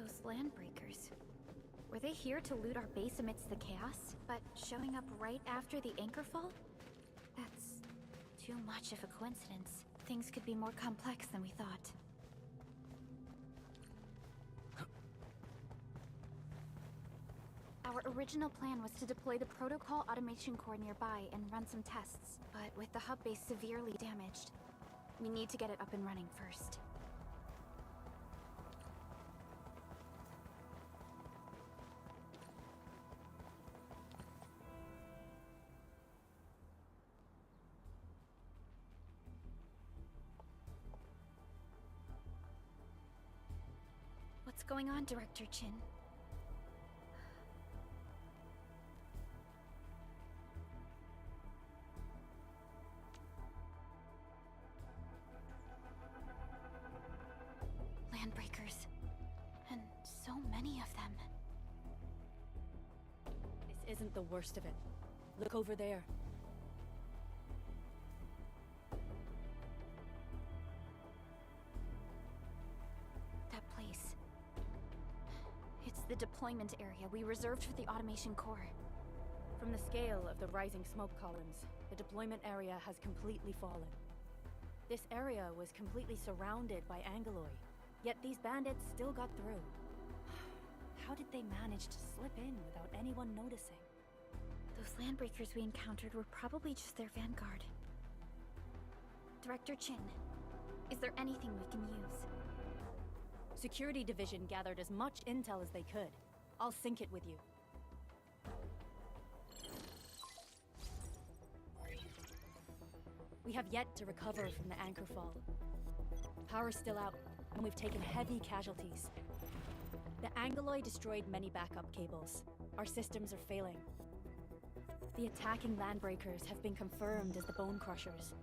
Those landbreakers. Were they here to loot our base amidst the chaos, but showing up right after the anchor fall? That's too much of a coincidence. Things could be more complex than we thought. Our original plan was to deploy the protocol automation core nearby and run some tests, but with the hub base severely damaged, we need to get it up and running first. What's going on, Director Chin? Landbreakers. And so many of them. This isn't the worst of it. Look over there. That place. It's the deployment area we reserved for the automation core. From the scale of the rising smoke columns, the deployment area has completely fallen. This area was completely surrounded by Angeloi, yet these bandits still got through. How did they manage to slip in without anyone noticing? Those landbreakers we encountered were probably just their vanguard. Director Chin, is there anything we can use? Security Division gathered as much intel as they could. I'll sync it with you. We have yet to recover from the anchor fall. Power's still out, and we've taken heavy casualties. The Angeloi destroyed many backup cables. Our systems are failing. The attacking landbreakers have been confirmed as the Bone Crushers.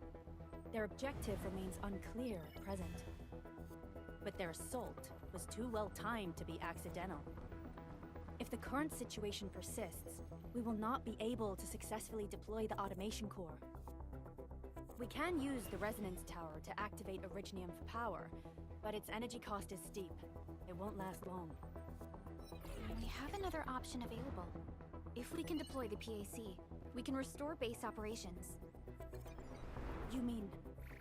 Their objective remains unclear at present. But their assault was too well timed to be accidental. If the current situation persists, we will not be able to successfully deploy the automation core. We can use the resonance tower to activate Originium for power, but its energy cost is steep. It won't last long. We have another option available. If we can deploy the PAC, we can restore base operations. You mean,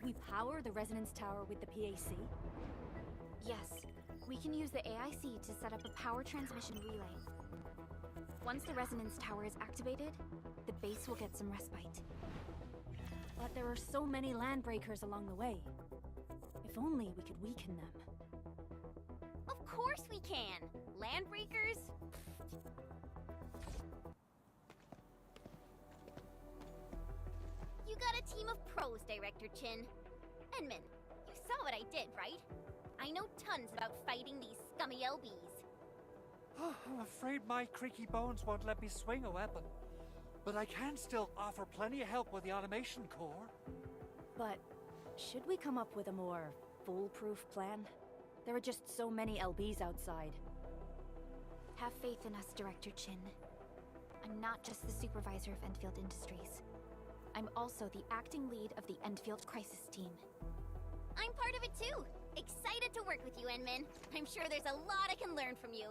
we power the resonance tower with the PAC? Yes. We can use the AIC to set up a power transmission relay. Once the resonance tower is activated, the base will get some respite. But there are so many landbreakers along the way. If only we could weaken them. Of course we can! Landbreakers? You got a team of pros, Director Chin. Enman, you saw what I did, right? I know tons about fighting these scummy LBs. I'm afraid my creaky bones won't let me swing a weapon. But I can still offer plenty of help with the automation core. But should we come up with a more foolproof plan? There are just so many LBs outside. Have faith in us, Director Chin. I'm not just the supervisor of Endfield Industries. I'm also the acting lead of the Endfield Crisis Team. I'm part of it too! Excited to work with you, Enman. I'm sure there's a lot I can learn from you.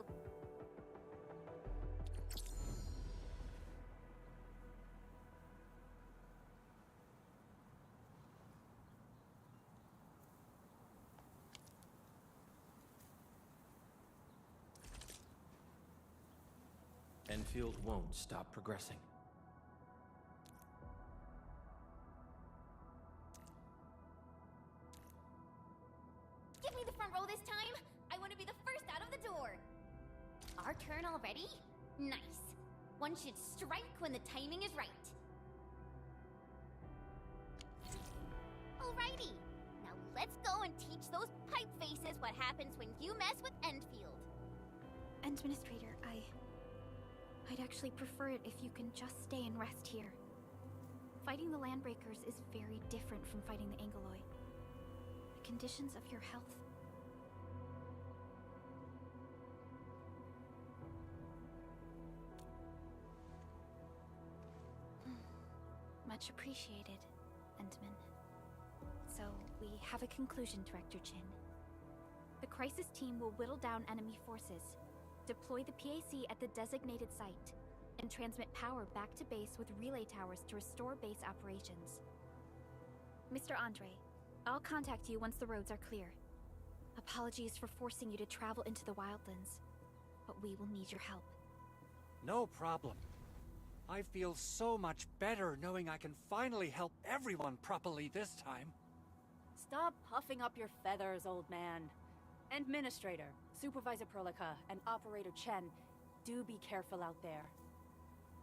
Endfield won't stop progressing. Give me the front row this time! I want to be the first out of the door! Our turn already? Nice. One should strike when the timing is right. Alrighty. Now let's go and teach those pipe faces what happens when you mess with Endfield. Administrator, I'd actually prefer it if you can just stay and rest here. Fighting the Landbreakers is very different from fighting the Angeloi. The conditions of your health. Much appreciated, Endman. So, we have a conclusion, Director Chin. The crisis team will whittle down enemy forces, deploy the PAC at the designated site, and transmit power back to base with relay towers to restore base operations. Mr. Andre, I'll contact you once the roads are clear. Apologies for forcing you to travel into the wildlands, but we will need your help. No problem. I feel so much better knowing I can finally help everyone properly this time. Stop puffing up your feathers, old man. Administrator, Supervisor Perlica, and Operator Chen, do be careful out there.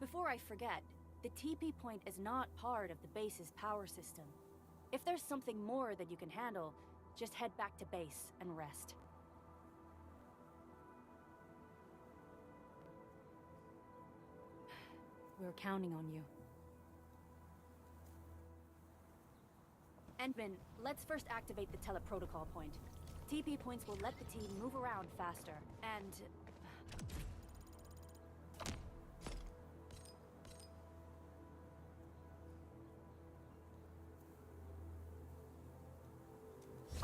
Before I forget, the TP point is not part of the base's power system. If there's something more that you can handle, just head back to base and rest. We're counting on you. Endman, let's first activate the teleprotocol point. TP points will let the team move around faster, and...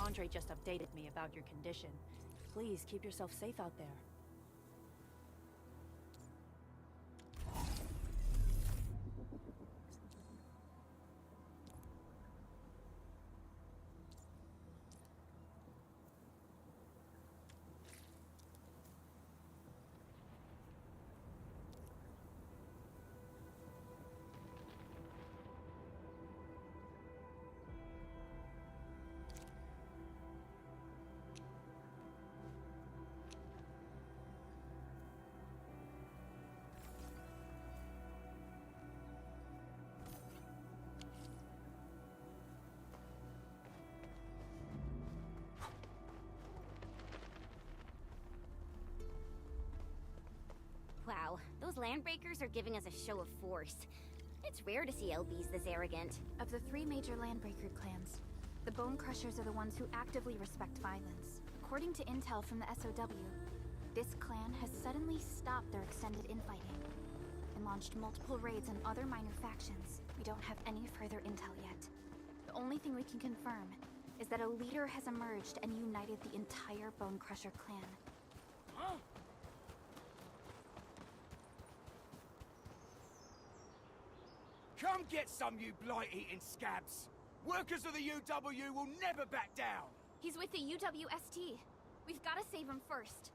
Andre just updated me about your condition. Please keep yourself safe out there. Wow, those landbreakers are giving us a show of force. It's rare to see LBs this arrogant. Of the three major landbreaker clans, the Bone Crushers are the ones who actively respect violence. According to intel from the SOW, this clan has suddenly stopped their extended infighting and launched multiple raids on other minor factions. We don't have any further intel yet. The only thing we can confirm is that a leader has emerged and united the entire Bone Crusher clan. Come get some, you blight-eating scabs! Workers of the UW will never back down! He's with the UWST. We've got to save him first.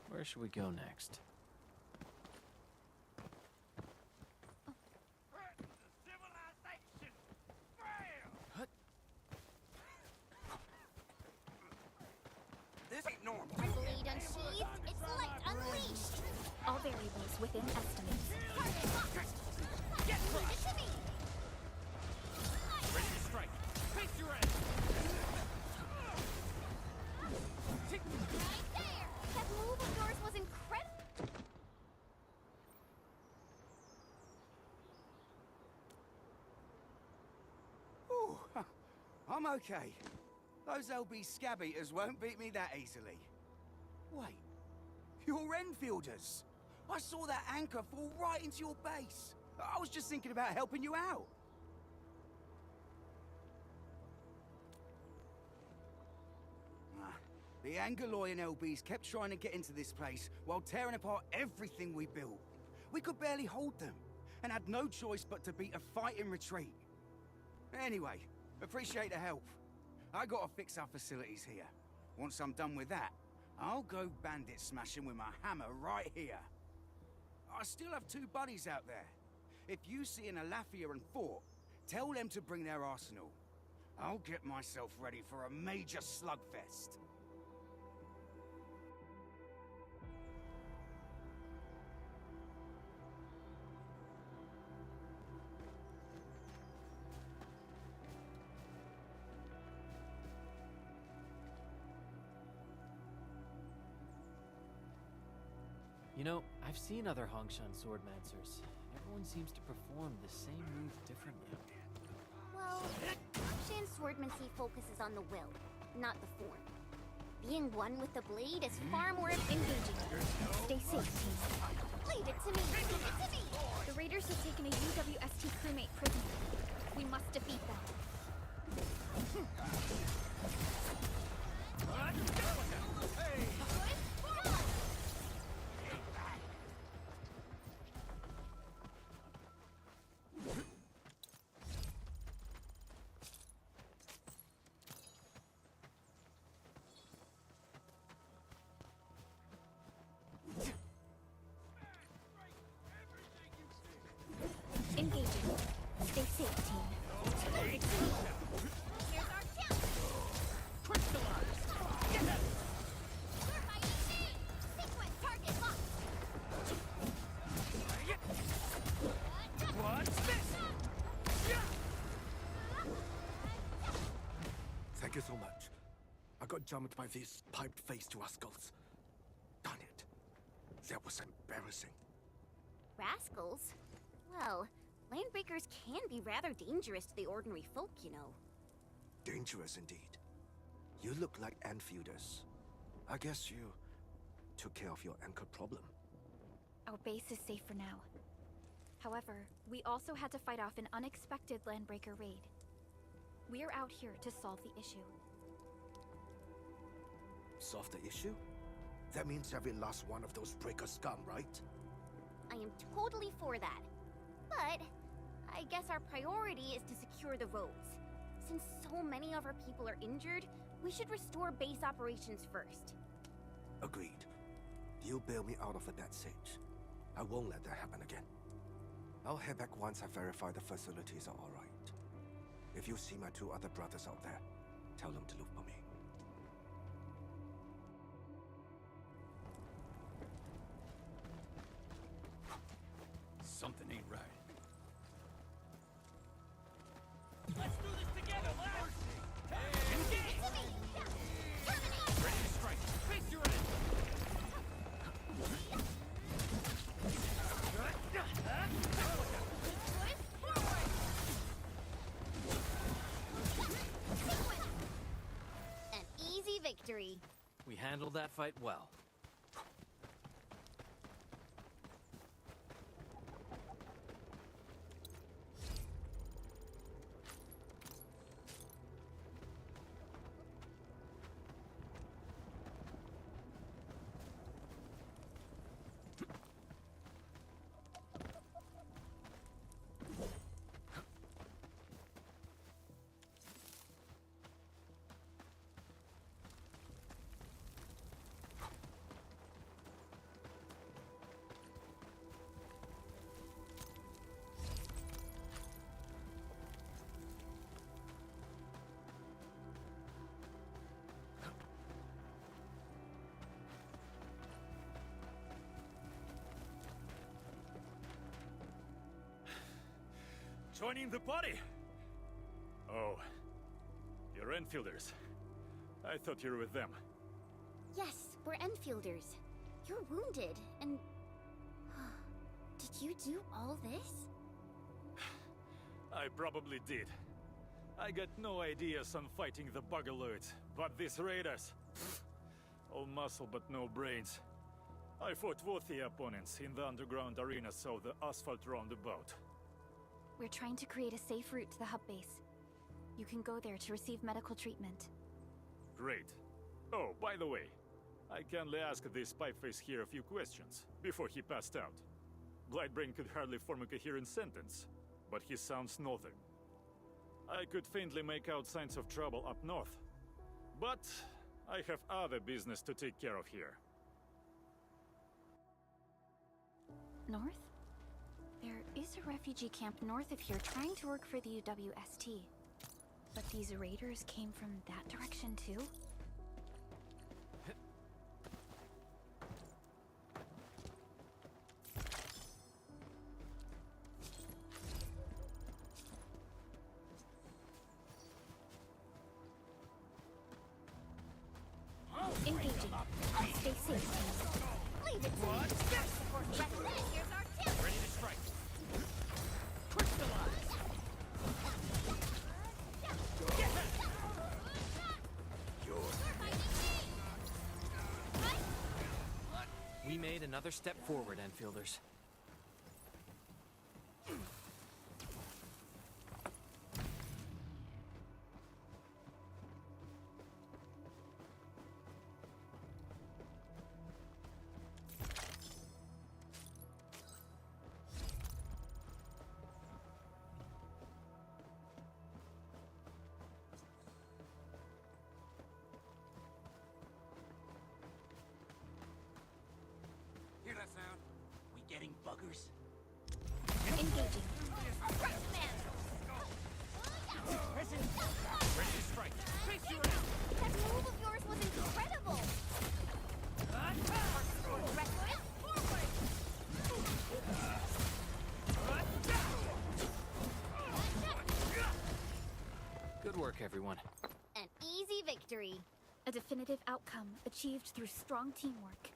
Where should we go next? This ain't normal. Blade unsheathed, it's light unleashed! All variables within estimates. Target locked! Get Leave it to me! ready to strike! Face your ass! Right there! That move of yours was incredible! Ooh, I'm okay. Those LB scab eaters won't beat me that easily. Wait, you're Enfielders. I saw that anchor fall right into your base. I was just thinking about helping you out. The Angaloy and LBs kept trying to get into this place while tearing apart everything we built. We could barely hold them, and had no choice but to beat a fight in retreat. Anyway, appreciate the help. I gotta fix our facilities here. Once I'm done with that, I'll go bandit smashing with my hammer right here. I still have two buddies out there. If you see an Alafia and Fort, tell them to bring their arsenal. I'll get myself ready for a major slugfest. You know, I've seen other Hongshan swordmancers. Everyone seems to perform the same move differently. Well, Hongshan swordmancy focuses on the will, not the form. Being one with the blade is far more engaging. Stay safe, team. Leave it to me! Leave it to me! The raiders have taken a UWST crewmate prisoner. We must defeat them. Engaging. Stay safe, team. Here's our chance! Crystallized! We're fighting me! Sequence target locked! What's this? Thank you so much. I got jumped by these piped-faced rascals. Darn it. That was embarrassing. Rascals? Well, landbreakers can be rather dangerous to the ordinary folk, you know. Dangerous indeed. You look like Enfielders. I guess you took care of your anchor problem. Our base is safe for now. However, we also had to fight off an unexpected landbreaker raid. We are out here to solve the issue. Solve the issue? That means every last one of those breaker scum, right? I am totally for that. But I guess our priority is to secure the roads. Since so many of our people are injured, we should restore base operations first. Agreed. You'll bail me out of a death siege. I won't let that happen again. I'll head back once I verify the facilities are all right. If you see my two other brothers out there, tell them to look for me. Something ain't right. Let's do this together, lads! Ready to strike. Face your enemy. An easy victory. We handled that fight well. Joining the party? Oh, you're Enfielders. I thought you were with them. Yes, we're Enfielders. You're wounded, and... Did you do all this? I probably did. I got no ideas on fighting the Buggerloids, but these raiders... all muscle but no brains. I fought worthy opponents in the underground arena, so the asphalt roundabout. We're trying to create a safe route to the hub base. You can go there to receive medical treatment. Great. Oh, by the way, I kindly asked this pipeface here a few questions before he passed out. Blightbrain could hardly form a coherent sentence, but he sounds northern. I could faintly make out signs of trouble up north, but I have other business to take care of here. North? There is a refugee camp north of here trying to work for the UWST. But these raiders came from that direction too? Engaging. Stay safe. Leave it to me! Here's our tip! Ready to strike. Crystallized! another step forward, Enfielders. Hear that sound? We getting buggers? Engaging. Ready to strike. That move of yours was incredible! Good work, everyone. An easy victory. A definitive outcome achieved through strong teamwork.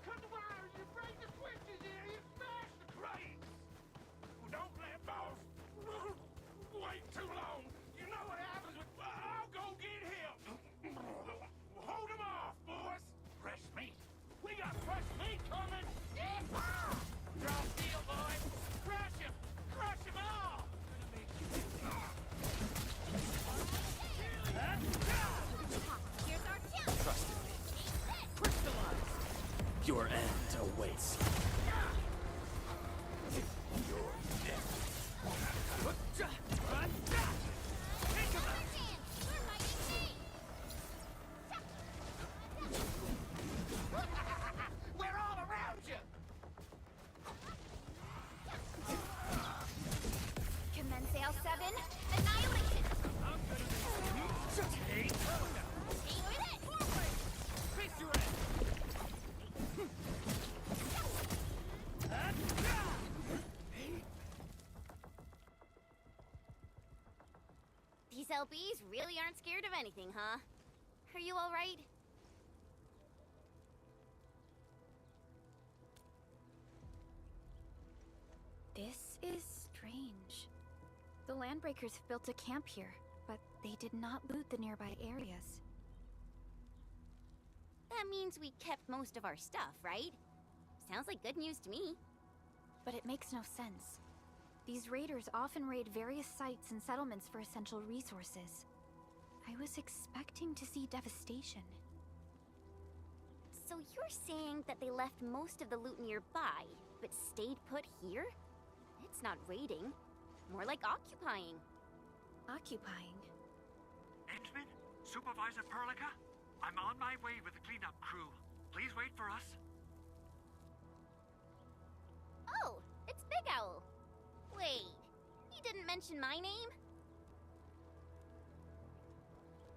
Cut the wires, you break the switches here, you smash the crates! Well, don't let boss wait too long. You know what happens with... I'll go get him! Hold him off, boys! Fresh meat! We got fresh meat coming! Yeah! Drop deal, boys! Crush him! Crush him all! Here's our chance! Trust in me. Your end awaits. We're all around you! Compensate 7, annihilation! Hey, Stay with it! face your end! These LBs really aren't scared of anything, huh? Are you alright? This is strange. The Landbreakers have built a camp here, but they did not loot the nearby areas. That means we kept most of our stuff, right? Sounds like good news to me. But it makes no sense. These raiders often raid various sites and settlements for essential resources. I was expecting to see devastation. So you're saying that they left most of the loot nearby, but stayed put here? It's not raiding. More like occupying. Occupying? Entman, Supervisor Perlica, I'm on my way with the cleanup crew. Please wait for us. Oh, it's Big Owl. Wait, you didn't mention my name?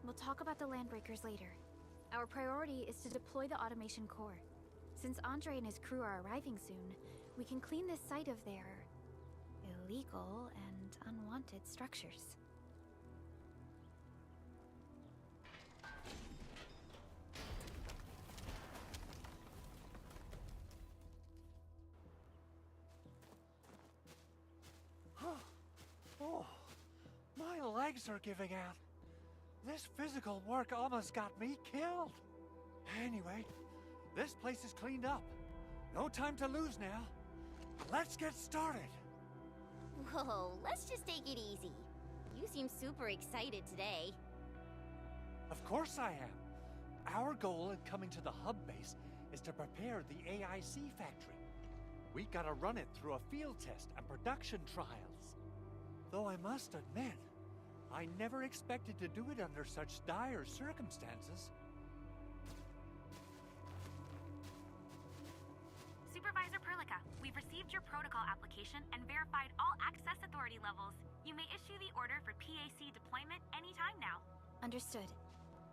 We'll talk about the Landbreakers later. Our priority is to deploy the automation core. Since Andre and his crew are arriving soon, we can clean this site of their illegal and unwanted structures. Oh, my legs are giving out. This physical work almost got me killed. Anyway, this place is cleaned up. No time to lose now. Let's get started. Whoa, let's just take it easy. You seem super excited today. Of course I am. Our goal in coming to the hub base is to prepare the AIC factory. We gotta run it through a field test and production trials. Though I must admit, I never expected to do it under such dire circumstances. Supervisor Perlica, we've received your protocol application and verified all access authority levels. You may issue the order for PAC deployment anytime now. Understood.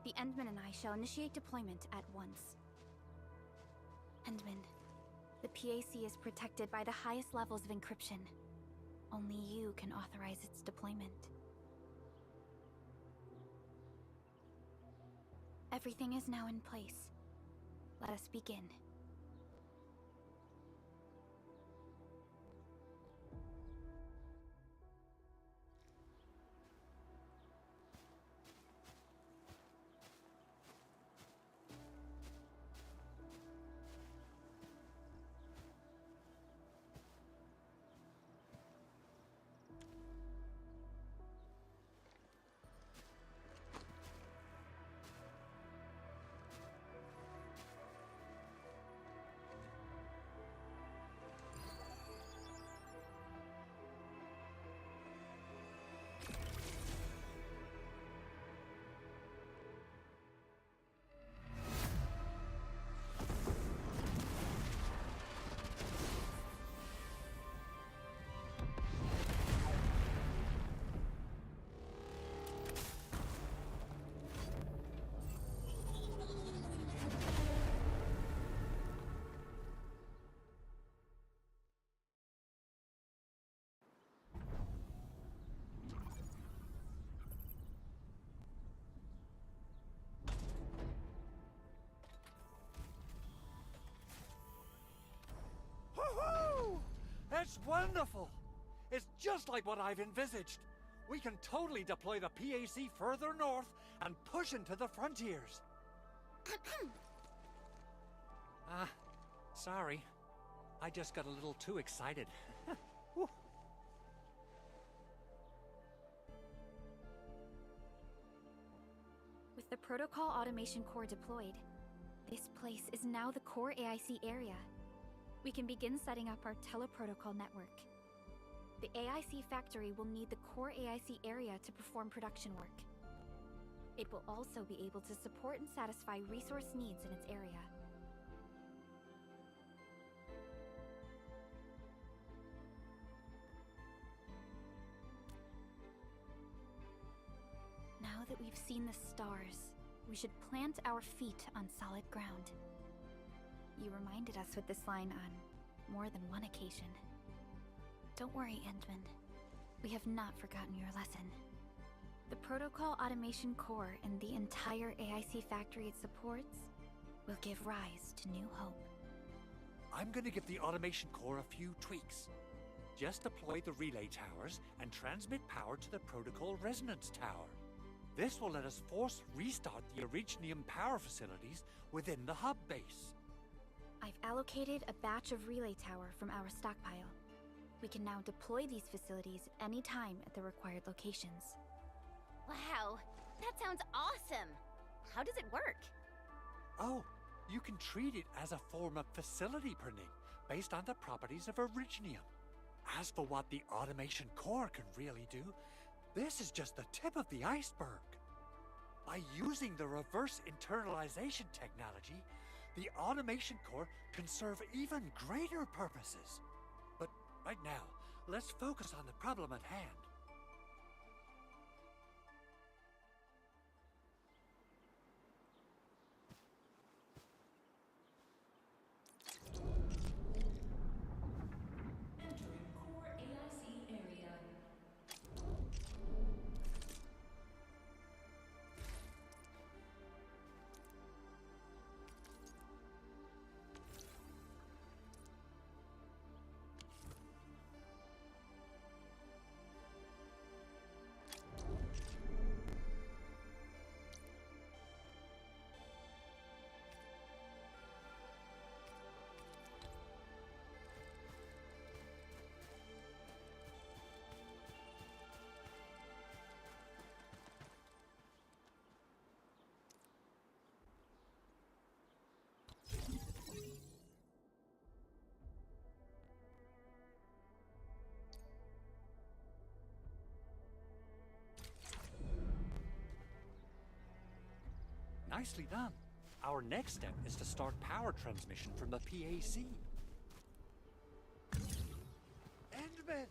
The Endman and I shall initiate deployment at once. Endman, the PAC is protected by the highest levels of encryption. Only you can authorize its deployment. Everything is now in place. Let us begin. That's wonderful! It's just like what I've envisaged. We can totally deploy the PAC further north and push into the frontiers. Sorry. I just got a little too excited. With the Protocol Automation Core deployed, this place is now the core AIC area. We can begin setting up our teleprotocol network. The AIC factory will need the core AIC area to perform production work. It will also be able to support and satisfy resource needs in its area. Now that we've seen the stars, we should plant our feet on solid ground. You reminded us with this line on more than one occasion. Don't worry, Endman. We have not forgotten your lesson. The Protocol Automation Core and the entire AIC factory it supports will give rise to new hope. I'm gonna give the Automation Core a few tweaks. Just deploy the relay towers and transmit power to the Protocol Resonance Tower. This will let us force restart the Originium power facilities within the hub base. I've allocated a batch of relay tower from our stockpile. We can now deploy these facilities anytime at the required locations. Wow, that sounds awesome! How does it work? Oh, you can treat it as a form of facility printing based on the properties of Originium. As for what the Automation Core can really do, this is just the tip of the iceberg. By using the reverse internalization technology, the Automation Core can serve even greater purposes. But right now, let's focus on the problem at hand. Nicely done. Our next step is to start power transmission from the PAC. Endman!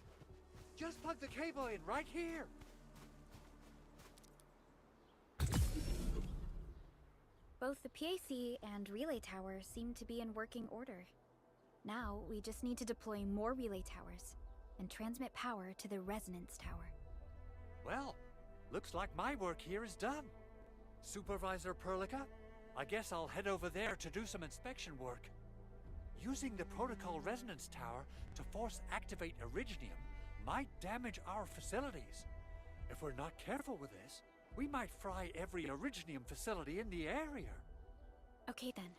Just plug the cable in right here! Both the PAC and relay tower seem to be in working order. Now, we just need to deploy more relay towers and transmit power to the resonance tower. Well, looks like my work here is done. Supervisor Perlica, I guess I'll head over there to do some inspection work. Using the protocol resonance tower to force activate Originium might damage our facilities. If we're not careful with this, we might fry every Originium facility in the area. Okay then.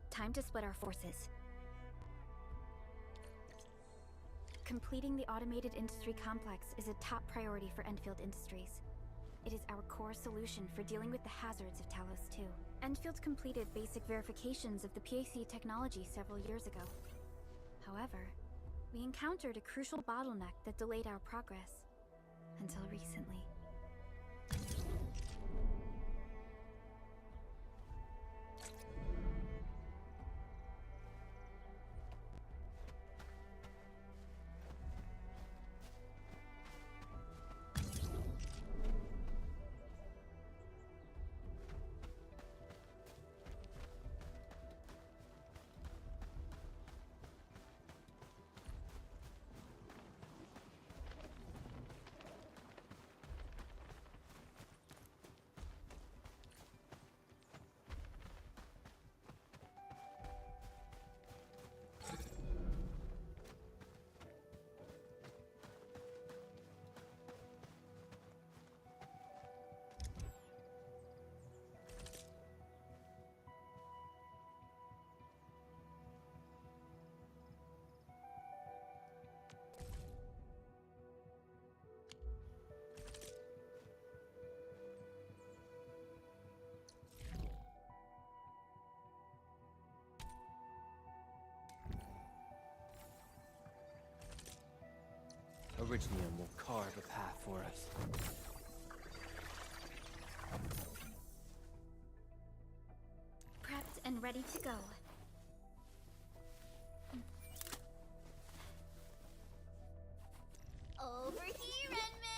Time to split our forces. Completing the automated industry complex is a top priority for Endfield Industries. It is our core solution for dealing with the hazards of Talos 2. Endfield completed basic verifications of the PAC technology several years ago. However, we encountered a crucial bottleneck that delayed our progress. Until recently. Originium will carve a path for us. Prepped and ready to go. Over here, Edmund!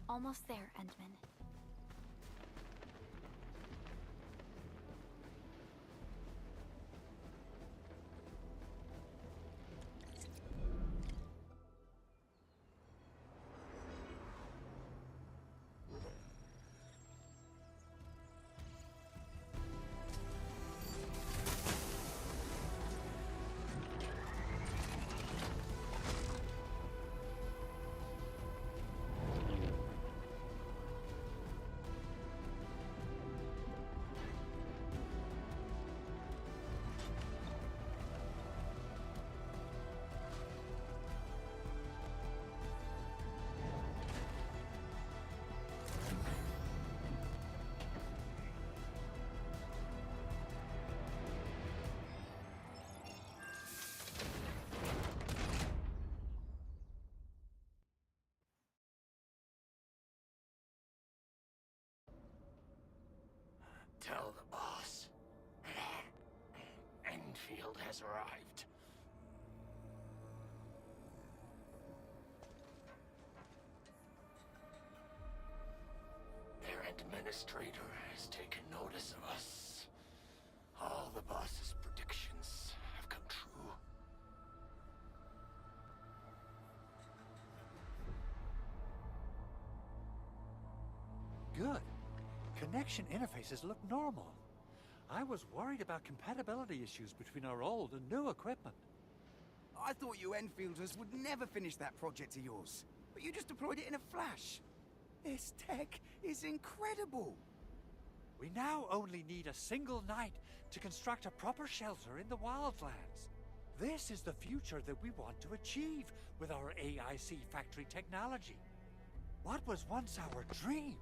We're almost there, Endman. Tell the boss. Endfield has arrived. Their administrator has taken notice of us. All the boss's predictions have come true. Good. Connection interfaces look normal. I was worried about compatibility issues between our old and new equipment. I thought you Enfielders would never finish that project of yours, but you just deployed it in a flash. This tech is incredible. We now only need a single night to construct a proper shelter in the wildlands. This is the future that we want to achieve with our AIC factory technology. What was once our dream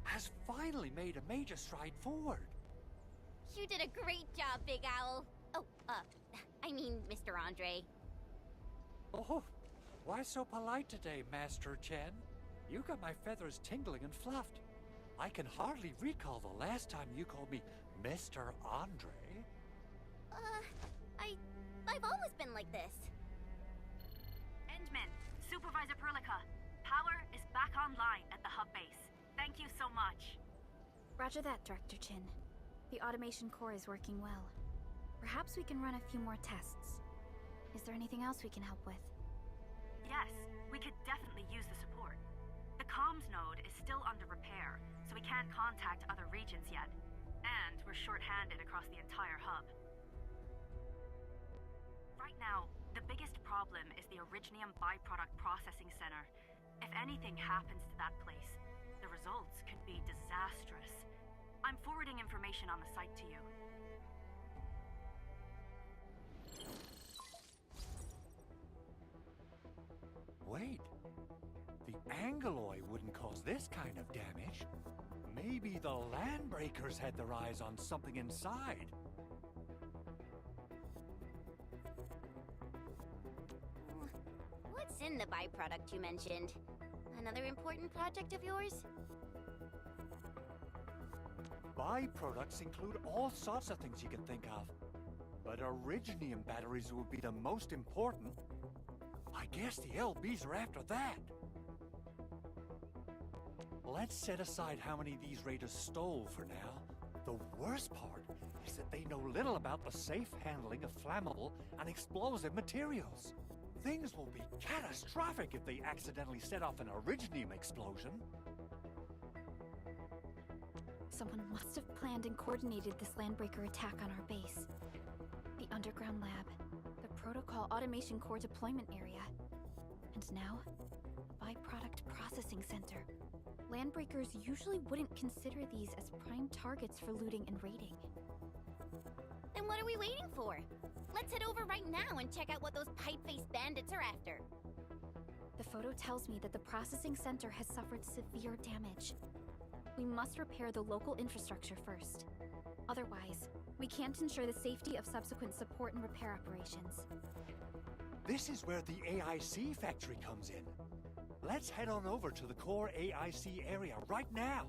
has finally made a major stride forward. You did a great job, Big Owl. Oh, I mean, Mr. Andre. Oh, why so polite today, Master Chen? You got my feathers tingling and fluffed. I can hardly recall the last time you called me Mr. Andre. I've always been like this. Endman, Supervisor Perlica, power is back online at the hub base. Thank you so much. Roger that, Director Chin. The automation core is working well. Perhaps we can run a few more tests. Is there anything else we can help with? Yes, we could definitely use the support. The comms node is still under repair, so we can't contact other regions yet. And we're short-handed across the entire hub. Right now, the biggest problem is the Originium byproduct processing center. If anything happens to that place, the results could be disastrous. I'm forwarding information on the site to you. Wait, the Angeloi wouldn't cause this kind of damage. Maybe the Landbreakers had their eyes on something inside. What's in the byproduct you mentioned? Another important project of yours? Byproducts include all sorts of things you can think of. But Originium batteries would be the most important. I guess the LBs are after that. Let's set aside how many these raiders stole for now. The worst part is that they know little about the safe handling of flammable and explosive materials. Things will be catastrophic if they accidentally set off an Originium explosion. Someone must have planned and coordinated this Landbreaker attack on our base. The underground lab, the protocol automation core deployment area, and now, the byproduct processing center. Landbreakers usually wouldn't consider these as prime targets for looting and raiding. Then what are we waiting for? Let's head over right now and check out what those pipe-faced bandits are after. The photo tells me that the processing center has suffered severe damage. We must repair the local infrastructure first. Otherwise, we can't ensure the safety of subsequent support and repair operations. This is where the AIC factory comes in. Let's head on over to the core AIC area right now.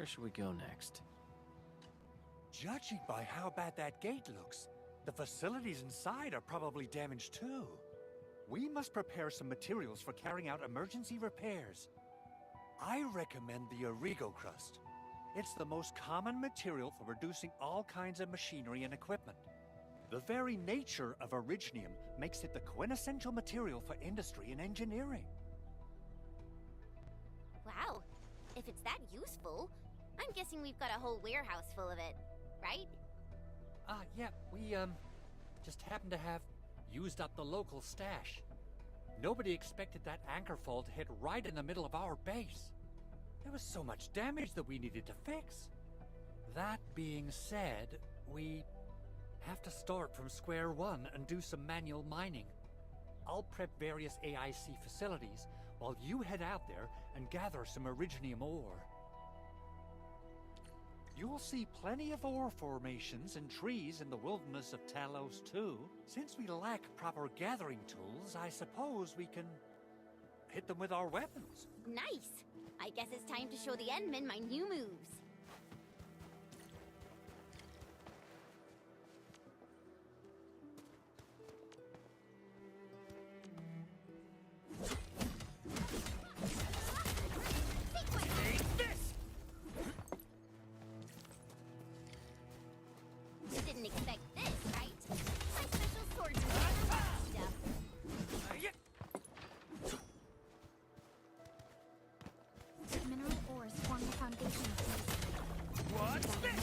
should we go next? Judging by how bad that gate looks, the facilities inside are probably damaged too. We must prepare some materials for carrying out emergency repairs. I recommend the Origo crust. It's the most common material for producing all kinds of machinery and equipment. The very nature of originium makes it the quintessential material for industry and engineering. Wow. If it's that useful, I'm guessing we've got a whole warehouse full of it, right? Yeah, we, just happen to have used up the local stash. Nobody expected that anchor fall to hit right in the middle of our base. There was so much damage that we needed to fix. That being said, we have to start from square one and do some manual mining. I'll prep various AIC facilities while you head out there and gather some originium ore. You'll see plenty of ore formations and trees in the wilderness of Talos too. Since we lack proper gathering tools, I suppose we can hit them with our weapons. Nice! I guess it's time to show the Endmen my new moves. You didn't expect this, right? My special swordsman stuff. Mineral ores form the foundation of this. What's this?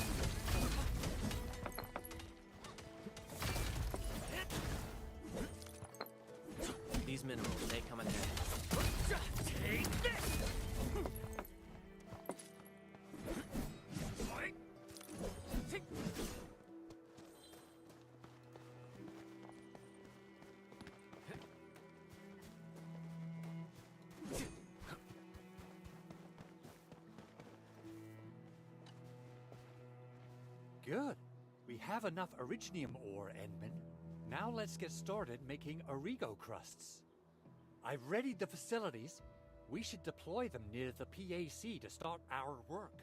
These minerals, they come in handy. Take this! Good. We have enough originium ore, Endman. Now let's get started making Origo crusts. I've readied the facilities. We should deploy them near the PAC to start our work.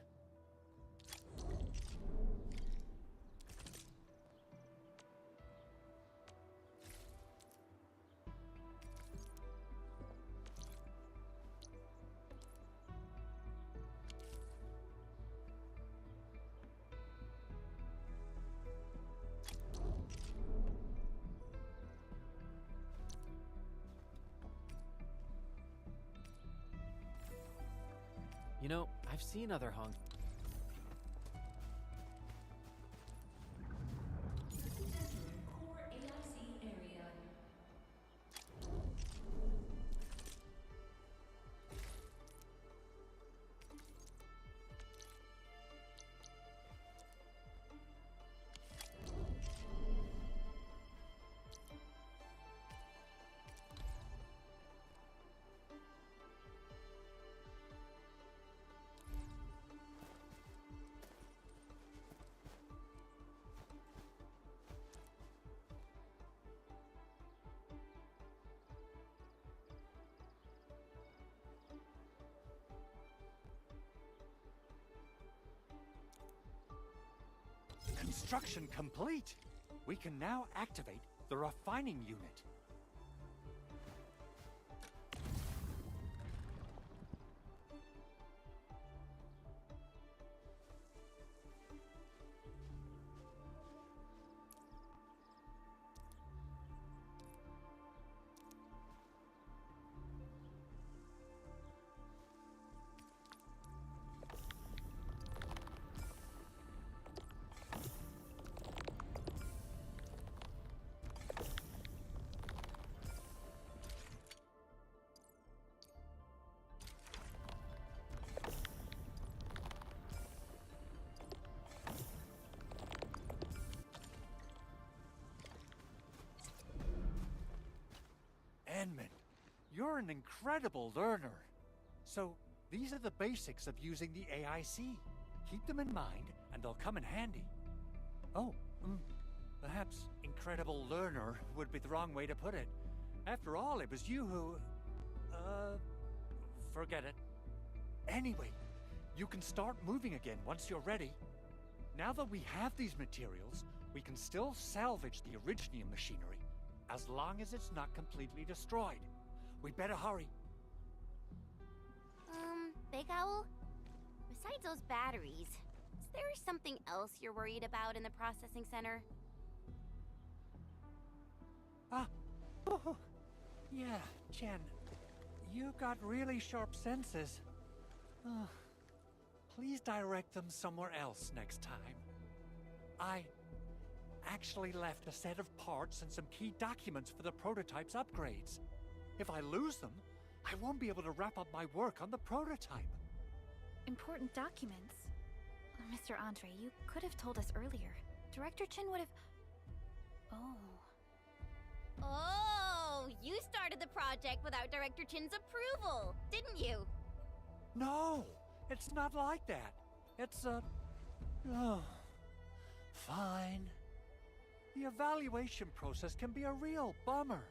You know, I've seen other hunk. Construction complete. We can now activate the refining unit. Endman, you're an incredible learner. So, these are the basics of using the AIC. Keep them in mind, and they'll come in handy. Oh, perhaps incredible learner would be the wrong way to put it. After all, it was you who... forget it. Anyway, You can start moving again once you're ready. Now that we have these materials, we can still salvage the Originium machinery, as long as it's not completely destroyed. We better hurry. Big Owl? Besides those batteries, is there something else you're worried about in the processing center? Yeah, Jen. You got really sharp senses. Please direct them somewhere else next time. I actually left a set of parts and some key documents for the prototype's upgrades. If I lose them, I won't be able to wrap up my work on the prototype. Important documents? Mr. Andre, you could have told us earlier. Director Chin would have... Oh, you started the project without Director Chin's approval, didn't you? No, it's not like that. It's fine. The evaluation process can be a real bummer.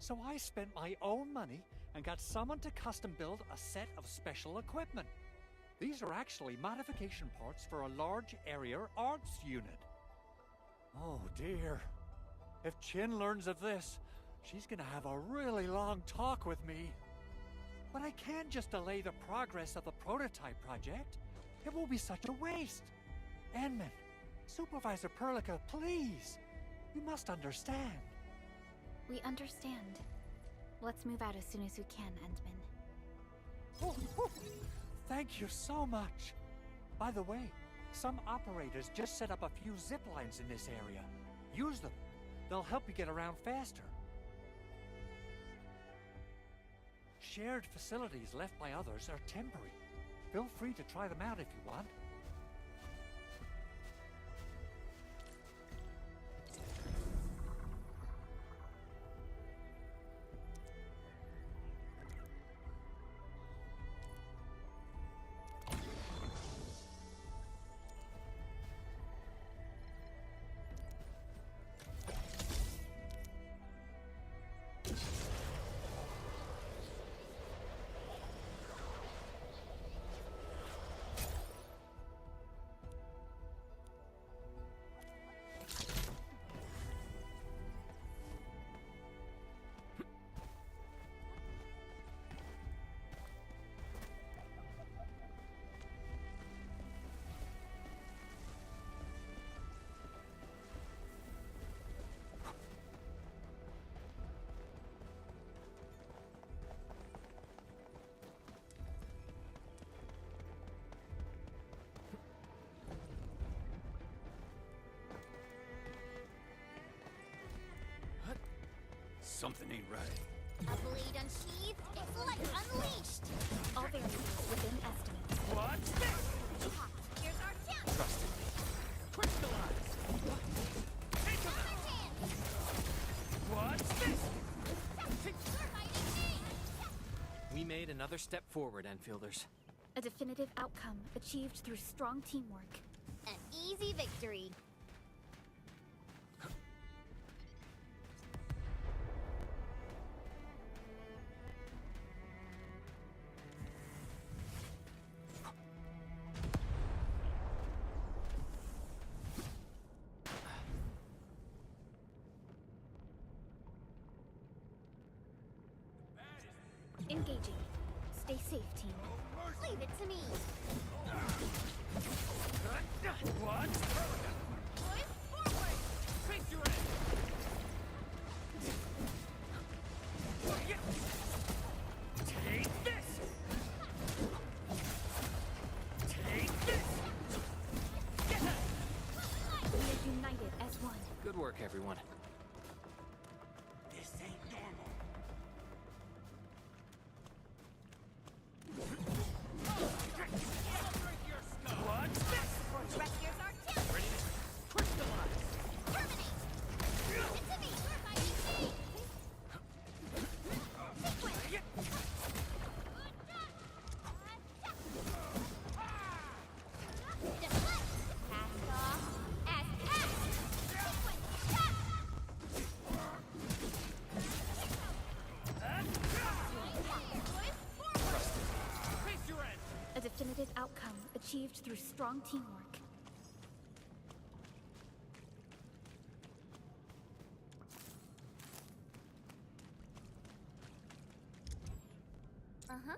So I spent my own money and got someone to custom build a set of special equipment. These are actually modification parts for a large area arts unit. Oh dear. If Chin learns of this, she's gonna have a really long talk with me. But I can't just delay the progress of the prototype project. It will be such a waste. Enman, Supervisor Perlica, please. You must understand. We understand. Let's move out as soon as we can, Endman. Thank you so much. By the way, some operators just set up a few zip lines in this area. Use them. They'll help you get around faster. Shared facilities left by others are temporary. Feel free to try them out if you want. Something ain't right. A blade unsheathed, its light unleashed! All variables within estimates. What's this? Here's our chance! Trust in me. Crystallize. Take him out. Chance! What's this? You're fighting me! We made another step forward, Enfielders. A definitive outcome achieved through strong teamwork. An easy victory. Engaging. Stay safe, team. Leave it to me. What? Boys, forward! Face your end. Take this. Take this. We are united as one. Good work, everyone. This ain't normal. What's this? Rescuers are killed! Ready to crystallize. Terminate! Leave it to me! You're fighting me! Sequence! Deflect! Cast off as cast! Sequence! Cut! through strong teamwork. Uh-huh.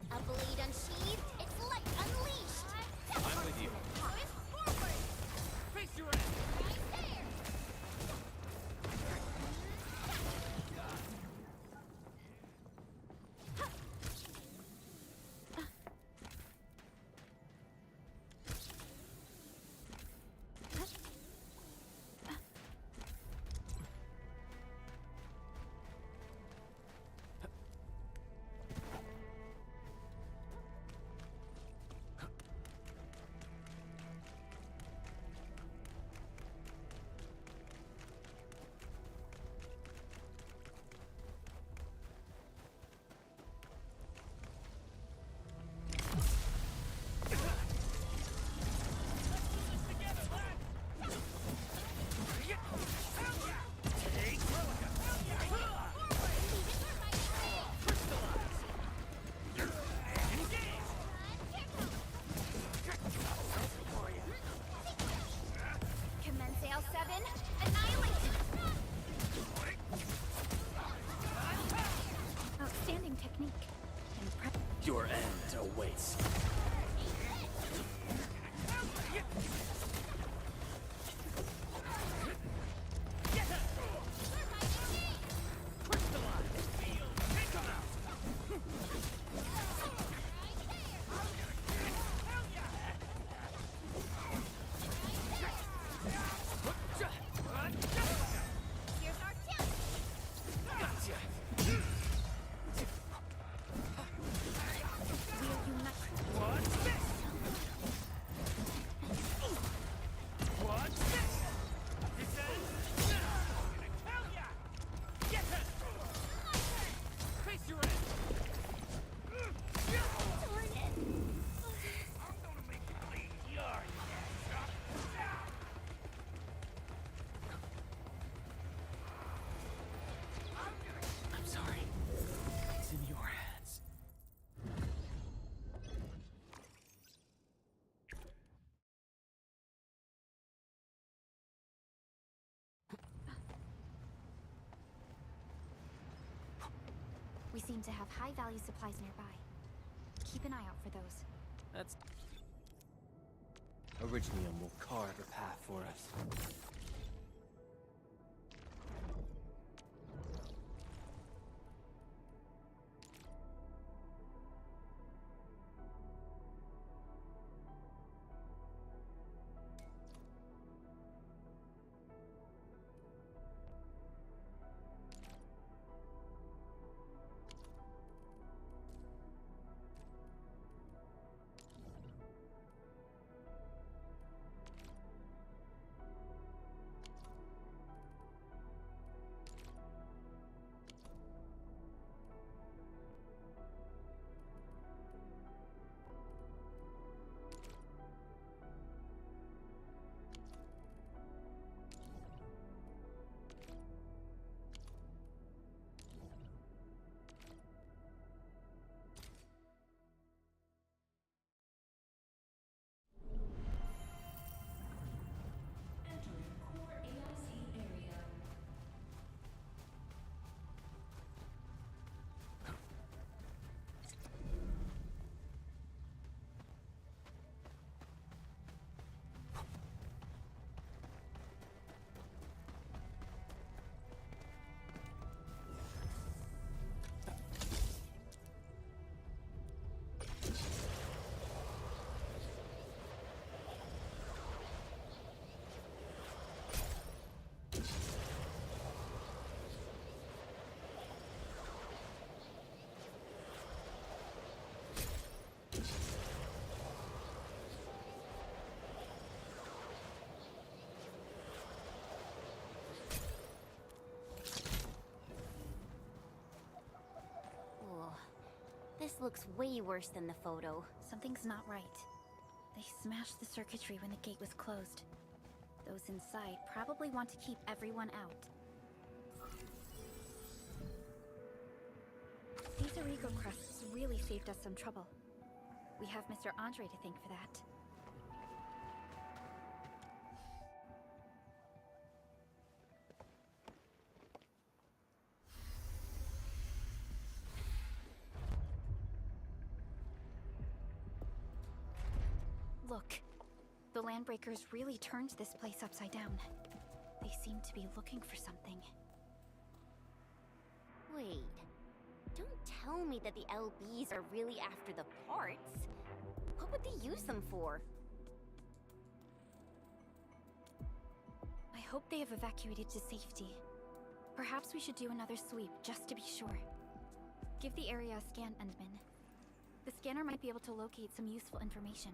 A blade unsheathed, its light unleashed! I'm with you. Push forward! Face your ass! Right there! Compensate 7, annihilation! Outstanding technique. Your end awaits. Here's our chance! We'll unite. What's this? What's this? This ends now! Hell yeah! Get it! Face your end! Darn it! I'm gonna make you bleed. You're I'm sorry. It's in your hands. We seem to have high-value supplies nearby. Keep an eye out for those. That's... Originium will carve a path for us. This looks way worse than the photo. Something's not right. They smashed the circuitry when the gate was closed. Those inside probably want to keep everyone out. These Origo crusts really saved us some trouble. We have Mr. Andre to thank for that. Look, the Landbreakers really turned this place upside down. They seem to be looking for something. Wait. Don't tell me that the LBs are really after the parts. What would they use them for? I hope they have evacuated to safety. Perhaps we should do another sweep, just to be sure. Give the area a scan, Endman. The scanner might be able to locate some useful information.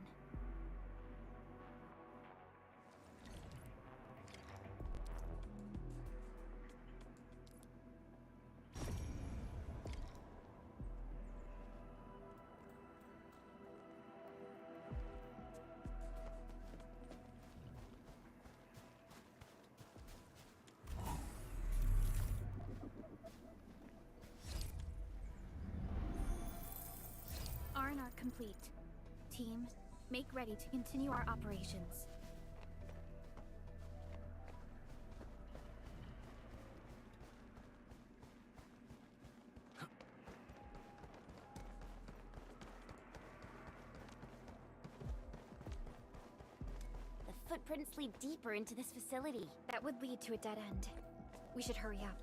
R&R complete. Team, make ready to continue our operations. The footprints lead deeper into this facility. That would lead to a dead end. We should hurry up.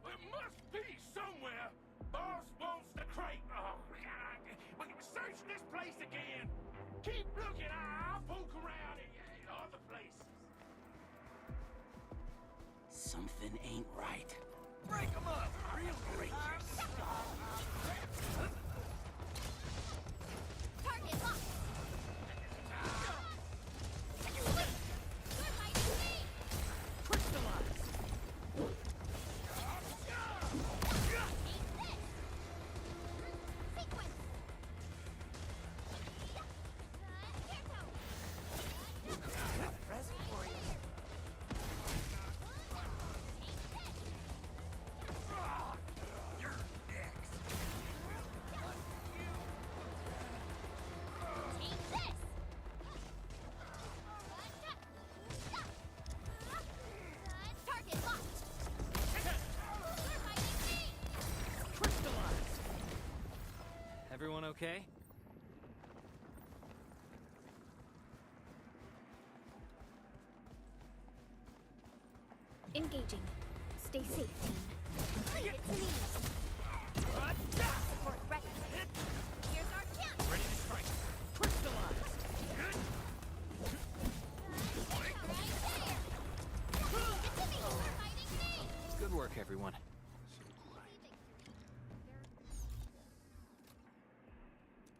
It must be somewhere. Boss wants the crate. Oh, God. We can search this place again. Keep looking. I'll poke around in other places. Something ain't right. Break them up! Real great. Target locked! Everyone okay? Engaging. Stay safe, team. Leave it to me. Support ready. Here's our chance. Ready to strike. Crystallized! Right there. Leave it to me. We're fighting me. Good work, everyone.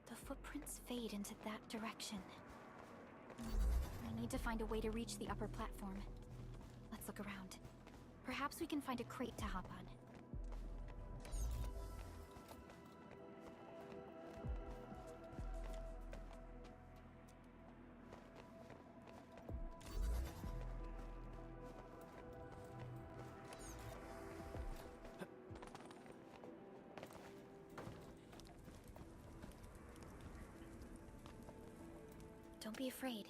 The footprints fade into that direction. I need to find a way to reach the upper platform. Let's look around. Perhaps we can find a crate to hop on. Don't be afraid.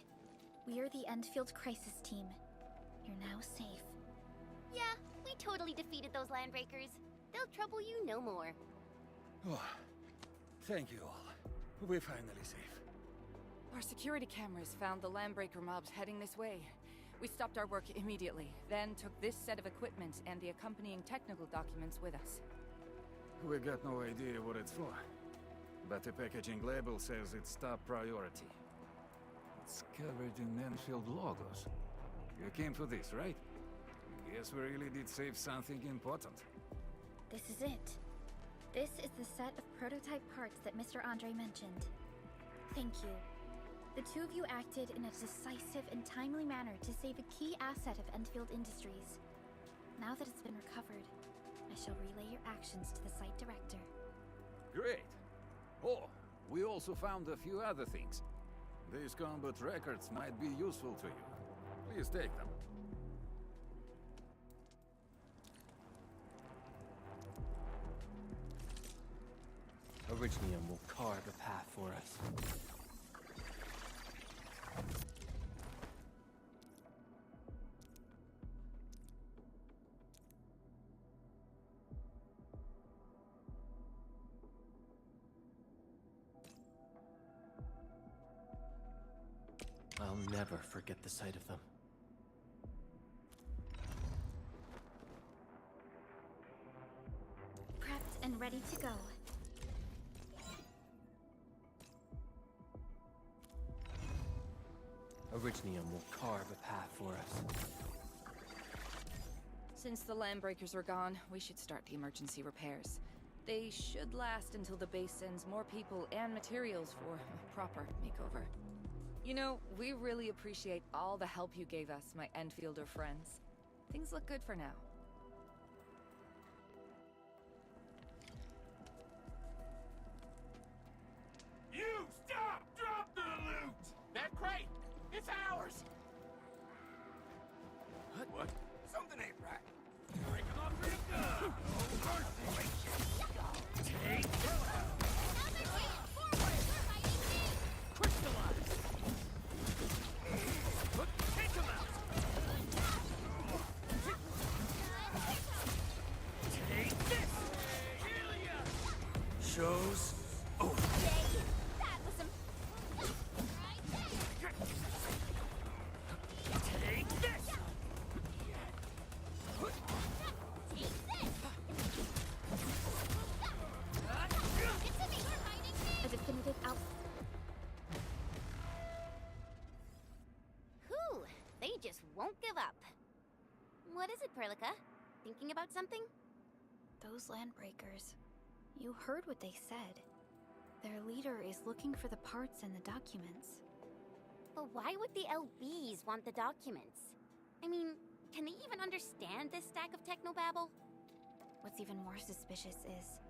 We are the Endfield crisis team. You're now safe. Yeah, we totally defeated those Landbreakers. They'll trouble you no more. Oh, thank you all. We're finally safe. Our security cameras found the Landbreaker mobs heading this way. We stopped our work immediately, then took this set of equipment and the accompanying technical documents with us. We got no idea what it's for, but the packaging label says it's top priority. It's covered in Endfield logos. You came for this, right? Guess we really did save something important. This is it. This is the set of prototype parts that Mr. Andre mentioned. Thank you. The two of you acted in a decisive and timely manner to save a key asset of Endfield Industries. Now that it's been recovered, I shall relay your actions to the site director. Great. Oh, we also found a few other things. These combat records might be useful to you. Please take them. Originium will carve a path for us. I'll never forget the sight of them. Prepped and ready to go. Originium will carve a path for us. Since the Landbreakers are gone, we should start the emergency repairs. They should last until the base sends more people and materials for a proper makeover. You know, we really appreciate all the help you gave us, my Endfielder friends. Things look good for now. You stop! Drop the loot! That crate! It's ours! What? Something ain't right. Breaking off your gun! Oh, mercy! Take Crystallize! Take him out! Take this! Shows over. That was some... Take this! A definitive out. Whew, they just won't give up. What is it, Perlica? Thinking about something? Those Landbreakers. You heard what they said. Their leader is looking for the parts and the documents. But why would the LBs want the documents? I mean, can they even understand this stack of technobabble? What's even more suspicious is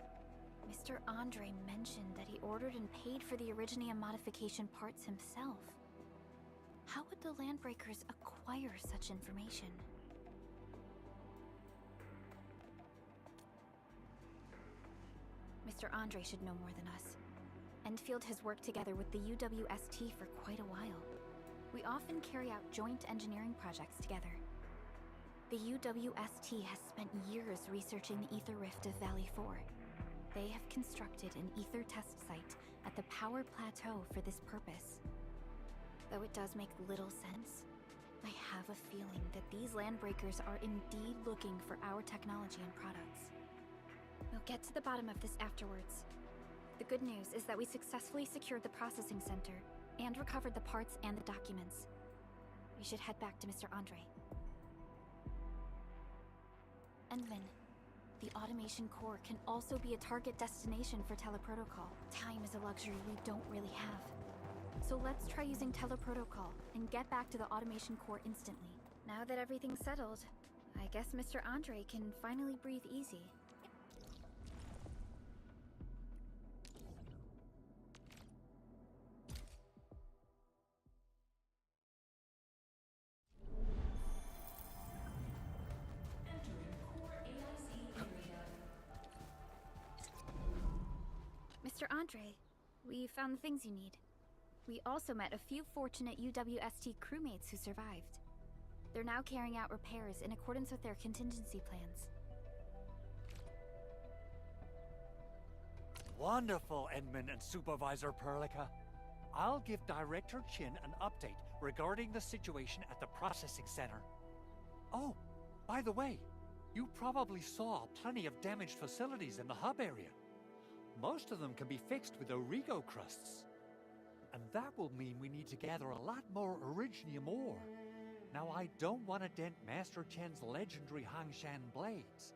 Mr. Andre mentioned that he ordered and paid for the Originium modification parts himself. How would the Landbreakers acquire such information? Mr. Andre should know more than us. Endfield has worked together with the UWST for quite a while. We often carry out joint engineering projects together. The UWST has spent years researching the ether rift of Valley 4. They have constructed an ether test site at the power plateau for this purpose. Though it does make little sense, I have a feeling that these Landbreakers are indeed looking for our technology and products. We'll get to the bottom of this afterwards. The good news is that we successfully secured the processing center and recovered the parts and the documents. We should head back to Mr. Andre. Endman, the automation core can also be a target destination for teleprotocol. Time is a luxury we don't really have. So let's try using teleprotocol and get back to the automation core instantly. Now that everything's settled, I guess Mr. Andre can finally breathe easy. Mr. Andre, we found the things you need. We also met a few fortunate UWST crewmates who survived. They're now carrying out repairs in accordance with their contingency plans. Wonderful, Edmund and Supervisor Perlica. I'll give Director Chin an update regarding the situation at the processing center. Oh, by the way, you probably saw plenty of damaged facilities in the hub area. Most of them can be fixed with Origo crusts. And that will mean we need to gather a lot more Originium ore. Now, I don't want to dent Master Chen's legendary Hangshan blades,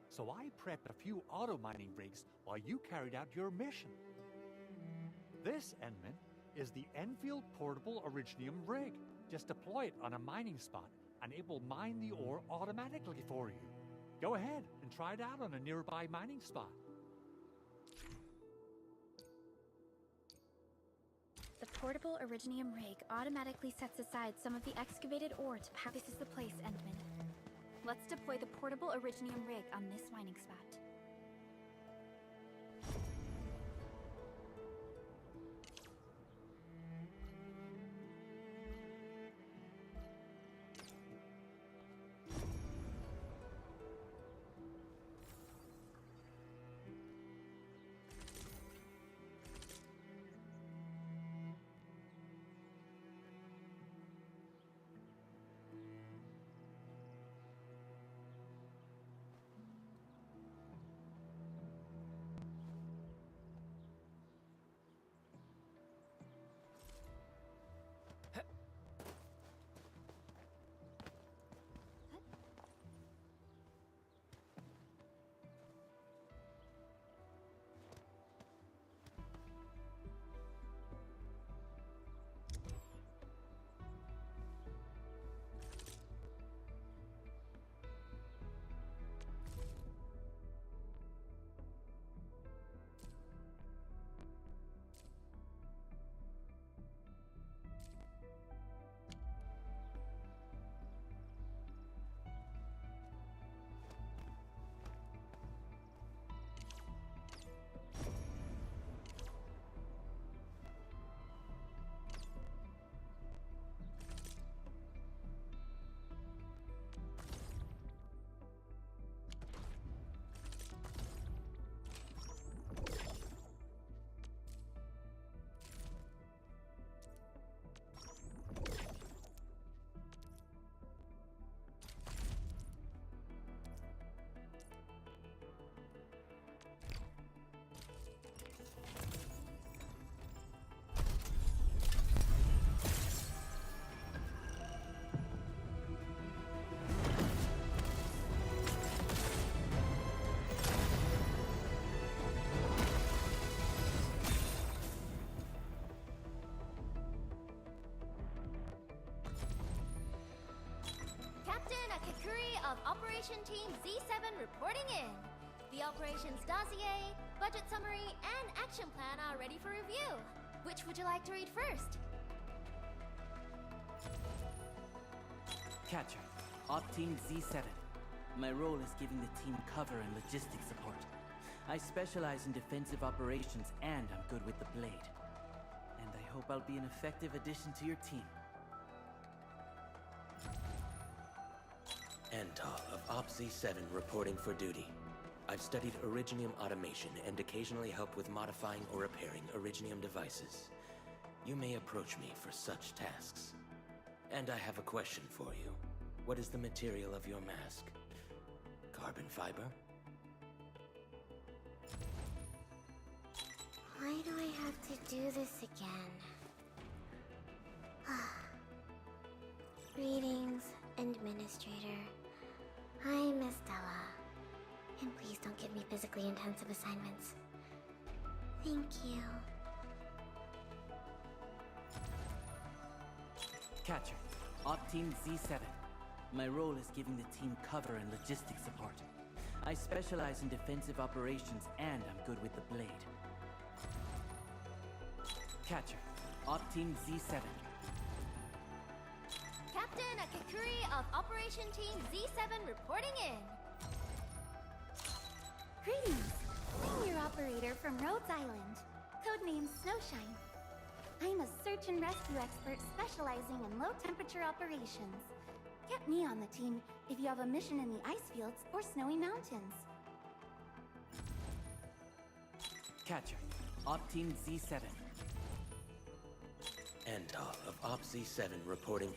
so I prepped a few auto-mining rigs while you carried out your mission. This, Enman, is the Enfield Portable Originium rig. Just deploy it on a mining spot, and it will mine the ore automatically for you. Go ahead and try it out on a nearby mining spot. portable Originium rig automatically sets aside some of the excavated ore to power. This is the place, Endman. Let's deploy the portable Originium rig on this mining spot. Of Operation Team Z7 reporting in. The operations dossier, budget summary, and action plan are ready for review. Which would you like to read first? Catcher, Op Team Z7. My role is giving the team cover and logistics support. I specialize in defensive operations and I'm good with the blade. And I hope I'll be an effective addition to your team. Antal of Op Z7 reporting for duty. I've studied Originium automation and occasionally help with modifying or repairing Originium devices. You may approach me for such tasks. And I have a question for you. What is the material of your mask? Carbon fiber? Why do I have to do this again? Greetings, Administrator. I'm Miss Stella. And please don't give me physically intensive assignments. Thank you. Catcher, Op Team Z7. My role is giving the team cover and logistics support. I specialize in defensive operations and I'm good with the blade. Catcher, Op Team Z7. Captain Akakuri of Operation Team Z7 reporting in. Greetings! I'm your operator from Rhodes Island, codenamed Snowshine. I'm a search and rescue expert specializing in low-temperature operations. Get me on the team if you have a mission in the ice fields or snowy mountains. Catcher, Op Team Z7. Antal of Op Z7 reporting.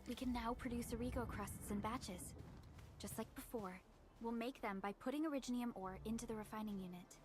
We can now produce Origo crusts in batches. Just like before, we'll make them by putting Originium ore into the refining unit.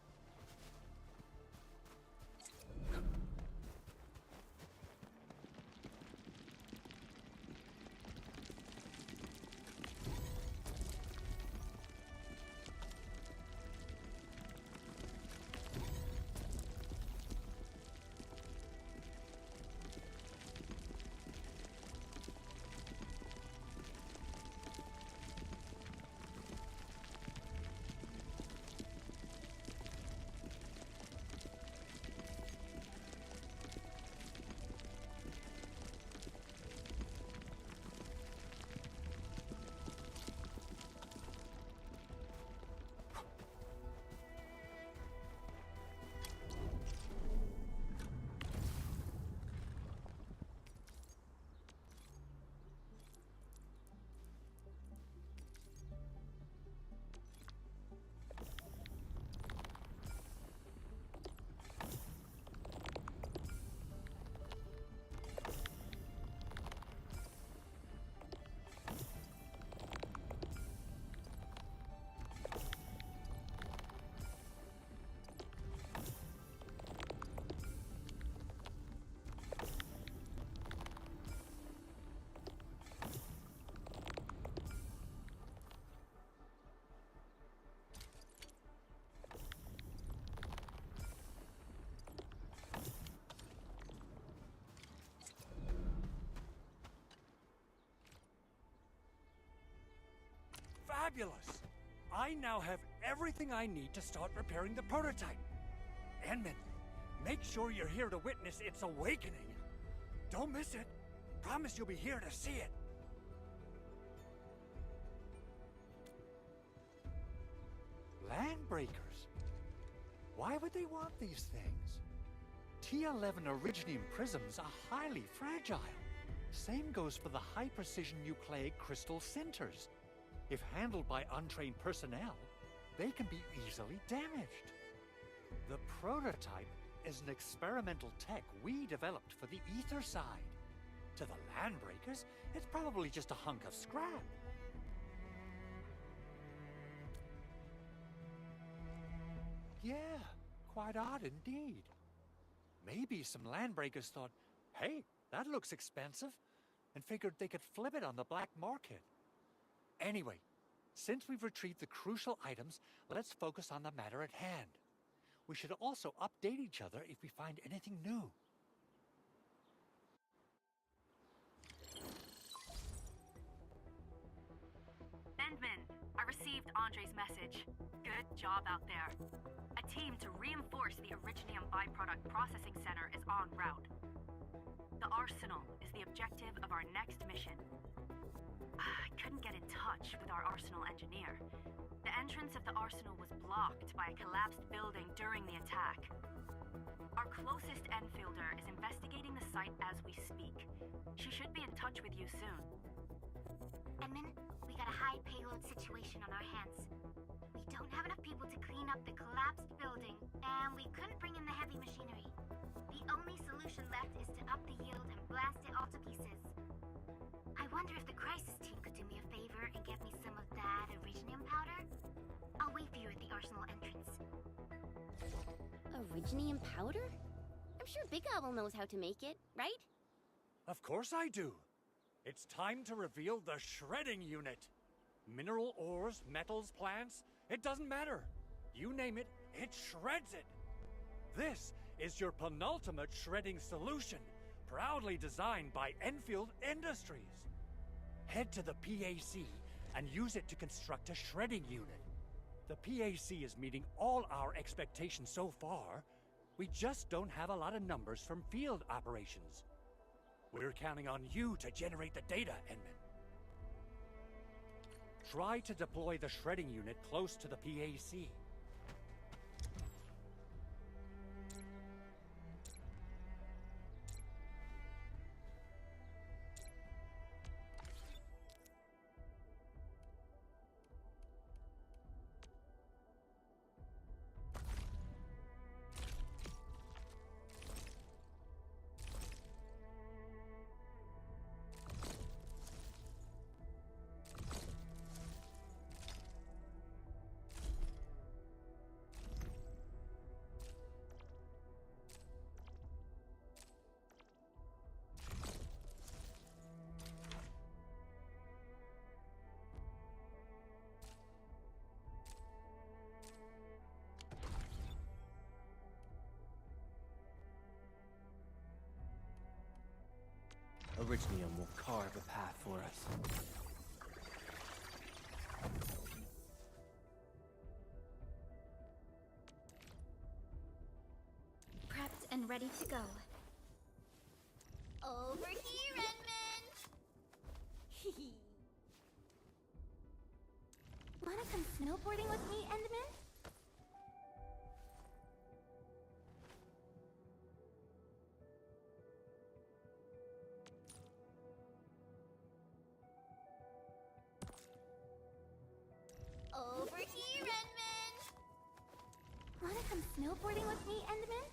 Fabulous! I now have everything I need to start repairing the prototype. Enman, make sure you're here to witness its awakening. Don't miss it. Promise you'll be here to see it. Landbreakers? Why would they want these things? T11 Originium prisms are highly fragile. Same goes for the high-precision nucleic crystal centers. If handled by untrained personnel, they can be easily damaged. The prototype is an experimental tech we developed for the ether side. To the Landbreakers, it's probably just a hunk of scrap. Yeah, quite odd indeed. Maybe some Landbreakers thought, hey, that looks expensive, and figured they could flip it on the black market. Anyway, since we've retrieved the crucial items, let's focus on the matter at hand. We should also update each other if we find anything new. Endman, I received Andre's message. Good job out there. A team to reinforce the Originium byproduct processing center is en route. The arsenal is the objective of our next mission. I couldn't get in touch with our arsenal engineer. The entrance of the arsenal was blocked by a collapsed building during the attack. Our closest Enfielder is investigating the site as we speak. She should be in touch with you soon. Edmund, we got a high payload situation on our hands. We don't have enough people to clean up the collapsed building, and we couldn't bring in the heavy machinery. The only solution left is to up the yield and blast it all to pieces. I wonder if the crisis team could do me a favor and get me some of that Originium powder? I'll wait for you at the arsenal entrance. Originium powder? I'm sure Big Owl knows how to make it, right? Of course I do. It's time to reveal the shredding unit. Mineral ores, metals, plants, it doesn't matter. You name it, it shreds it. This is your penultimate shredding solution, proudly designed by Endfield Industries. Head to the PAC and use it to construct a shredding unit. The PAC is meeting all our expectations so far. We just don't have a lot of numbers from field operations. We're counting on you to generate the data, Enman. Try to deploy the shredding unit close to the PAC. Orignium will carve a path for us. Prepped and ready to go. Over here, Edmund! Wanna come snowboarding with me, Endman? Over here, Edmund! Wanna come snowboarding with me, Endman?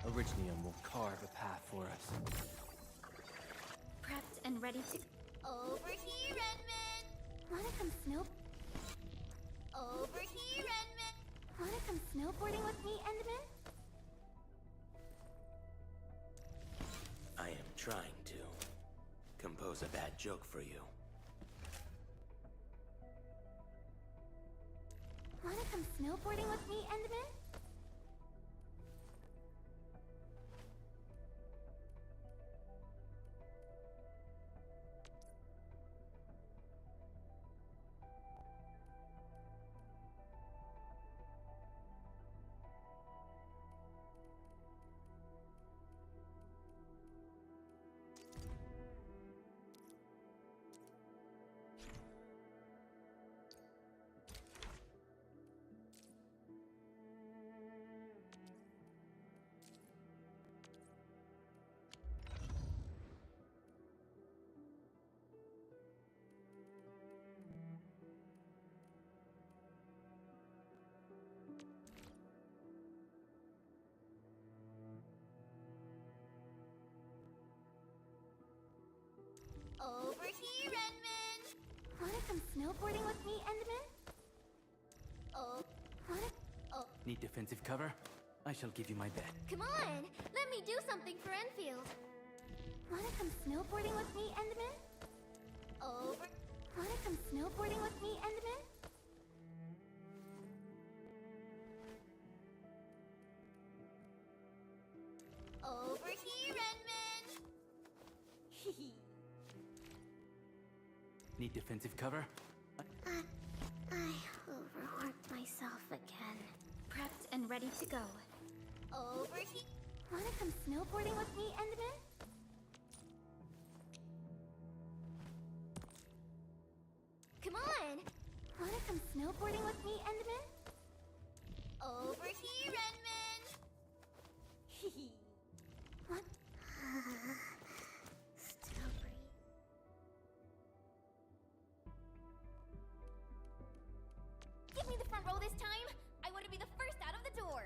Orignium will carve a path for us. Prepped and ready to... Over here, Edmund! Wanna come snow... Over here, Edmund! Wanna come snowboarding with me, Endman? I am trying to compose a bad joke for you. Wanna come snowboarding with me, Endman? Over here, Edmund! Wanna come snowboarding with me, Endman? Oh, Wanna... oh. Need defensive cover? I shall give you my bet. Come on! Let me do something for Enfield! Wanna come snowboarding with me, Endman? Over... Wanna come snowboarding with me, Endman? Over here, Edmund! Need defensive cover? I overworked myself again. Prepped and ready to go. Over here... Wanna come snowboarding with me, Endman? Come on! Wanna come snowboarding with me, Endman? Over here, Edmund! What? Still breathe. Give me the front row this time! I want to be the first out of the door!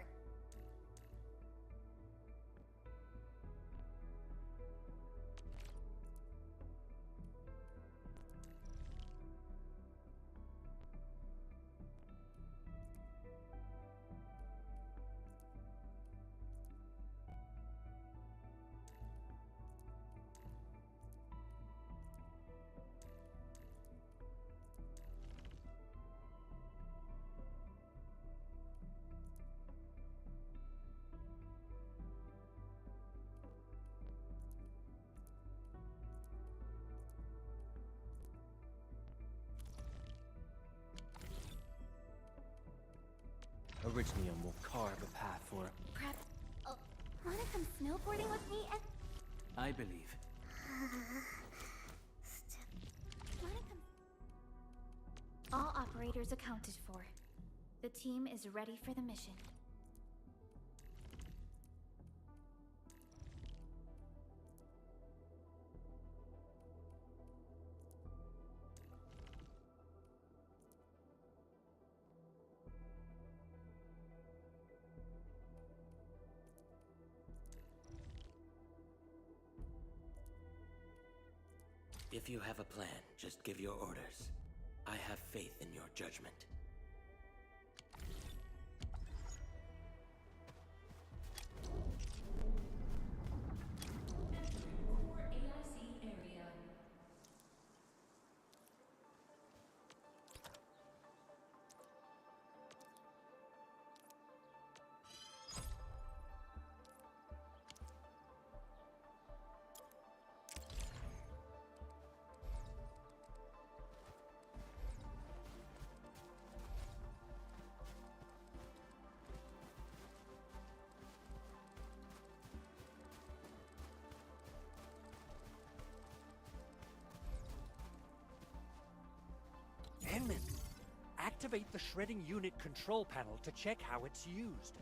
Orignium will carve a path for... Prep... Oh, wanna come snowboarding with me, End... I believe. Wanna come... All operators accounted for. The team is ready for the mission. If you have a plan, just give your orders. I have faith in your judgment. Henman, activate the shredding unit control panel to check how it's used.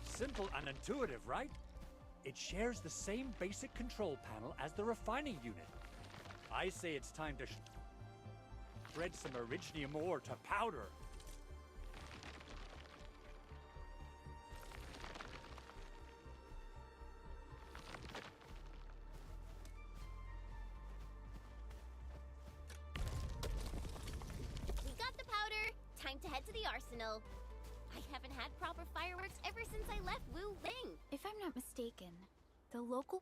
Simple and intuitive, right? It shares the same basic control panel as the refining unit. I say it's time to shred some Originium ore to powder. We got the powder. Time to head to the arsenal. I haven't had proper fireworks ever since I left Wu Ling. If I'm not mistaken, the local...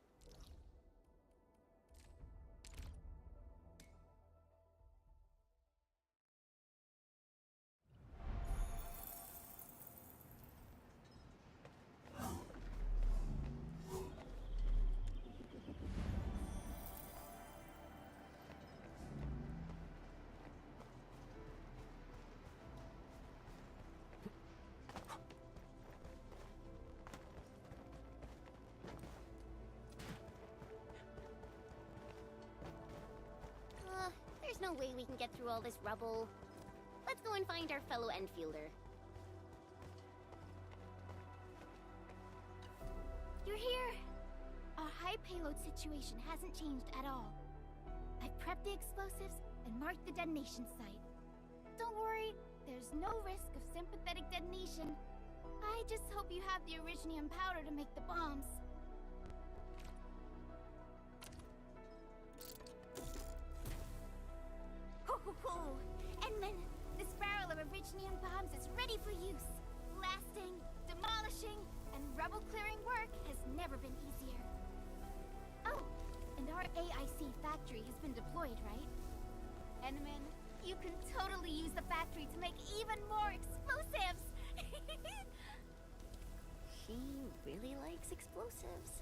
There's no way we can get through all this rubble. Let's go and find our fellow Endfielder. You're here! Our high payload situation hasn't changed at all. I've prepped the explosives and marked the detonation site. Don't worry, there's no risk of sympathetic detonation. I just hope you have the Originium powder to make the bombs. And then, this barrel of Originium bombs is ready for use. Blasting, demolishing, and rubble-clearing work has never been easier. Oh, and our AIC factory has been deployed, right? Enman, you can totally use the factory to make even more explosives! She really likes explosives.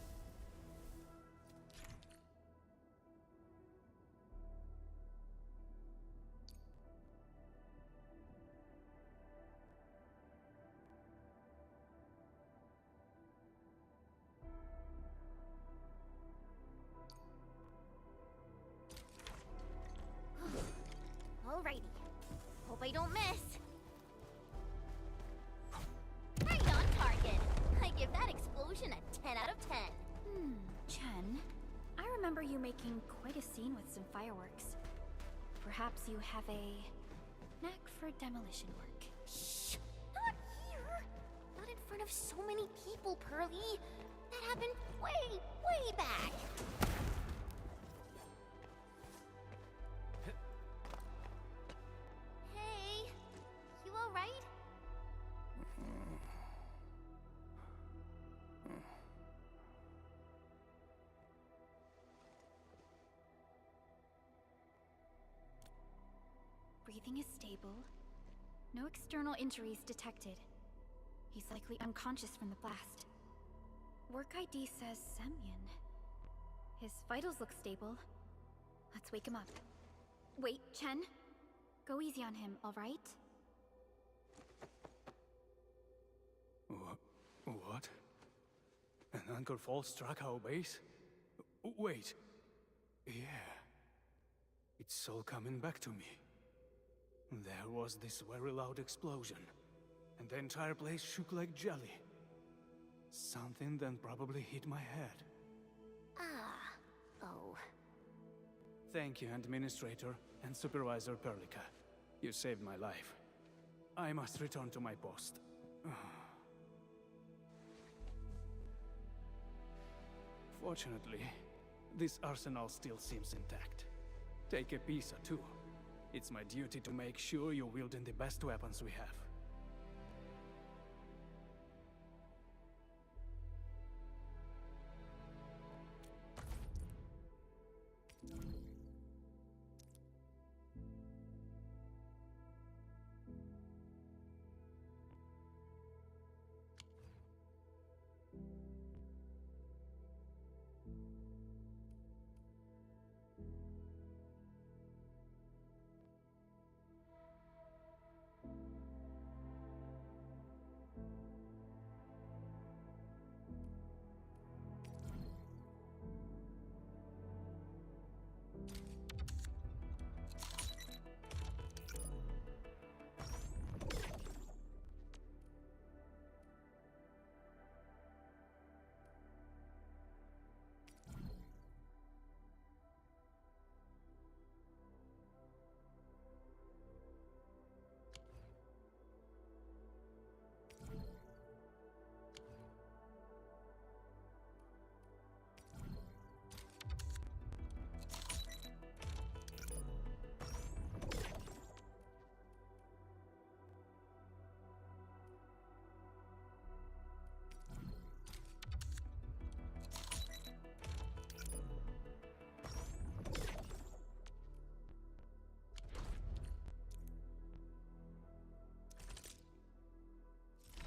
Alrighty. Hope I don't miss. Right on target. I give that explosion a 10 out of 10. Chen, I remember you making quite a scene with some fireworks. Perhaps you have a knack for demolition work. Shh! Not here! Not in front of so many people, Pearly. That happened way, way back. Hey, you alright? Breathing is stable. No external injuries detected. He's likely unconscious from the blast. Work ID says Semyon. His vitals look stable. Let's wake him up. Wait, Chen. Go easy on him, alright? What? An anchor fall struck our base? Wait. Yeah. It's all coming back to me. There was this very loud explosion, and the entire place shook like jelly. Something then probably hit my head. Oh. Thank you, Administrator and Supervisor Perlica. You saved my life. I must return to my post. Fortunately, this arsenal still seems intact. Take a piece or two. It's my duty to make sure you're wielding the best weapons we have.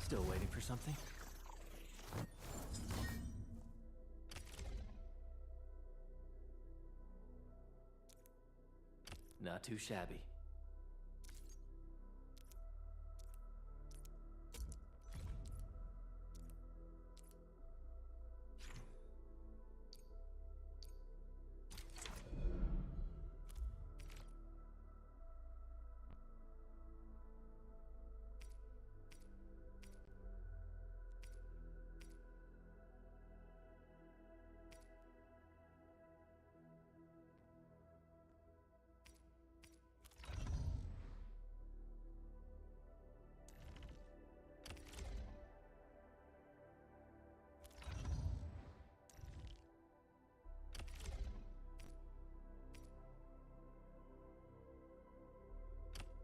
Still waiting for something? Not too shabby.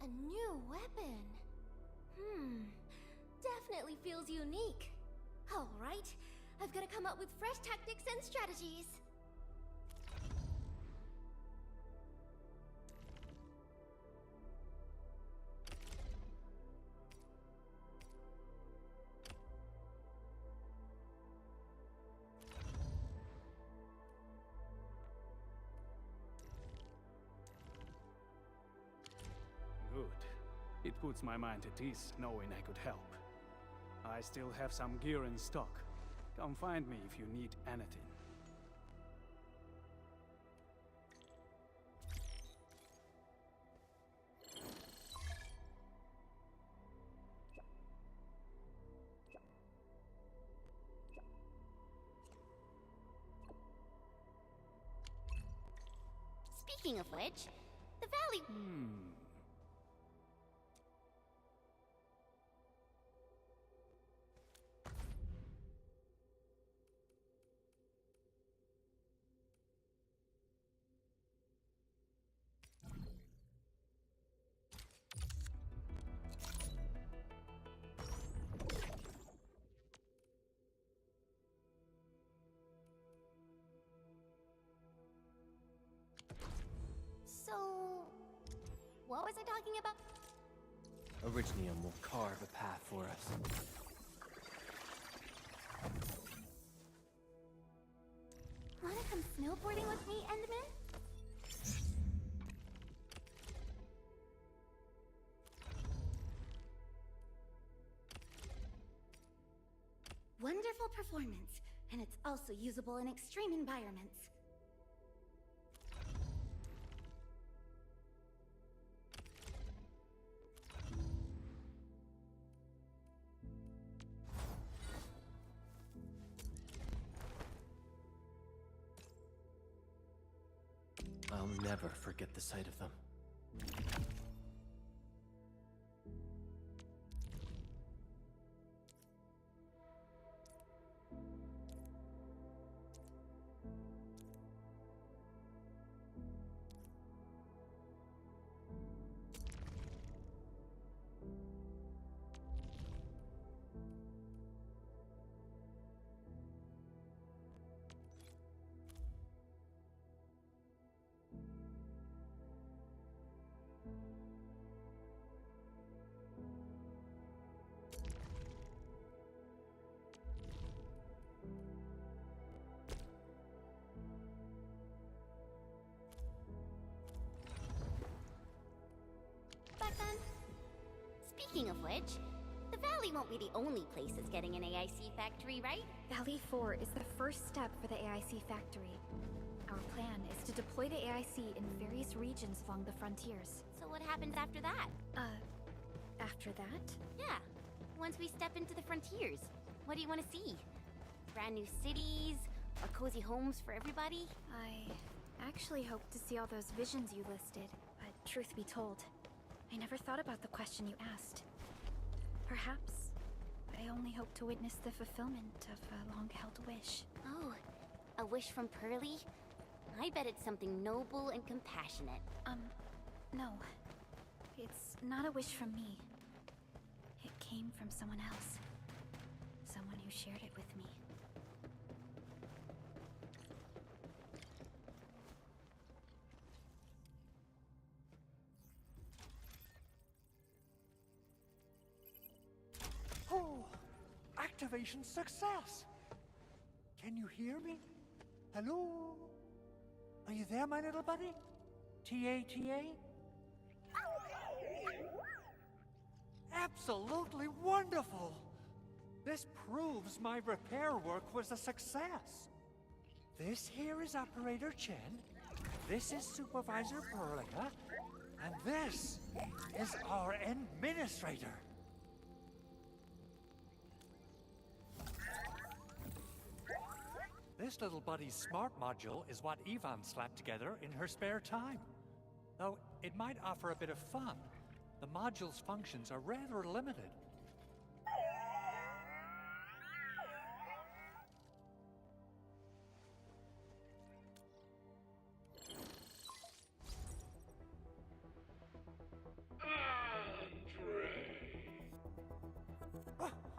A new weapon. Definitely feels unique. Alright, I've got to come up with fresh tactics and strategies. Good. It puts my mind at ease knowing I could help. I still have some gear in stock. Come find me if you need anything. Speaking of which, the valley... So... what was I talking about? Originium will carve a path for us. Wanna come snowboarding with me, Enderman? Wonderful performance, and it's also usable in extreme environments. I'll never forget the sight of them. Back then. Speaking of which, the valley won't be the only place that's getting an AIC factory, right? Valley 4 is the first step for the AIC factory. Our plan is to deploy the AIC in various regions along the frontiers. So what happens after that? After that? Yeah. Once we step into the frontiers, what do you want to see? Brand new cities? Or cozy homes for everybody? I actually hoped to see all those visions you listed, but truth be told, I never thought about the question you asked. Perhaps I only hope to witness the fulfillment of a long-held wish. Oh, a wish from Pearly? I bet it's something noble and compassionate. No. It's not a wish from me. It came from someone else. Someone who shared it with me. Oh, Activation success! Can you hear me? Hello? Are you there, my little buddy? T-A-T-A? Absolutely wonderful! This proves my repair work was a success. This here is Operator Chen, this is Supervisor Perlica, and this is our Administrator. This little buddy's smart module is what Yvonne slapped together in her spare time. Though it might offer a bit of fun, the module's functions are rather limited.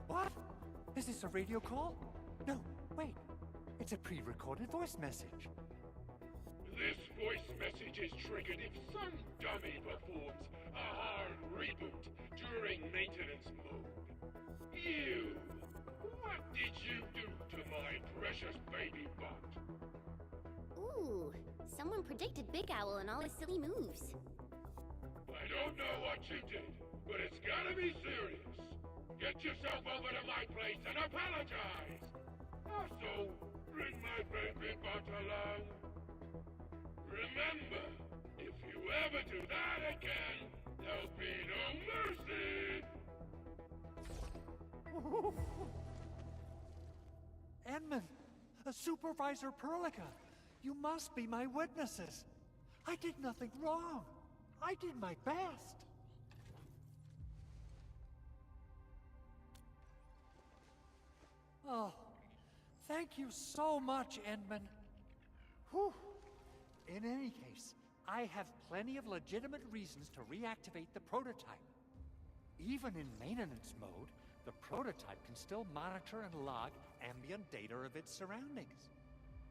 What? Is this a radio call? No, wait. It's a pre-recorded voice message. This voice message is triggered if some dummy performs a hard reboot during maintenance mode. You! What did you do to my precious baby butt? Ooh, someone predicted Big Owl and all his silly moves. I don't know what you did, but it's gotta be serious. Get yourself over to my place and apologize! Also, bring my baby butt along. Remember, if you ever do that again, there'll be no mercy! Edmund, Supervisor Perlica, you must be my witnesses. I did nothing wrong. I did my best. Oh, thank you so much, Edmund. Whew. In any case, I have plenty of legitimate reasons to reactivate the prototype. Even in maintenance mode, the prototype can still monitor and log ambient data of its surroundings.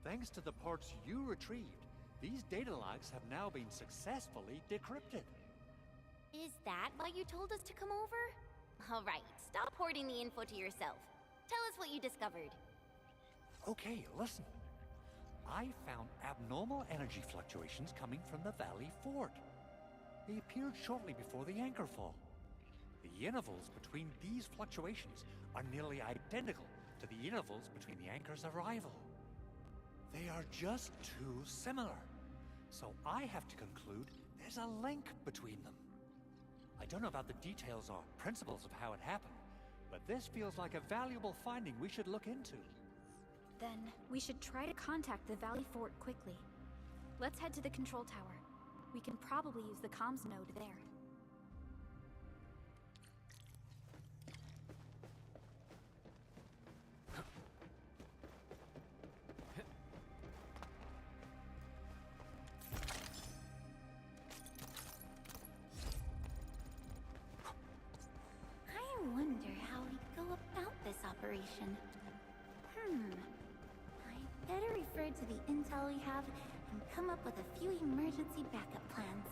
Thanks to the parts you retrieved, these data logs have now been successfully decrypted. Is that why you told us to come over? Alright, stop hoarding the info to yourself. Tell us what you discovered. Okay, listen. I found abnormal energy fluctuations coming from the Valley Fort. They appeared shortly before the anchor fall. The intervals between these fluctuations are nearly identical to the intervals between the anchor's arrival. They are just too similar. So I have to conclude there's a link between them. I don't know about the details or principles of how it happened, but this feels like a valuable finding we should look into. Then we should try to contact the Valley Fort quickly. Let's head to the control tower. We can probably use the comms node there. I wonder how we go about this operation. I better refer to the intel we have and come up with a few emergency backup plans.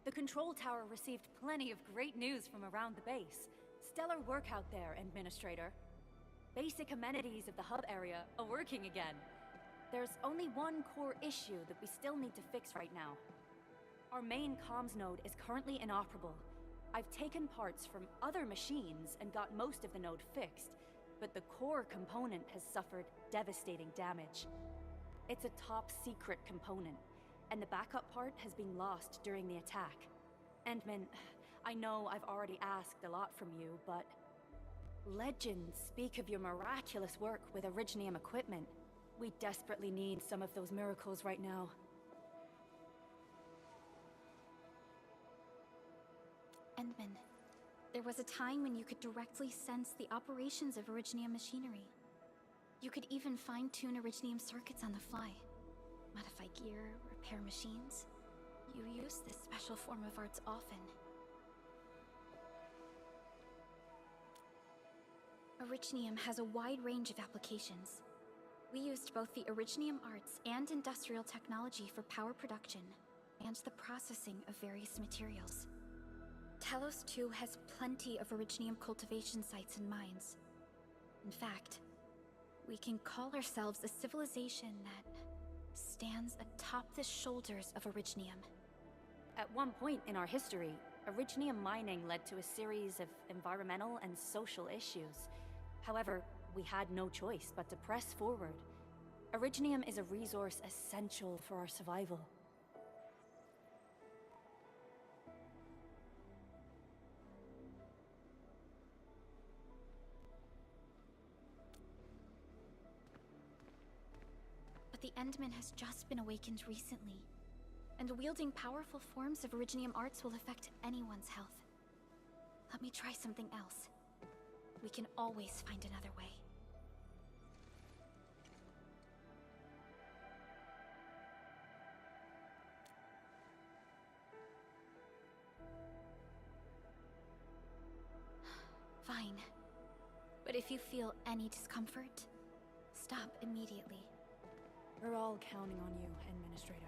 The control tower received plenty of great news from around the base. Stellar work out there, Administrator. Basic amenities of the hub area are working again. There's only one core issue that we still need to fix right now. Our main comms node is currently inoperable. I've taken parts from other machines and got most of the node fixed, but the core component has suffered devastating damage. It's a top-secret component, and the backup part has been lost during the attack. Endman, I know I've already asked a lot from you, but legends speak of your miraculous work with Originium equipment. We desperately need some of those miracles right now. Endman, there was a time when you could directly sense the operations of Originium machinery. You could even fine-tune Originium circuits on the fly. Modify gear, repair machines. You use this special form of arts often. Originium has a wide range of applications. We used both the Originium arts and industrial technology for power production, and the processing of various materials. Talos 2 has plenty of Originium cultivation sites and mines. In fact, we can call ourselves a civilization that stands atop the shoulders of Originium. At one point in our history, Originium mining led to a series of environmental and social issues. However, we had no choice but to press forward. Originium is a resource essential for our survival. But the Endman has just been awakened recently, and wielding powerful forms of Originium arts will affect anyone's health. Let me try something else. We can always find another way. Fine. But if you feel any discomfort, stop immediately. We're all counting on you, Administrator.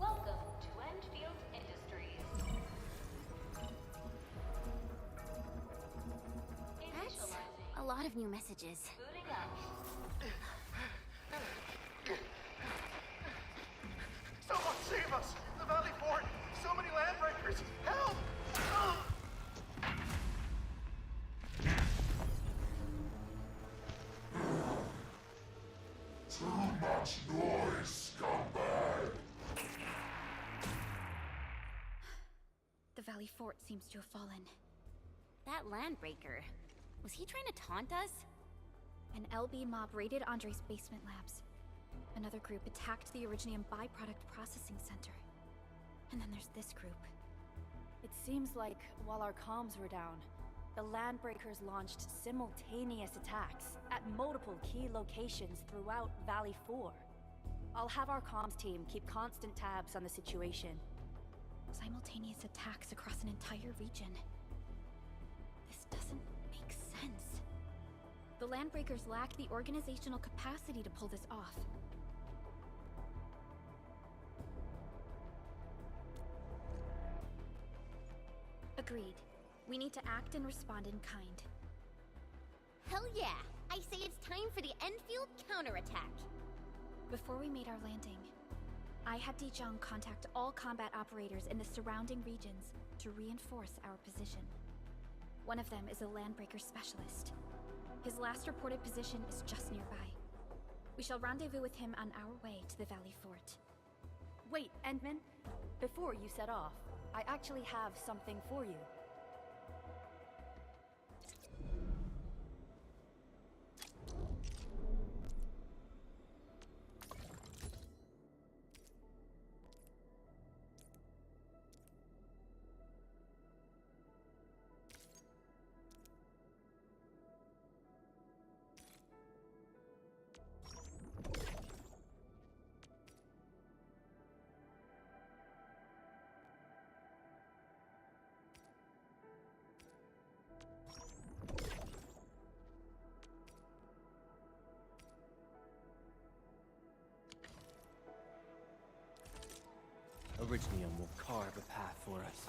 Welcome to Endfield Industries. That's a lot of new messages. Booting up. Someone save us! The Valley Fort! So many landbreakers! Help! Too much noise, scumbag! The Valley Fort seems to have fallen. That landbreaker, was he trying to taunt us? An LB mob raided Andre's basement labs. Another group attacked the Originium byproduct processing center. And then there's this group. It seems like while our comms were down, the Landbreakers launched simultaneous attacks at multiple key locations throughout Valley 4. I'll have our comms team keep constant tabs on the situation. Simultaneous attacks across an entire region. This doesn't make sense. The Landbreakers lack the organizational capacity to pull this off. Agreed. We need to act and respond in kind. Hell yeah! I say it's time for the Endfield counterattack! Before we made our landing, I had Dijon contact all combat operators in the surrounding regions to reinforce our position. One of them is a landbreaker specialist. His last reported position is just nearby. We shall rendezvous with him on our way to the Valley Fort. Wait, Endman. Before you set off, I actually have something for you. Orignium will carve a path for us.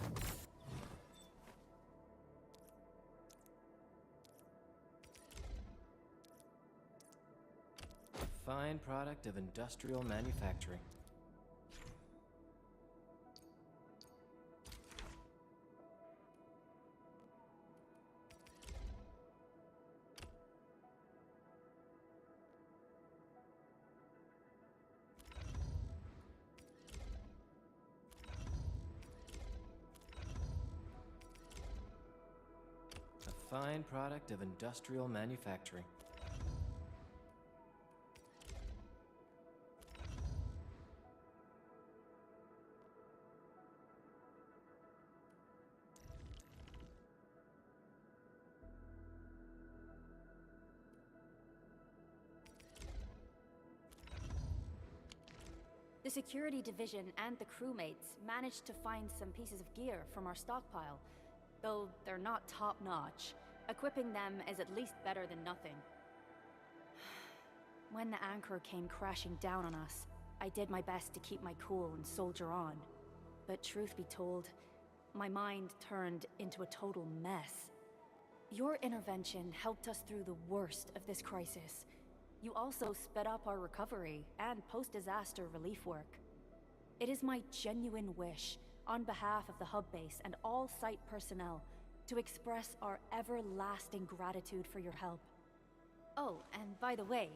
Fine product of industrial manufacturing. A fine product of industrial manufacturing. The security division and the crewmates managed to find some pieces of gear from our stockpile, though they're not top-notch. Equipping them is at least better than nothing. When the anchor came crashing down on us, I did my best to keep my cool and soldier on. But truth be told, my mind turned into a total mess. Your intervention helped us through the worst of this crisis. You also sped up our recovery and post-disaster relief work. It is my genuine wish, on behalf of the hub base and all site personnel, to express our everlasting gratitude for your help. Oh, and by the way,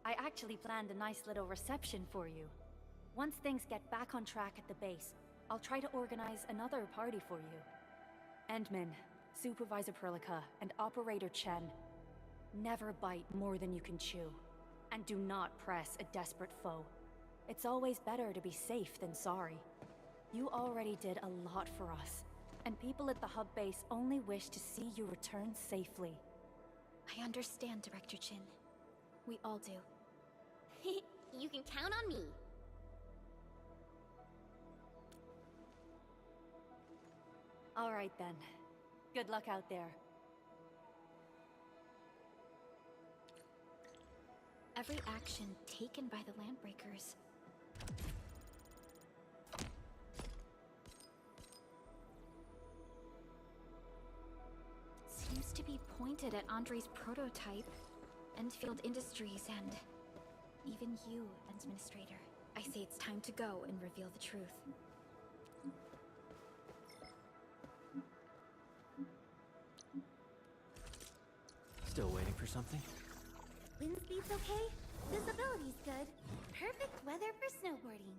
I actually planned a nice little reception for you. Once things get back on track at the base, I'll try to organize another party for you. Endman, Supervisor Perlica, and Operator Chen, never bite more than you can chew. And do not press a desperate foe. It's always better to be safe than sorry. You already did a lot for us, and people at the hub base only wish to see you return safely. I understand, Director Chin. We all do. You can count on me. All right then. Good luck out there. Every action taken by the Landbreakers seems to be pointed at Andre's prototype, Endfield Industries, and even you, Administrator. I say it's time to go and reveal the truth. Still waiting for something? Wind speed's okay? Visibility's good. Perfect weather for snowboarding.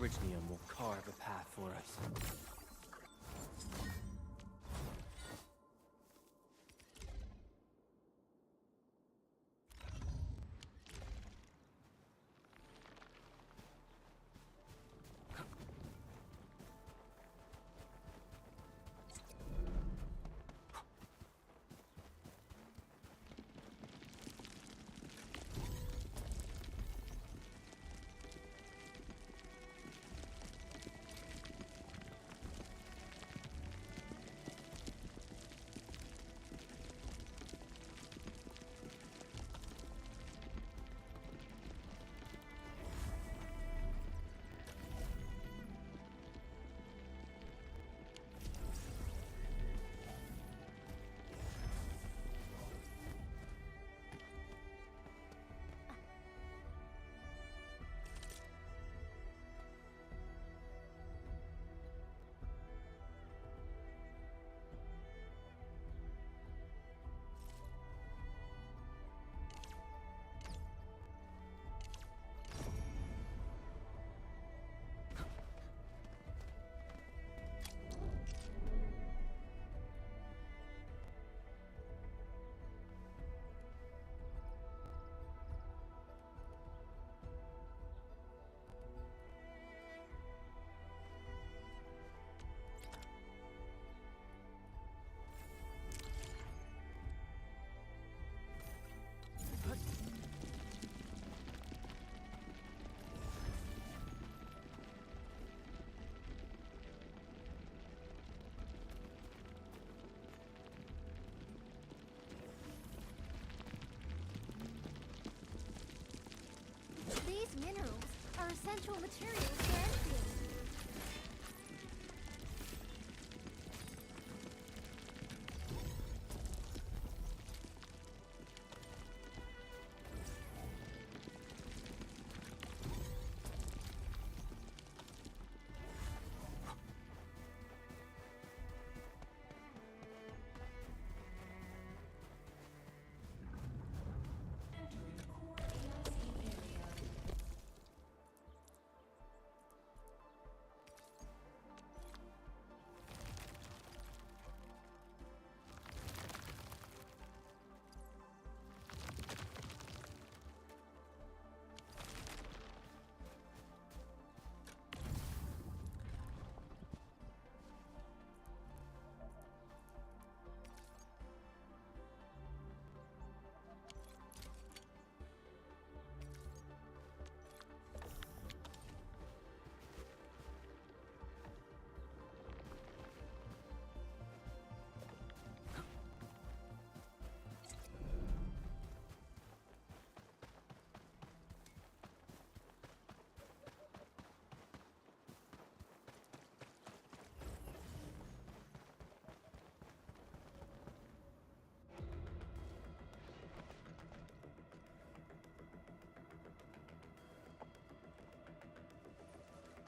Orignium will carve a path for us. These minerals are essential materials for Endfield.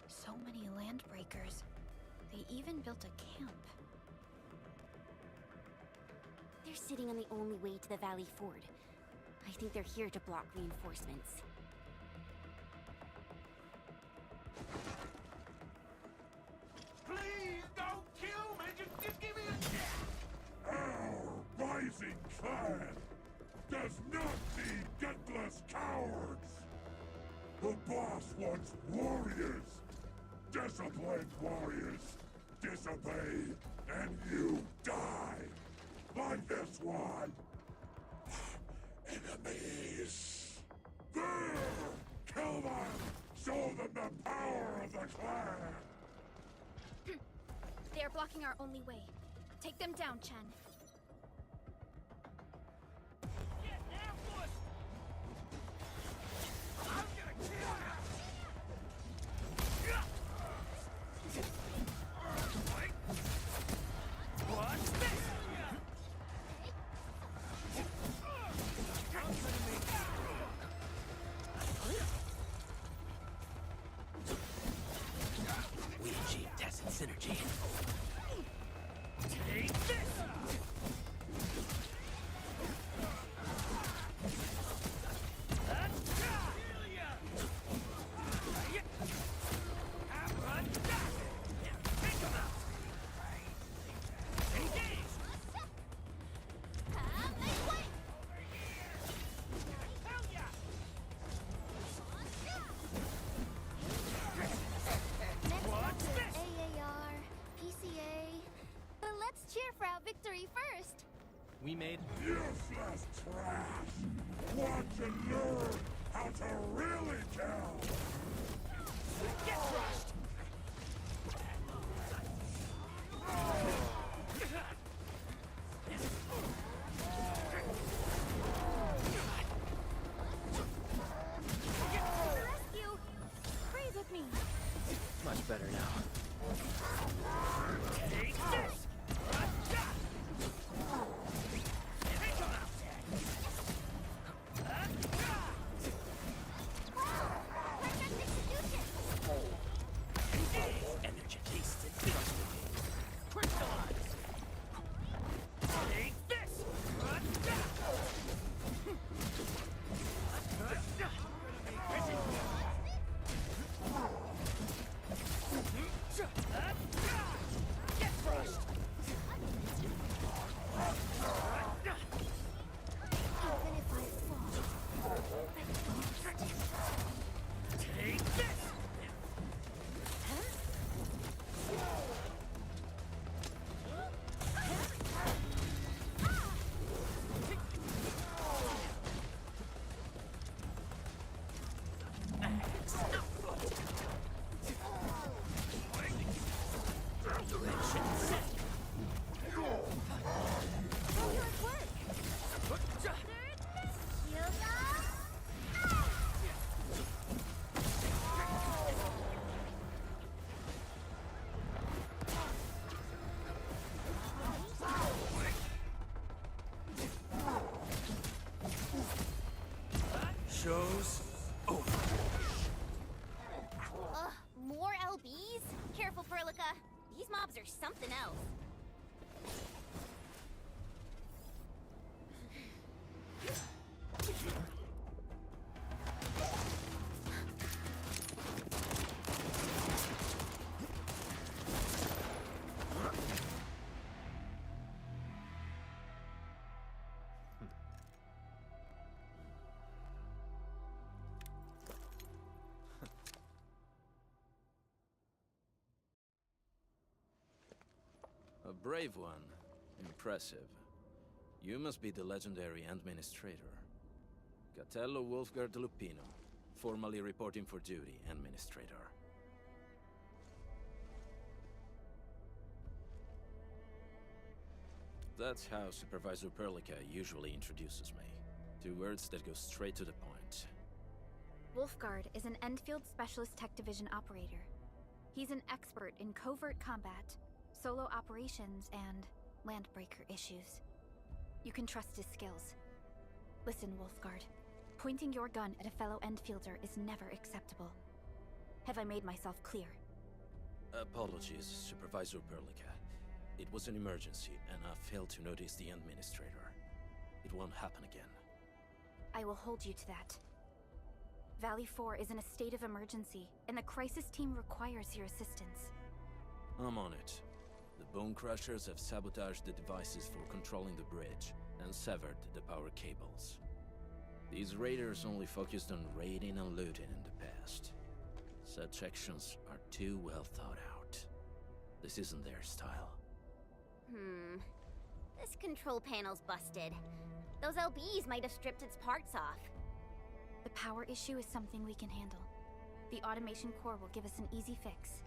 So many land breakers. They even built a camp. They're sitting on the only way to the Valley Ford. I think they're here to block reinforcements. Please don't kill me! Just give me a... Our rising clan does not need gutless cowards! The boss wants warriors! Disciplined warriors! Disobey, and you die! Like this one! Enemies! There! Kill them! Show them the power of the clan! They are blocking our only way. Take them down, Chen. Get ambushed! I'm gonna kill you! What's this? We achieved tacit synergy. Take this! Let's cheer for our victory first. We made... Useless trash! Want to learn how to really kill? Get crushed! Rescue! Freeze with me! Much better now. Take this! Energy tasted just Crystallize! Take this! Get crushed! Even if I fall, Take this! Show's over. Ugh, more LBs? Careful, Furlica. These mobs are something else. A brave one. Impressive. You must be the legendary Administrator. Catello Wolfgard Lupino, formally reporting for duty, Administrator. That's how Supervisor Perlica usually introduces me. 2 words that go straight to the point. Wolfgard is an Endfield Specialist Tech Division operator. He's an expert in covert combat, solo operations, and landbreaker issues. You can trust his skills. Listen, Wolfgard. Pointing your gun at a fellow Endfielder is never acceptable. Have I made myself clear? Apologies, Supervisor Perlica. It was an emergency, and I failed to notice the Administrator. It won't happen again. I will hold you to that. Valley 4 is in a state of emergency, and the crisis team requires your assistance. I'm on it. The Bone Crushers have sabotaged the devices for controlling the bridge, and severed the power cables. These raiders only focused on raiding and looting in the past. Such actions are too well thought out. This isn't their style. This control panel's busted. Those LBs might have stripped its parts off. The power issue is something we can handle. The automation core will give us an easy fix.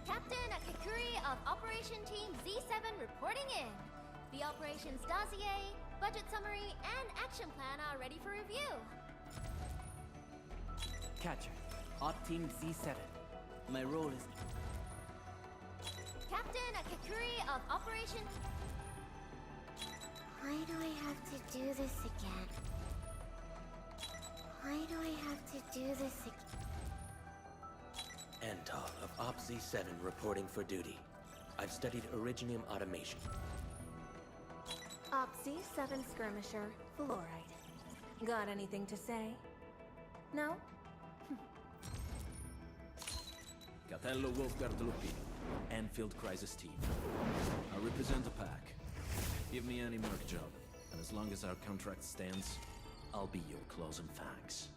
Captain Akikuri of Operation Team Z7 reporting in. The operations dossier, budget summary, and action plan are ready for review. Catcher, Op Team Z7. My role is... Captain Akakuri of Operation... Why do I have to do this again? Why do I have to do this again? Antal of Op Z7 reporting for duty. I've studied Originium automation. Op Z7 skirmisher, fluoride. Got anything to say? No? Catello Wolfgard Lupino, Endfield Crisis Team. I represent the pack. Give me any merc job, and as long as our contract stands, I'll be your claws and fangs.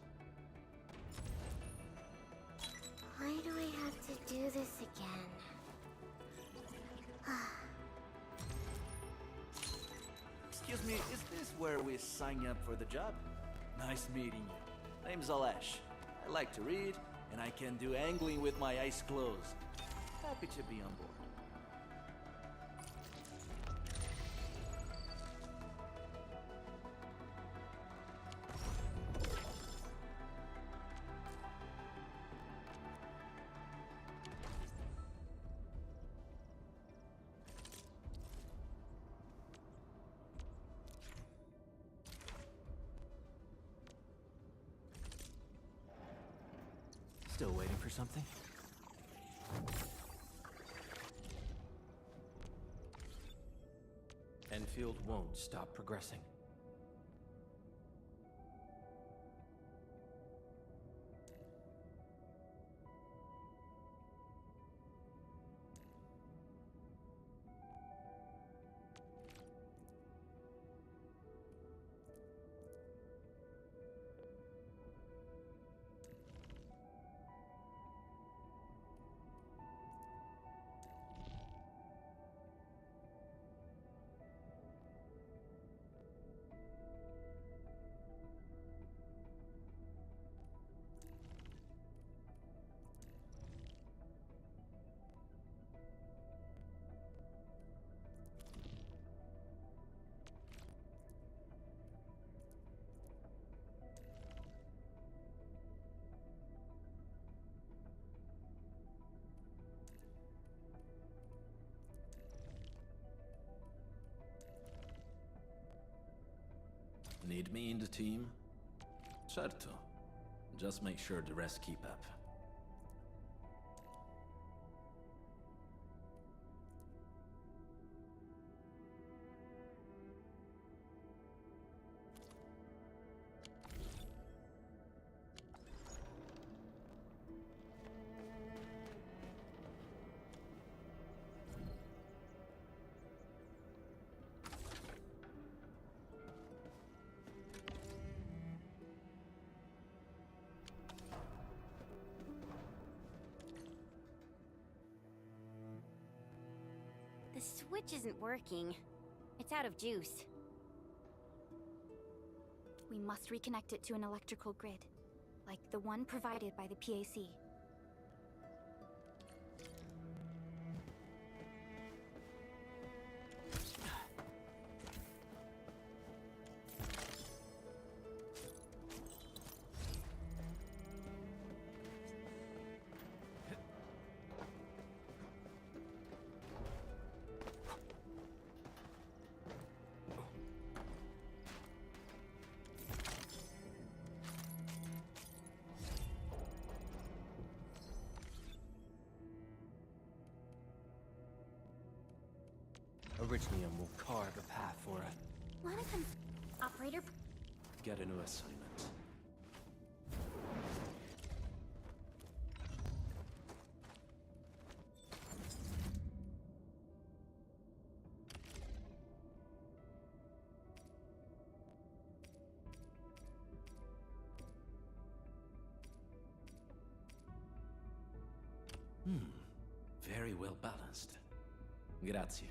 Why do I have to do this again? Excuse me, is this where we sign up for the job? Nice meeting you. Name's Alesh. I like to read, and I can do angling with my eyes closed. Happy to be on board. Still waiting for something? Enfield won't stop progressing. Need me in the team? Certo. Just make sure the rest keep up. The switch isn't working. It's out of juice. We must reconnect it to an electrical grid, like the one provided by the PAC. Originium will carve a path for us. Wanna come... Operator... Get a new assignment. Very well balanced. Grazie.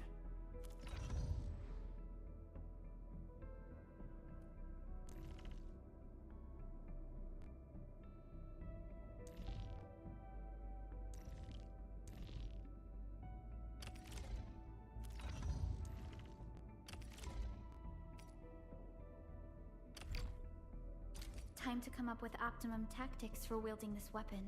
trying to come up with optimum tactics for wielding this weapon.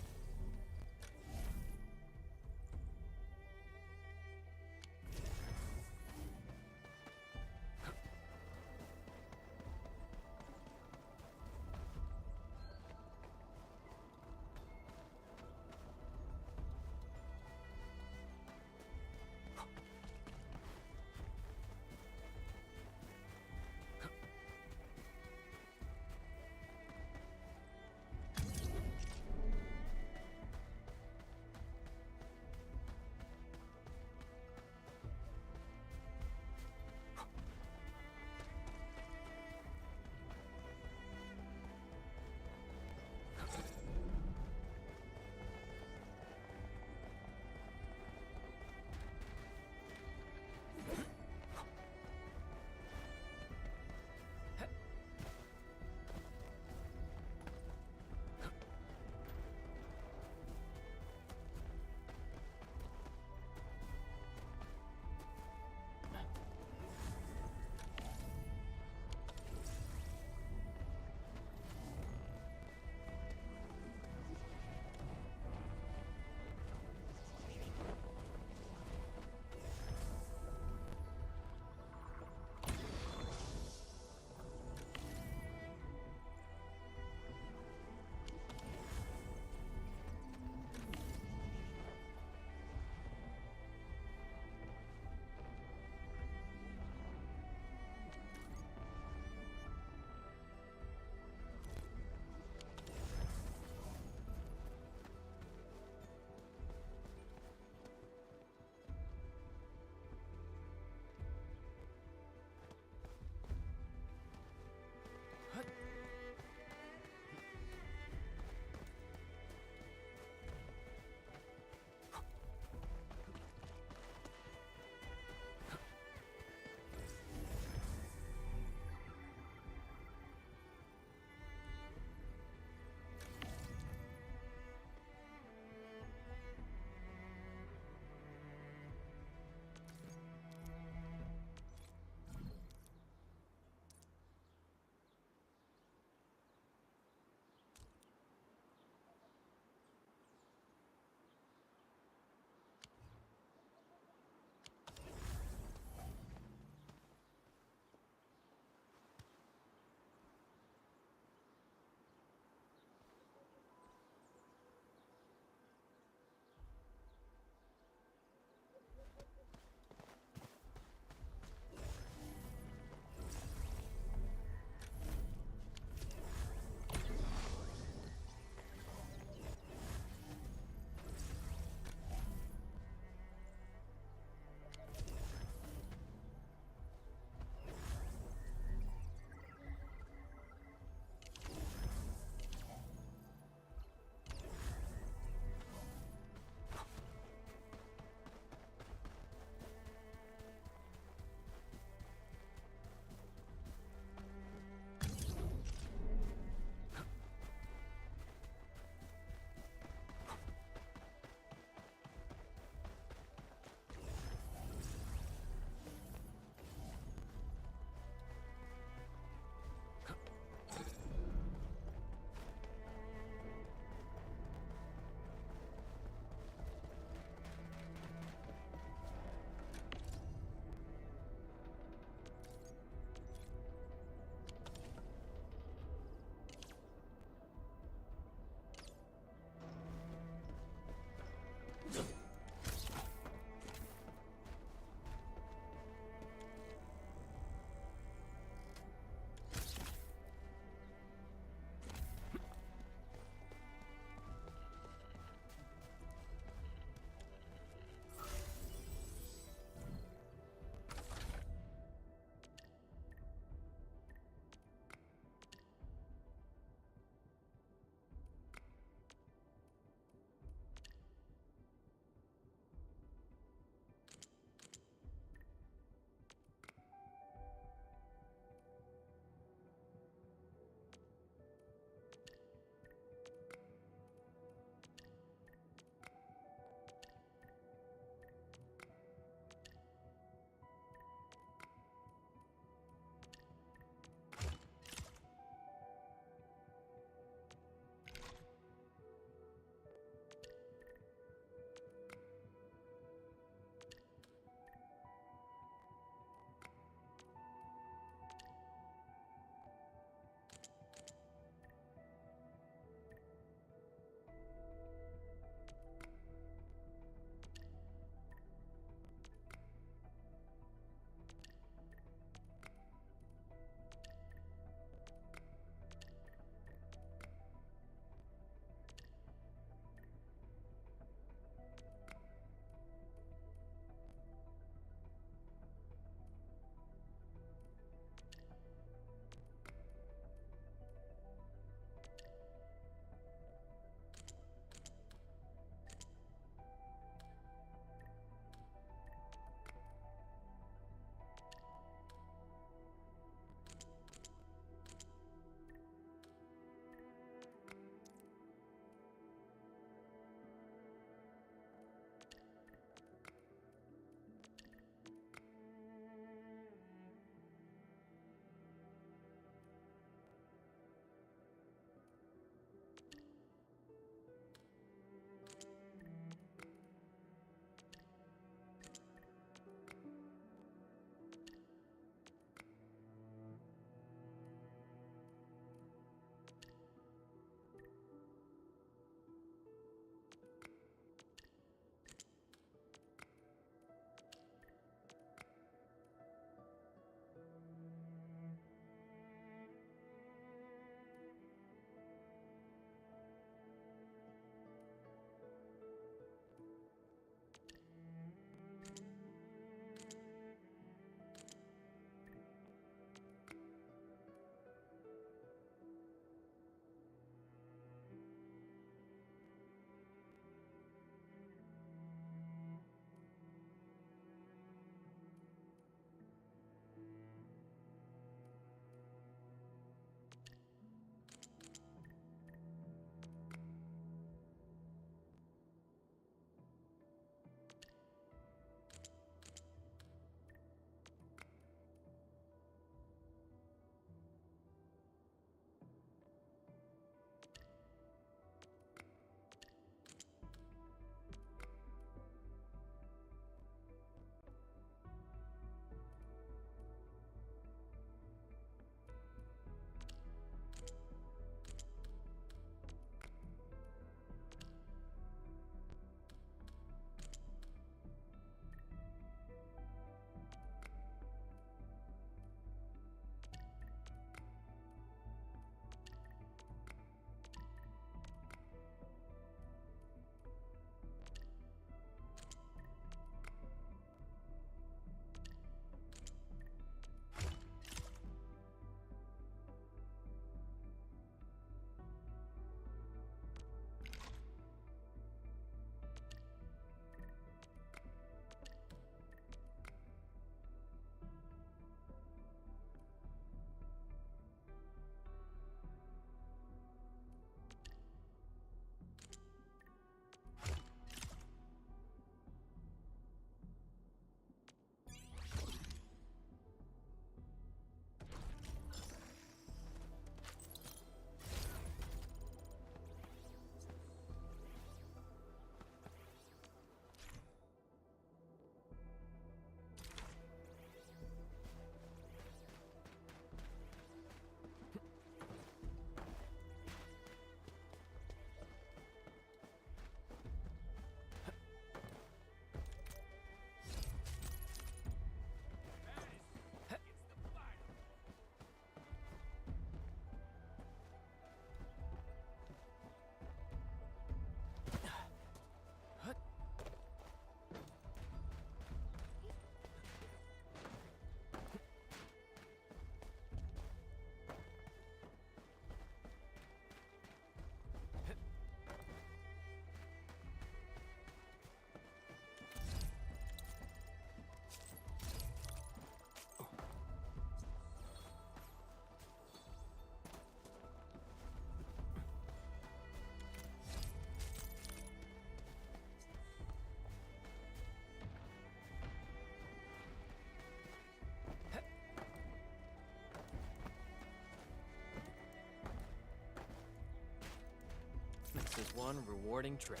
is one rewarding trip.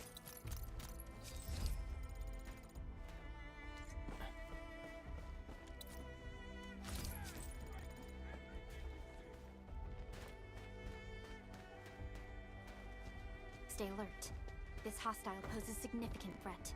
Stay alert. This hostile poses significant threat.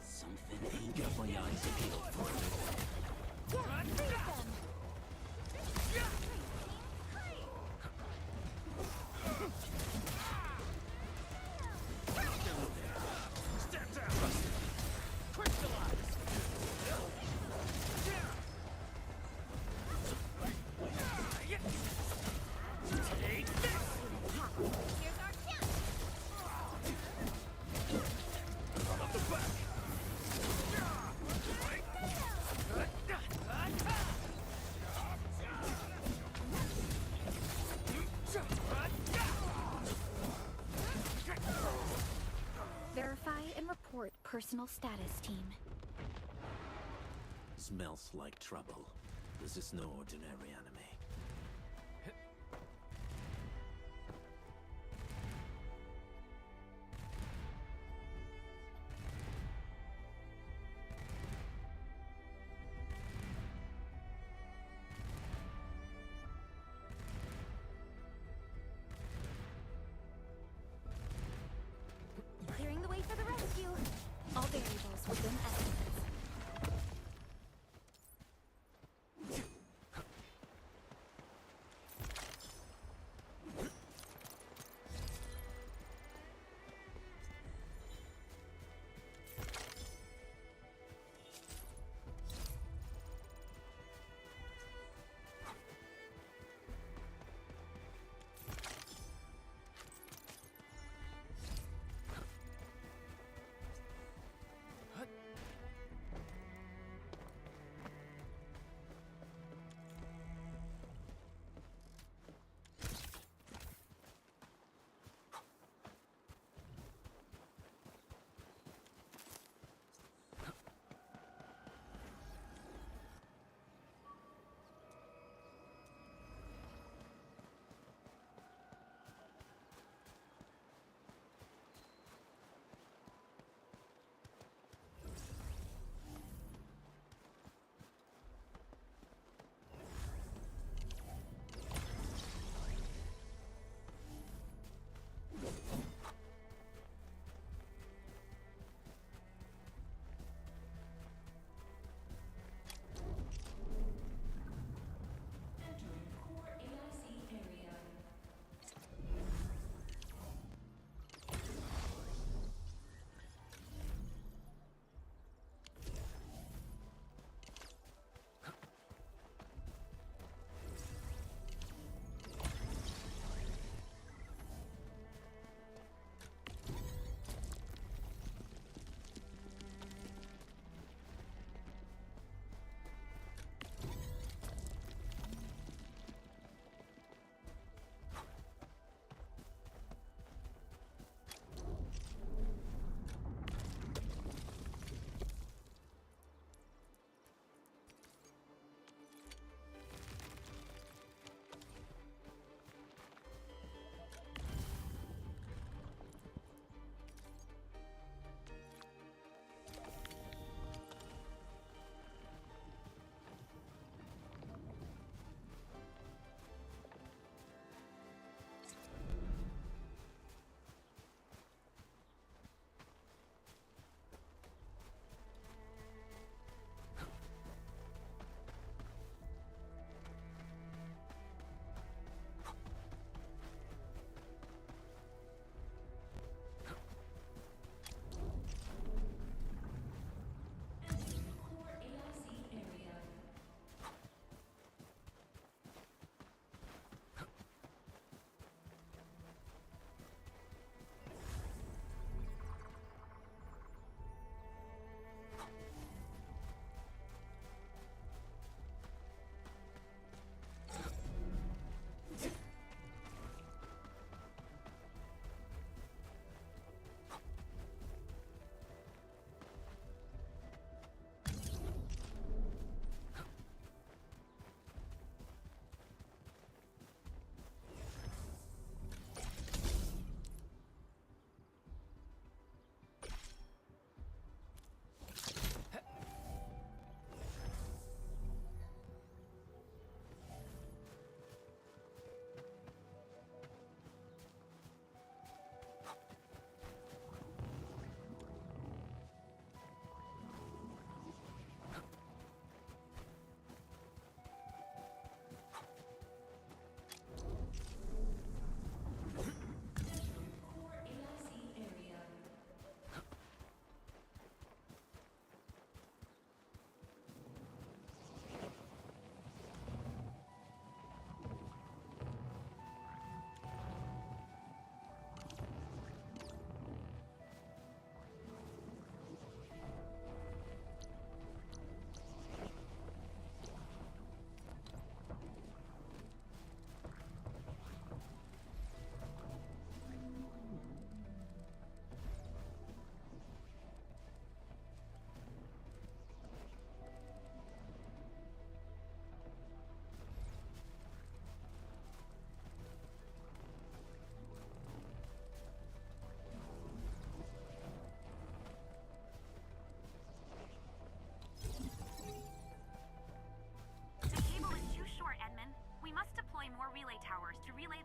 Something ain't got my eyes peeled for me. Verify and report personal status, team. Smells like trouble. This is no ordinary enemy. Clearing the way for the rescue. All variables within estimates.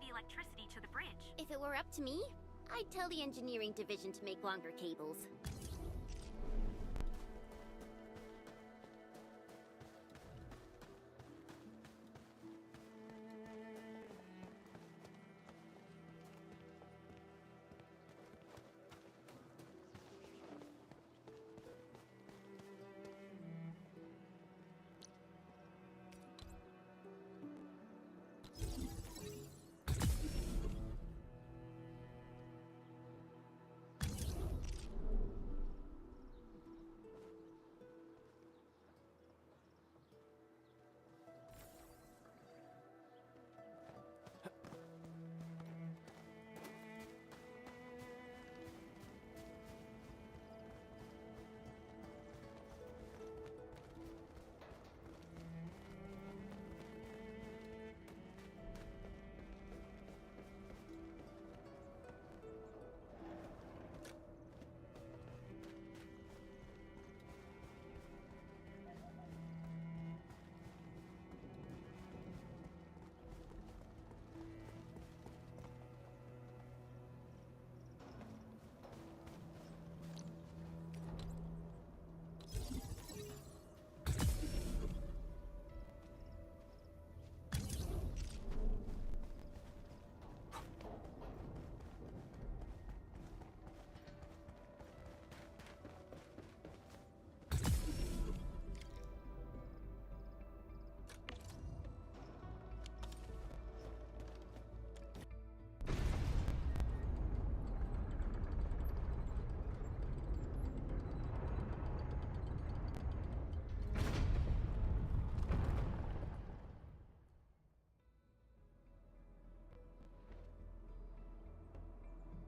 the electricity to the bridge. If it were up to me, I'd tell the engineering division to make longer cables.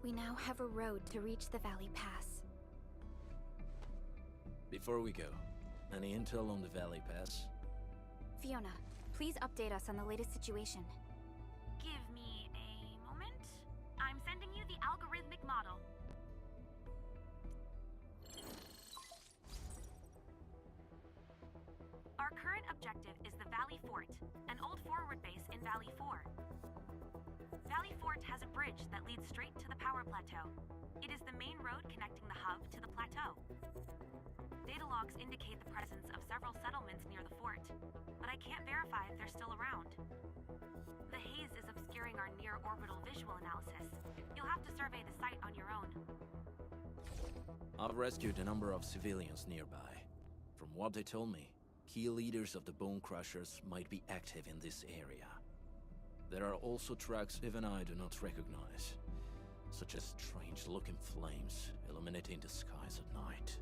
We now have a road to reach the Valley Pass. Before we go, any intel on the Valley Pass? Fiona, please update us on the latest situation. Give me a moment. I'm sending you the algorithmic model. Our current objective is the Valley Fort, an old forward base in Valley 4. Valley Fort has a bridge that leads straight to the power plateau. It is the main road connecting the hub to the plateau. Data logs indicate the presence of several settlements near the fort, but I can't verify if they're still around. The haze is obscuring our near-orbital visual analysis. You'll have to survey the site on your own. I've rescued a number of civilians nearby. From what they told me, key leaders of the Bone Crushers might be active in this area. There are also tracks even I do not recognize, such as strange-looking flames illuminating the skies at night.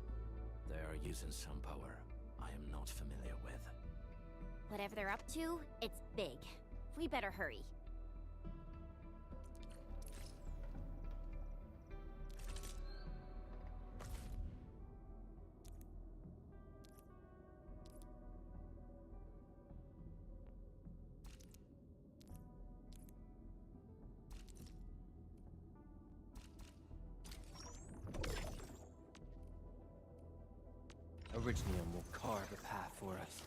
They are using some power I am not familiar with. Whatever they're up to, it's big. We better hurry. Originium will carve a path for us.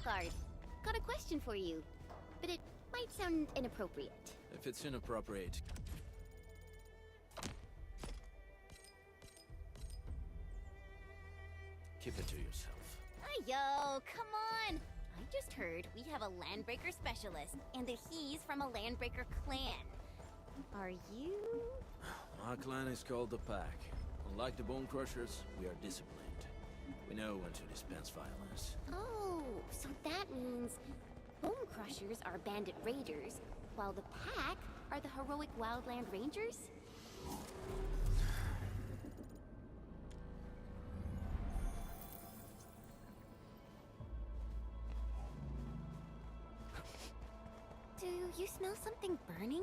Guard, got a question for you, but it might sound inappropriate. If it's inappropriate, keep it to yourself. Yo, come on! I just heard we have a Landbreaker specialist, and that he's from a Landbreaker clan. Are you? My clan is called the Pack. Unlike the Bone Crushers, we are disciplined. We know when to dispense violence. Oh, so that means Bone Crushers are bandit raiders, while the Pack are the heroic Wildland Rangers? Do you smell something burning?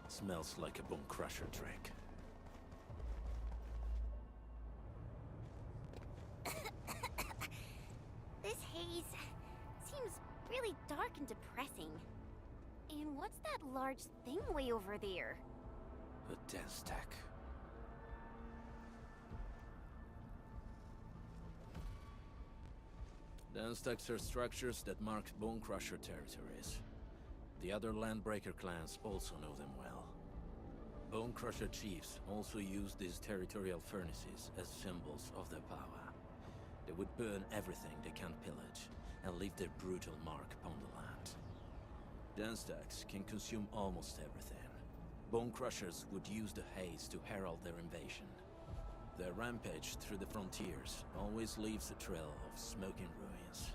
Smells like a bone crusher trick. This haze seems really dark and depressing. And what's that large thing way over there? A dense tech. Dense techs are structures that mark Bone Crusher territories. The other Landbreaker clans also know them well. Bone Crusher chiefs also use these territorial furnaces as symbols of their power. They would burn everything they can't pillage, and leave their brutal mark upon the land. Dense techs can consume almost everything. Bone Crushers would use the haze to herald their invasion. Their rampage through the frontiers always leaves a trail of smoking ruins.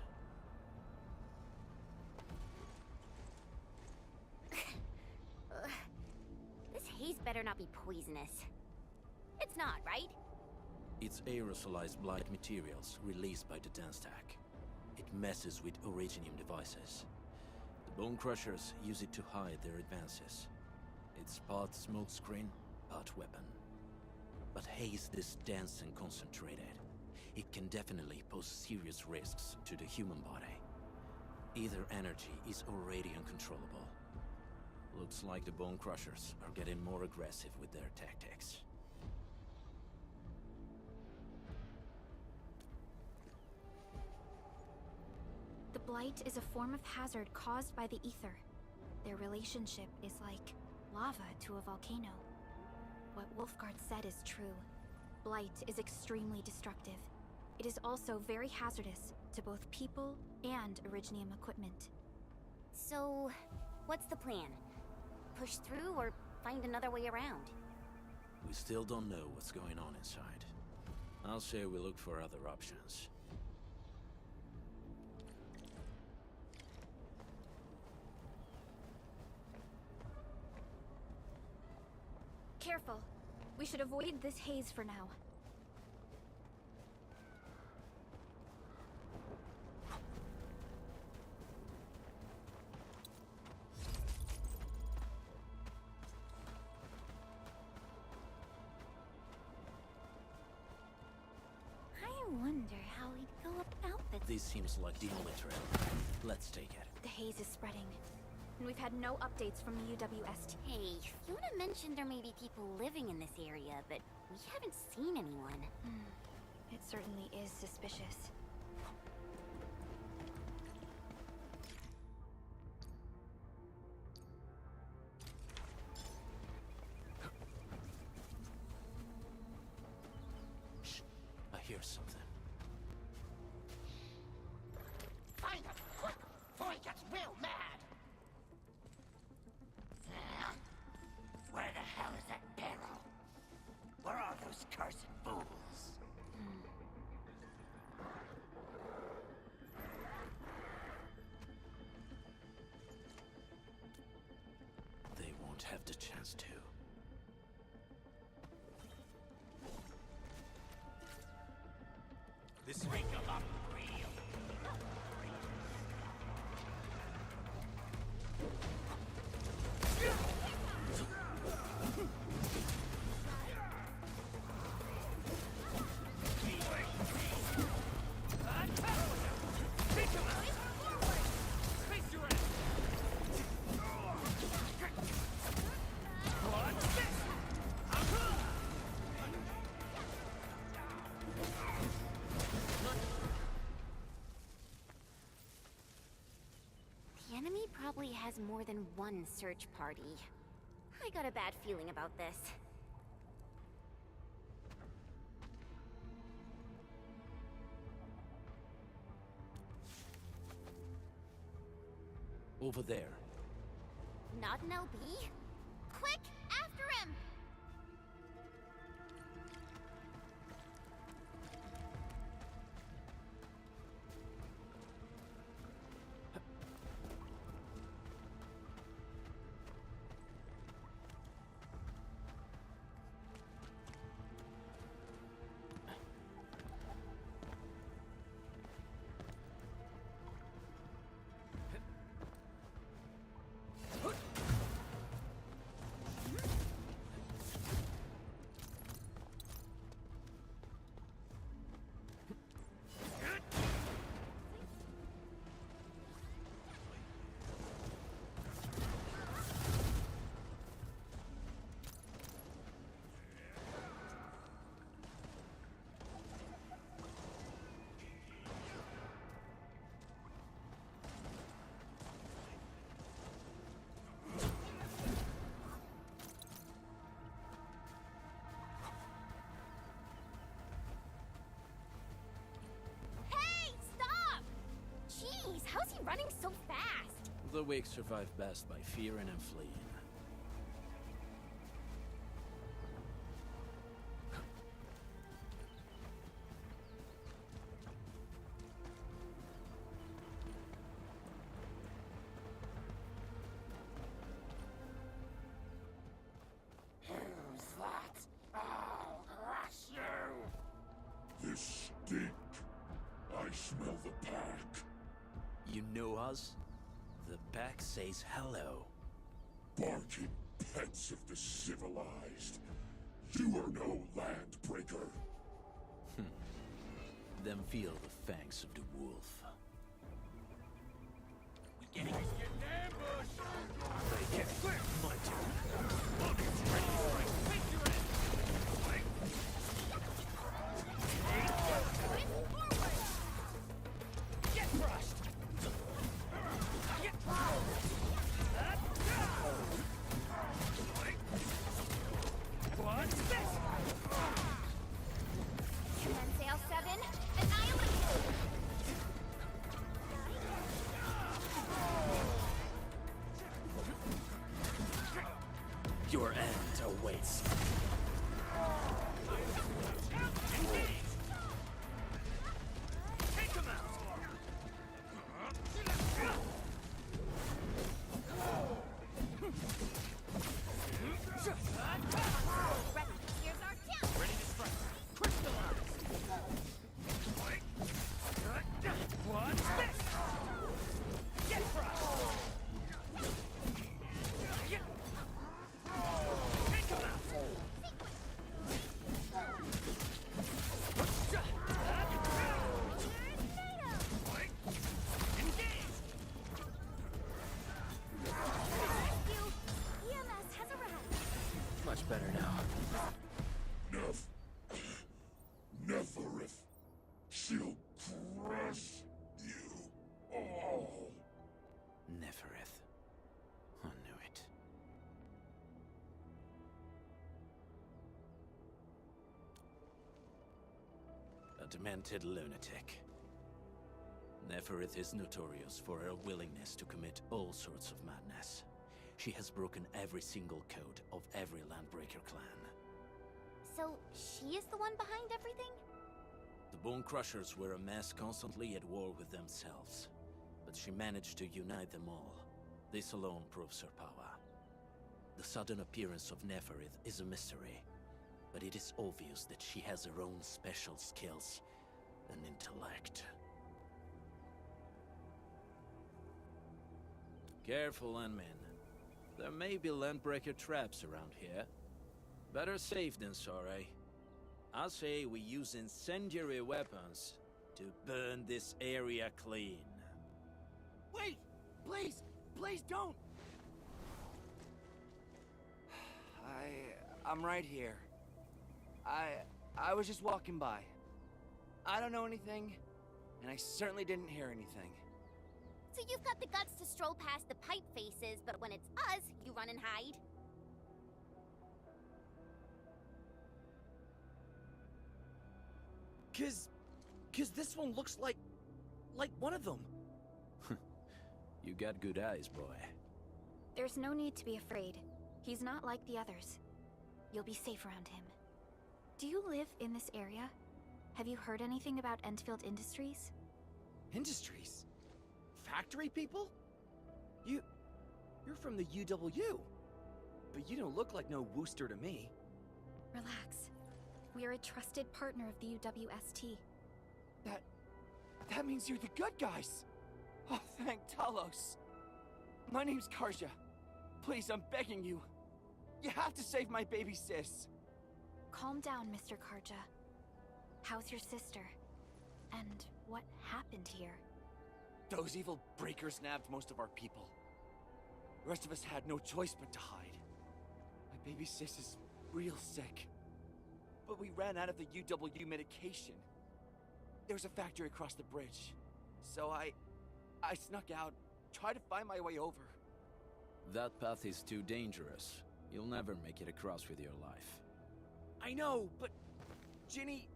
This haze better not be poisonous. It's not, right? It's aerosolized blight materials released by the dense tech. It messes with originium devices. The Bone Crushers use it to hide their advances. It's part smokescreen, part weapon. But haze this dense and concentrated. It can definitely pose serious risks to the human body. Either energy is already uncontrollable. Looks like the Bone Crushers are getting more aggressive with their tactics. The blight is a form of hazard caused by the ether. Their relationship is like lava to a volcano. What Wolfguard said is true. Blight is extremely destructive. It is also very hazardous to both people and Originium equipment. So, what's the plan? Push through or find another way around? We still don't know what's going on inside. I'll say we look for other options. Careful. We should avoid this haze for now. I wonder how we'd go about this. This seems like the only trail. Let's take it. The haze is spreading, and we've had no updates from the UWS. Hey, Fiona mentioned there may be people living in this area, but we haven't seen anyone. It certainly is suspicious. Shh. I hear something. Find him, quick, before he gets real mad! Where the hell is that barrel? Where are those cursed fools? They won't have the chance to. This ring a lot real. The enemy probably has more than one search party. I got a bad feeling about this. Over there. Not an LB? Quick, after him! The weak survive best by fearing and fleeing. Who's that? I'll crush you! This stink. I smell the pack. You know us? The pack says hello. Barking pets of the civilized. You are no landbreaker. Then feel the fangs of the wolf. He's getting ambushed! They get clear! My turn. It's ready to strike. Take your end! Get crushed! Get What's this? Sail 7, annihilate! Your end awaits. Take him out! Ready, here's our chance! Ready to strike. Crystallize! What's this? Get crushed! Take him out! Engage! Rescue! EMS has arrived! Much better now. Neferith. She'll crush you all. Neferith. I knew it. A demented lunatic. Neferith is notorious for her willingness to commit all sorts of madness. She has broken every single code of every Landbreaker clan. So, she is the one behind everything? The Bone Crushers were a mess constantly at war with themselves, but she managed to unite them all. This alone proves her power. The sudden appearance of Neferith is a mystery, but it is obvious that she has her own special skills and intellect. Careful, Landman. There may be Landbreaker traps around here. Better safe than sorry. I say we use incendiary weapons to burn this area clean. Wait! Please! Please don't! I'm right here. I was just walking by. I don't know anything, and I certainly didn't hear anything. So you've got the guts to stroll past the pipe faces, but when it's us, you run and hide? Cause this one looks like one of them. You got good eyes, boy. There's no need to be afraid. He's not like the others. You'll be safe around him. Do you live in this area? Have you heard anything about Endfield Industries? Industries? Factory people? You're from the UW. But you don't look like no Wooster to me. Relax. We're a trusted partner of the UWST. That means you're the good guys! Oh, thank Talos! My name's Karja. Please, I'm begging you. You have to save my baby sis. Calm down, Mr. Karja. How's your sister? And what happened here? Those evil breakers nabbed most of our people. The rest of us had no choice but to hide. My baby sis is real sick. But we ran out of the UW medication. There's a factory across the bridge. So I snuck out, tried to find my way over. That path is too dangerous. You'll never make it across with your life. I know, but Ginny,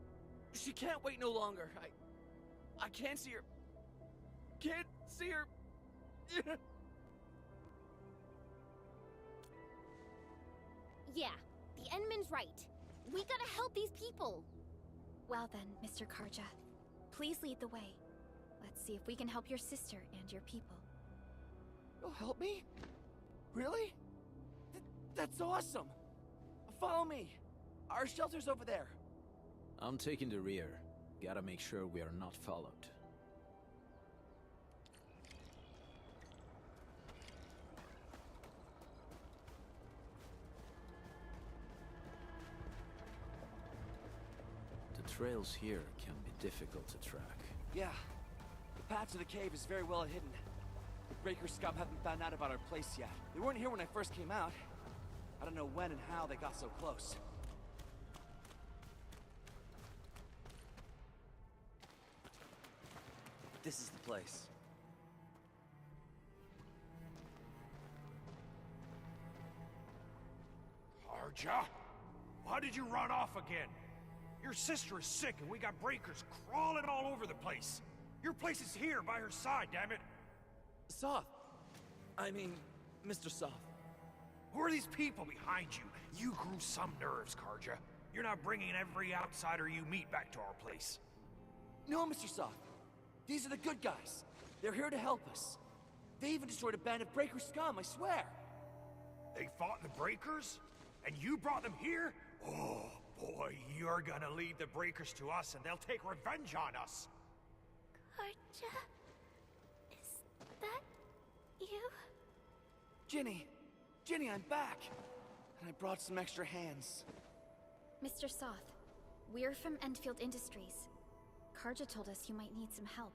she can't wait no longer. I can't see her. Can't see her. Yeah, the Endman's right. We gotta help these people. Well then, Mr. Karja, please lead the way. Let's see if we can help your sister and your people. You'll help me? Really? That's awesome! Follow me! Our shelter's over there. I'm taking the rear. Gotta make sure we are not followed. The trails here can be difficult to track. Yeah. The path to the cave is very well hidden. The Breaker scum haven't found out about our place yet. They weren't here when I first came out. I don't know when and how they got so close. This is the place. Arja? Why did you run off again? Your sister is sick and we got breakers crawling all over the place. Your place is here by her side, damn it. Soth. I mean, Mr. Soth. Who are these people behind you? You grew some nerves, Karja. You're not bringing every outsider you meet back to our place. No, Mr. Soth. These are the good guys. They're here to help us. They even destroyed a band of Breaker scum, I swear. They fought the breakers? And you brought them here? Oh, boy, you're gonna lead the breakers to us and they'll take revenge on us. Karja? Is that you? Ginny! Ginny, I'm back! And I brought some extra hands. Mr. Soth, we're from Endfield Industries. Karja told us you might need some help.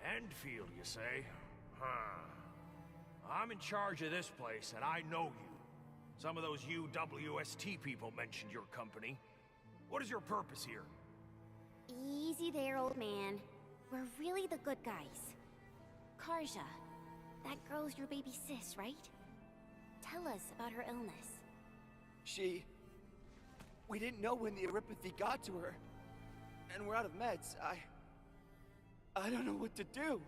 Endfield, you say? Huh. I'm in charge of this place, and I know you. Some of those UWST people mentioned your company. What is your purpose here? Easy there, old man. We're really the good guys. Karja, that girl's your baby sis, right? Tell us about her illness. We didn't know when the Eripathy got to her. And we're out of meds. I don't know what to do.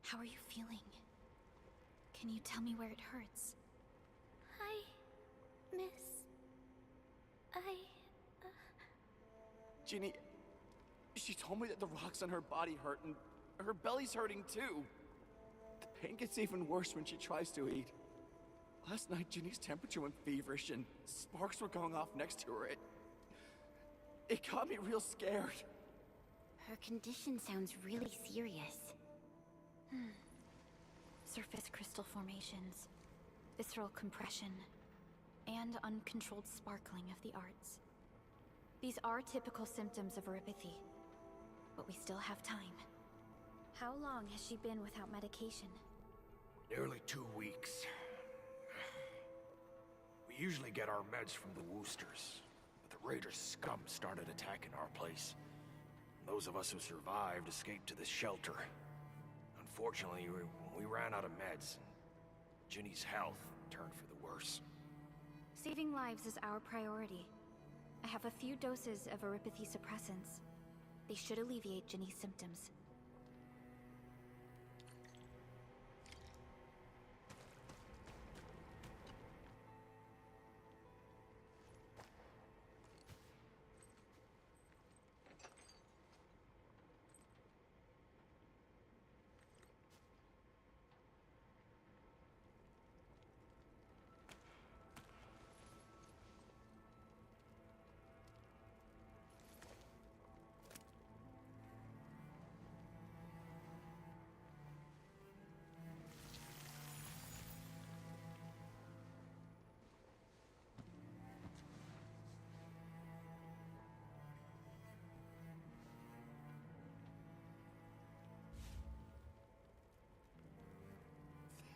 How are you feeling? Can you tell me where it hurts? Hi, miss. Ginny, she told me that the rocks on her body hurt and her belly's hurting too. The pain gets even worse when she tries to eat. Last night, Ginny's temperature went feverish and sparks were going off next to her. It got me real scared. Her condition sounds really serious. Surface crystal formations, visceral compression, and uncontrolled sparkling of the arts. These are typical symptoms of eripathy, but we still have time. How long has she been without medication? Nearly 2 weeks. We usually get our meds from the Woosters, but the Raiders' scum started attacking our place. Those of us who survived escaped to this shelter. Unfortunately, we ran out of meds. Ginny's health turned for the worse. Saving lives is our priority. I have a few doses of eripathy suppressants. They should alleviate Ginny's symptoms.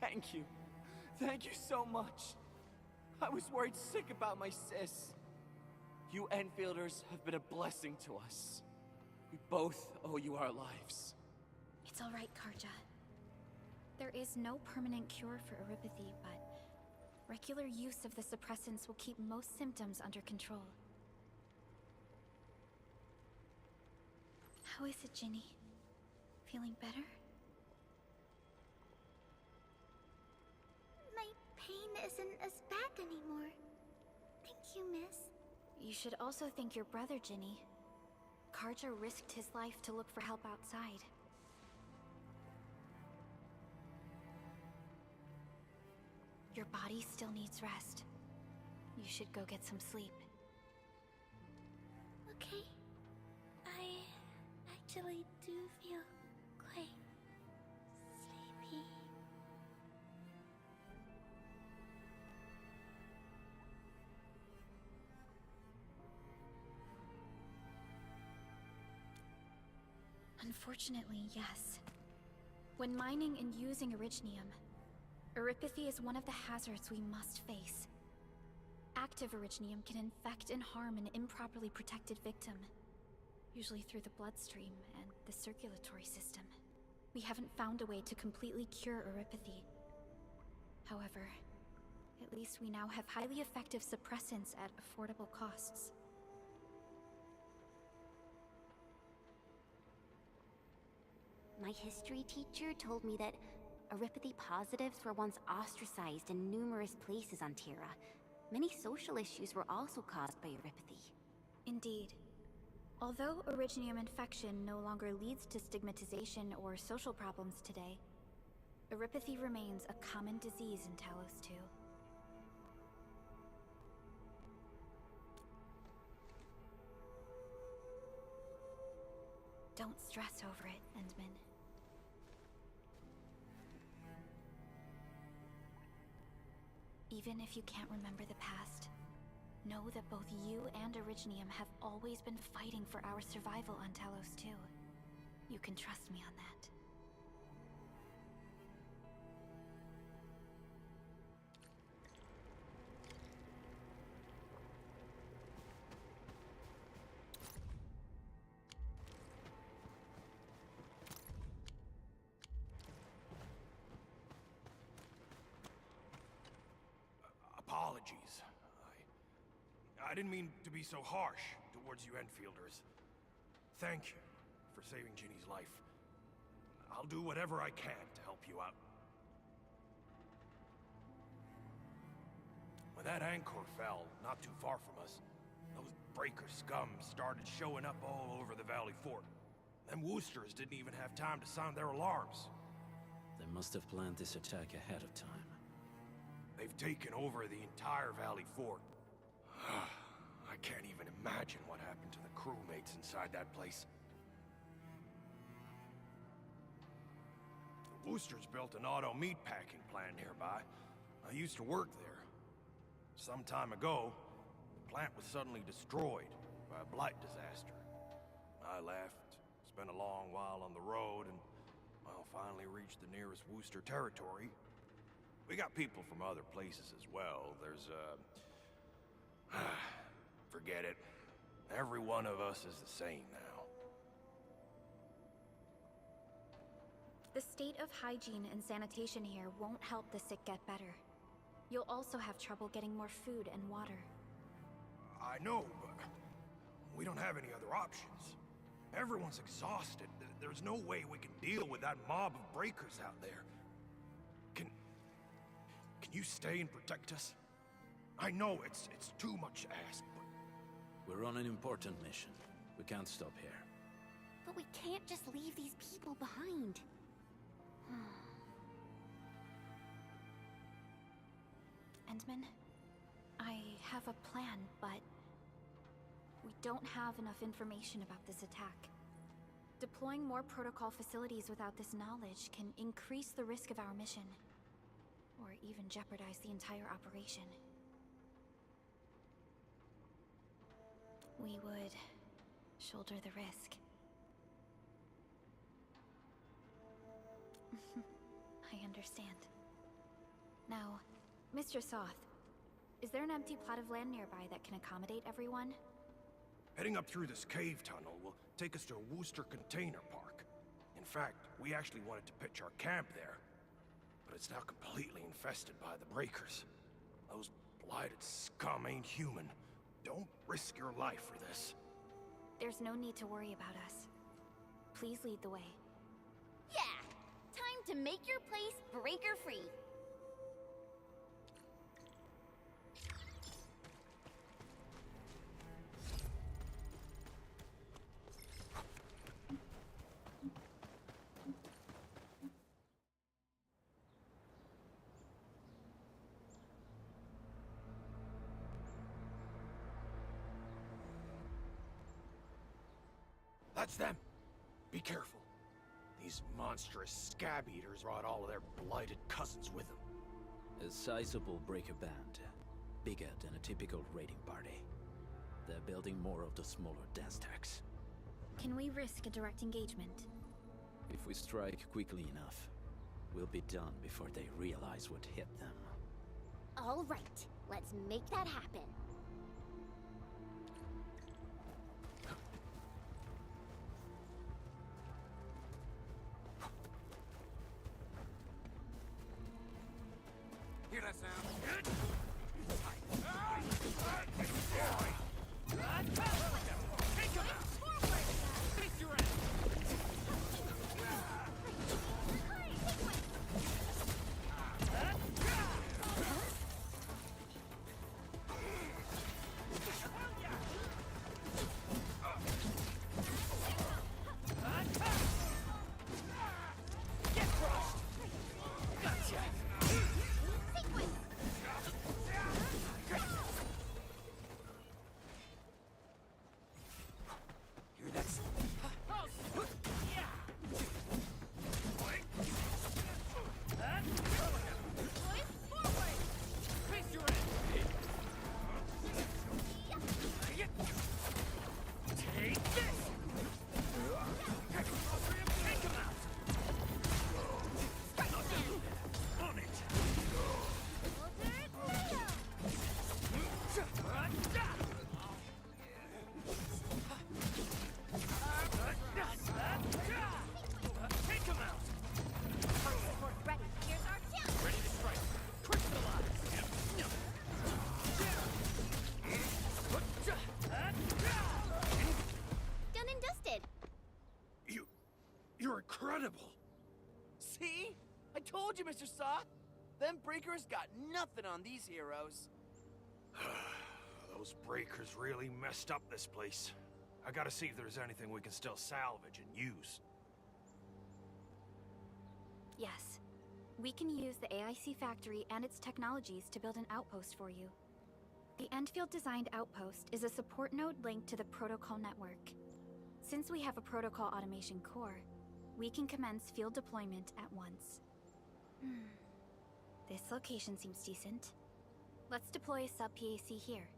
Thank you. Thank you so much. I was worried sick about my sis. You Enfielders have been a blessing to us. We both owe you our lives. It's all right, Karja. There is no permanent cure for eripathy, but regular use of the suppressants will keep most symptoms under control. How is it, Ginny? Feeling better? My pain isn't as bad anymore. Thank you, miss. You should also thank your brother, Ginny. Karja risked his life to look for help outside. Your body still needs rest. You should go get some sleep. Okay. I actually do feel quite sleepy. Unfortunately, yes. When mining and using Originium, Eripathy is one of the hazards we must face. Active Originium can infect and harm an improperly protected victim, usually through the bloodstream and the circulatory system. We haven't found a way to completely cure Eripathy. However, at least we now have highly effective suppressants at affordable costs. My history teacher told me that Eripathy positives were once ostracized in numerous places on Terra. Many social issues were also caused by Eripathy. Indeed. Although Originium infection no longer leads to stigmatization or social problems today, Eripathy remains a common disease in Talos 2. Don't stress over it, Endman. Even if you can't remember the past, know that both you and Originium have always been fighting for our survival on Talos 2. You can trust me on that. Apologies. I didn't mean to be so harsh towards you Enfielders. Thank you for saving Ginny's life. I'll do whatever I can to help you out. When that anchor fell, not too far from us, those breaker scum started showing up all over the Valley Fort. Them Woosters didn't even have time to sound their alarms. They must have planned this attack ahead of time. They've taken over the entire Valley Fort. I can't even imagine what happened to the crewmates inside that place. The Woosters built an auto meatpacking plant nearby. I used to work there. Some time ago, the plant was suddenly destroyed by a blight disaster. I left, spent a long while on the road, and, well, finally reached the nearest Wooster territory. We got people from other places as well. There's, forget it. Every one of us is the same now. The state of hygiene and sanitation here won't help the sick get better. You'll also have trouble getting more food and water. I know, but we don't have any other options. Everyone's exhausted. There's no way we can deal with that mob of breakers out there. Can you stay and protect us? I know it's too much to ask, but... We're on an important mission. We can't stop here. But we can't just leave these people behind. Endman, I have a plan, but we don't have enough information about this attack. Deploying more protocol facilities without this knowledge can increase the risk of our mission, or even jeopardize the entire operation. We would shoulder the risk. I understand. Now, Mr. Soth, is there an empty plot of land nearby that can accommodate everyone? Heading up through this cave tunnel will take us to a Wooster container park. In fact, we actually wanted to pitch our camp there, but it's now completely infested by the breakers. Those blighted scum ain't human. Don't risk your life for this. There's no need to worry about us. Please lead the way. to make your place breaker-free. That's them! Be careful. These monstrous scab eaters brought all of their blighted cousins with them. A sizable breaker band. Bigger than a typical raiding party. They're building more of the smaller dance tags. Can we risk a direct engagement? If we strike quickly enough, we'll be done before they realize what hit them. All right, let's make that happen. Hear that sound? Take him out! Face your ass! Get crushed! Gotcha! Hear that sound? Face your ass! Take this! Take him out! On it! Take him out! Support ready. Here's our chance. Ready to strike. Crystallize! Done and dusted. You're incredible! See? I told you, Mr. Saw! Them breakers got nothing on these heroes. Those breakers really messed up this place. I gotta see if there's anything we can still salvage and use. Yes. We can use the AIC factory and its technologies to build an outpost for you. The Endfield designed outpost is a support node linked to the protocol network. Since we have a protocol automation core, we can commence field deployment at once. This location seems decent. Let's deploy a sub-PAC here.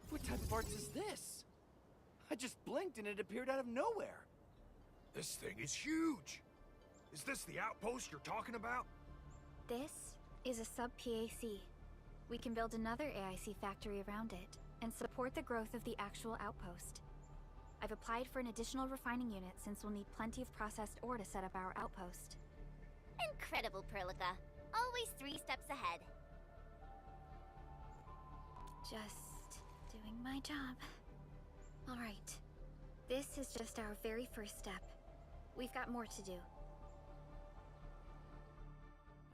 What type of arts is this? I just blinked and it appeared out of nowhere. This thing is huge! Is this the outpost you're talking about? This is a sub-PAC. We can build another AIC factory around it and support the growth of the actual outpost. I've applied for an additional refining unit since we'll need plenty of processed ore to set up our outpost. Incredible, Perlica. Always 3 steps ahead. Just doing my job. All right. This is just our very first step. We've got more to do.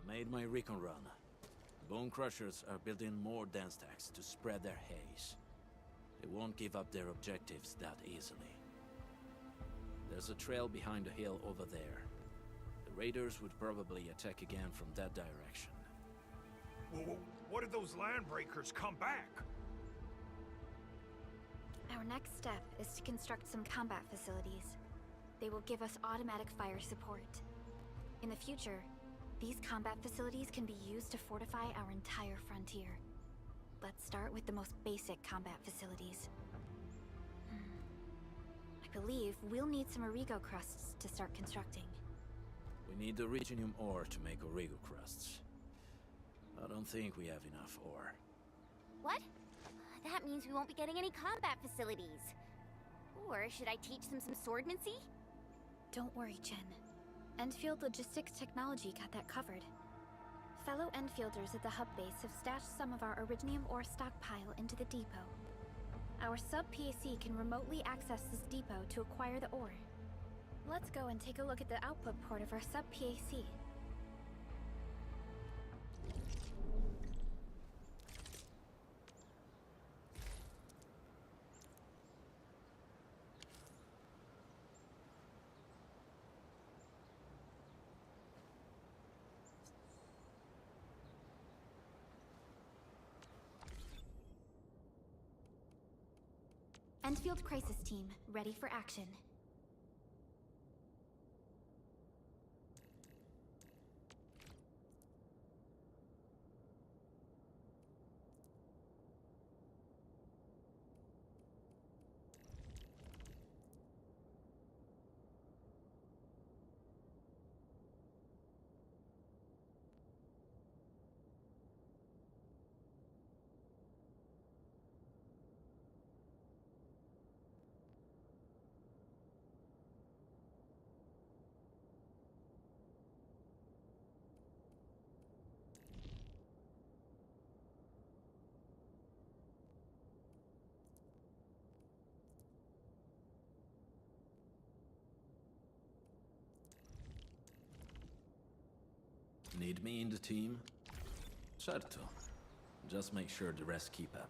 I made my recon run. Bone Crushers are building more dance stacks to spread their haze. They won't give up their objectives that easily. There's a trail behind the hill over there. The raiders would probably attack again from that direction. Well, what if those land breakers come back? Our next step is to construct some combat facilities. They will give us automatic fire support. In the future, these combat facilities can be used to fortify our entire frontier. Let's start with the most basic combat facilities. I believe we'll need some Origo crusts to start constructing. We need the Originium ore to make Origo crusts. I don't think we have enough ore. What? That means we won't be getting any combat facilities. Or should I teach them some swordmancy? Don't worry, Jen. Endfield Logistics Technology got that covered. Fellow Endfielders at the hub base have stashed some of our Originium ore stockpile into the depot. Our sub-PAC can remotely access this depot to acquire the ore. Let's go and take a look at the output port of our sub-PAC. Endfield Crisis Team, ready for action. Need me in the team? Certo. Just make sure the rest keep up.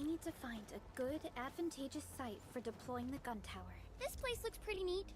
We need to find a good, advantageous site for deploying the gun tower. This place looks pretty neat.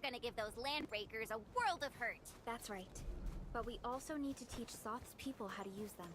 gonna give those landbreakers a world of hurt. That's right. But we also need to teach Soth's people how to use them.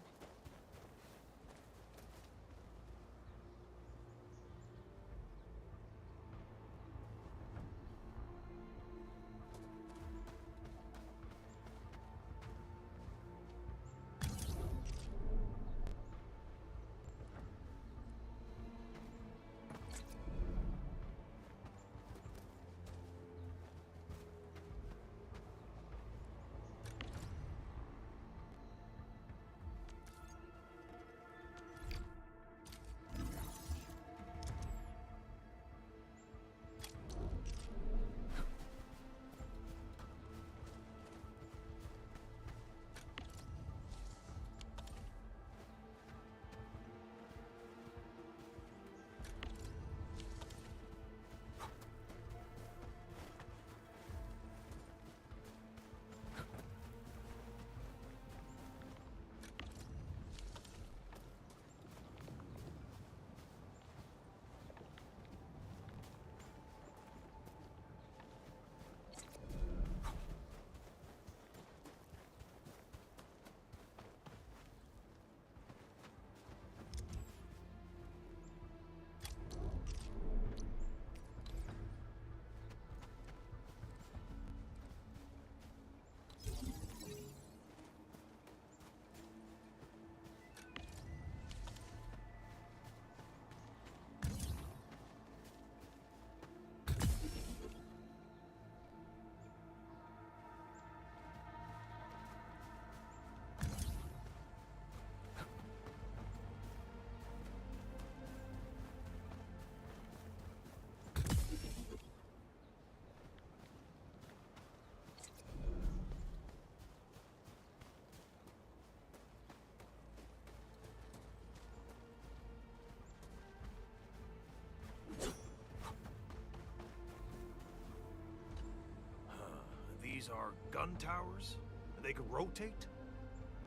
These are gun towers? They can rotate?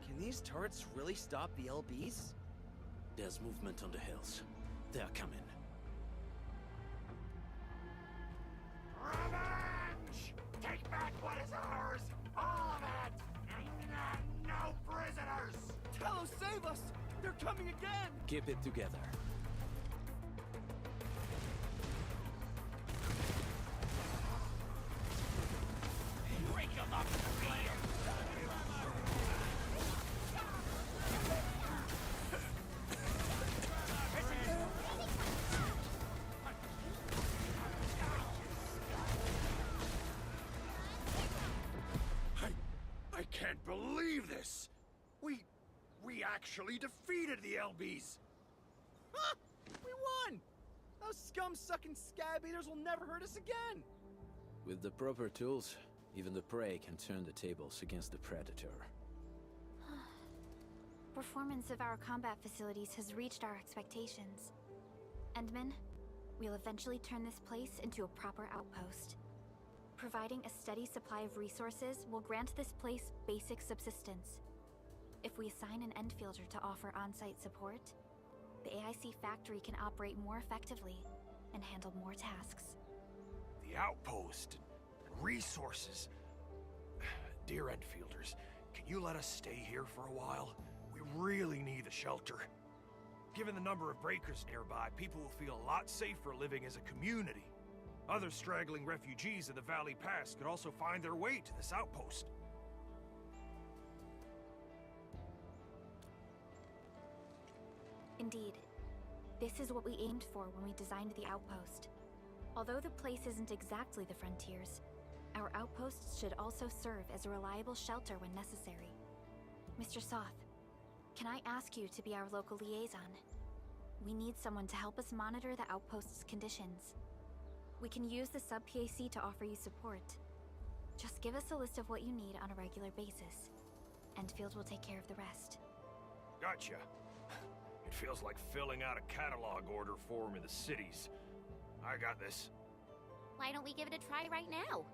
Can these turrets really stop the LBs? There's movement on the hills. They're coming. Revenge! Take back what is ours! All of it! No prisoners! Talos, save us! They're coming again! Keep it together. Break them up! I can't believe this! We actually defeated the LBs! Huh! We won! Those scum-sucking scab eaters will never hurt us again! With the proper tools, even the prey can turn the tables against the predator. Performance of our combat facilities has reached our expectations. Endman, we'll eventually turn this place into a proper outpost. Providing a steady supply of resources will grant this place basic subsistence. If we assign an Endfielder to offer on-site support, the AIC factory can operate more effectively and handle more tasks. The outpost and resources. Dear Endfielders, can you let us stay here for a while? We really need the shelter. Given the number of breakers nearby, people will feel a lot safer living as a community. Other straggling refugees in the Valley Pass could also find their way to this outpost. Indeed. This is what we aimed for when we designed the outpost. Although the place isn't exactly the frontiers, our outposts should also serve as a reliable shelter when necessary. Mr. Soth, can I ask you to be our local liaison? We need someone to help us monitor the outpost's conditions. We can use the sub-PAC to offer you support. Just give us a list of what you need on a regular basis. Endfield will take care of the rest. Gotcha. It feels like filling out a catalog order form in the cities. I got this. Why don't we give it a try right now?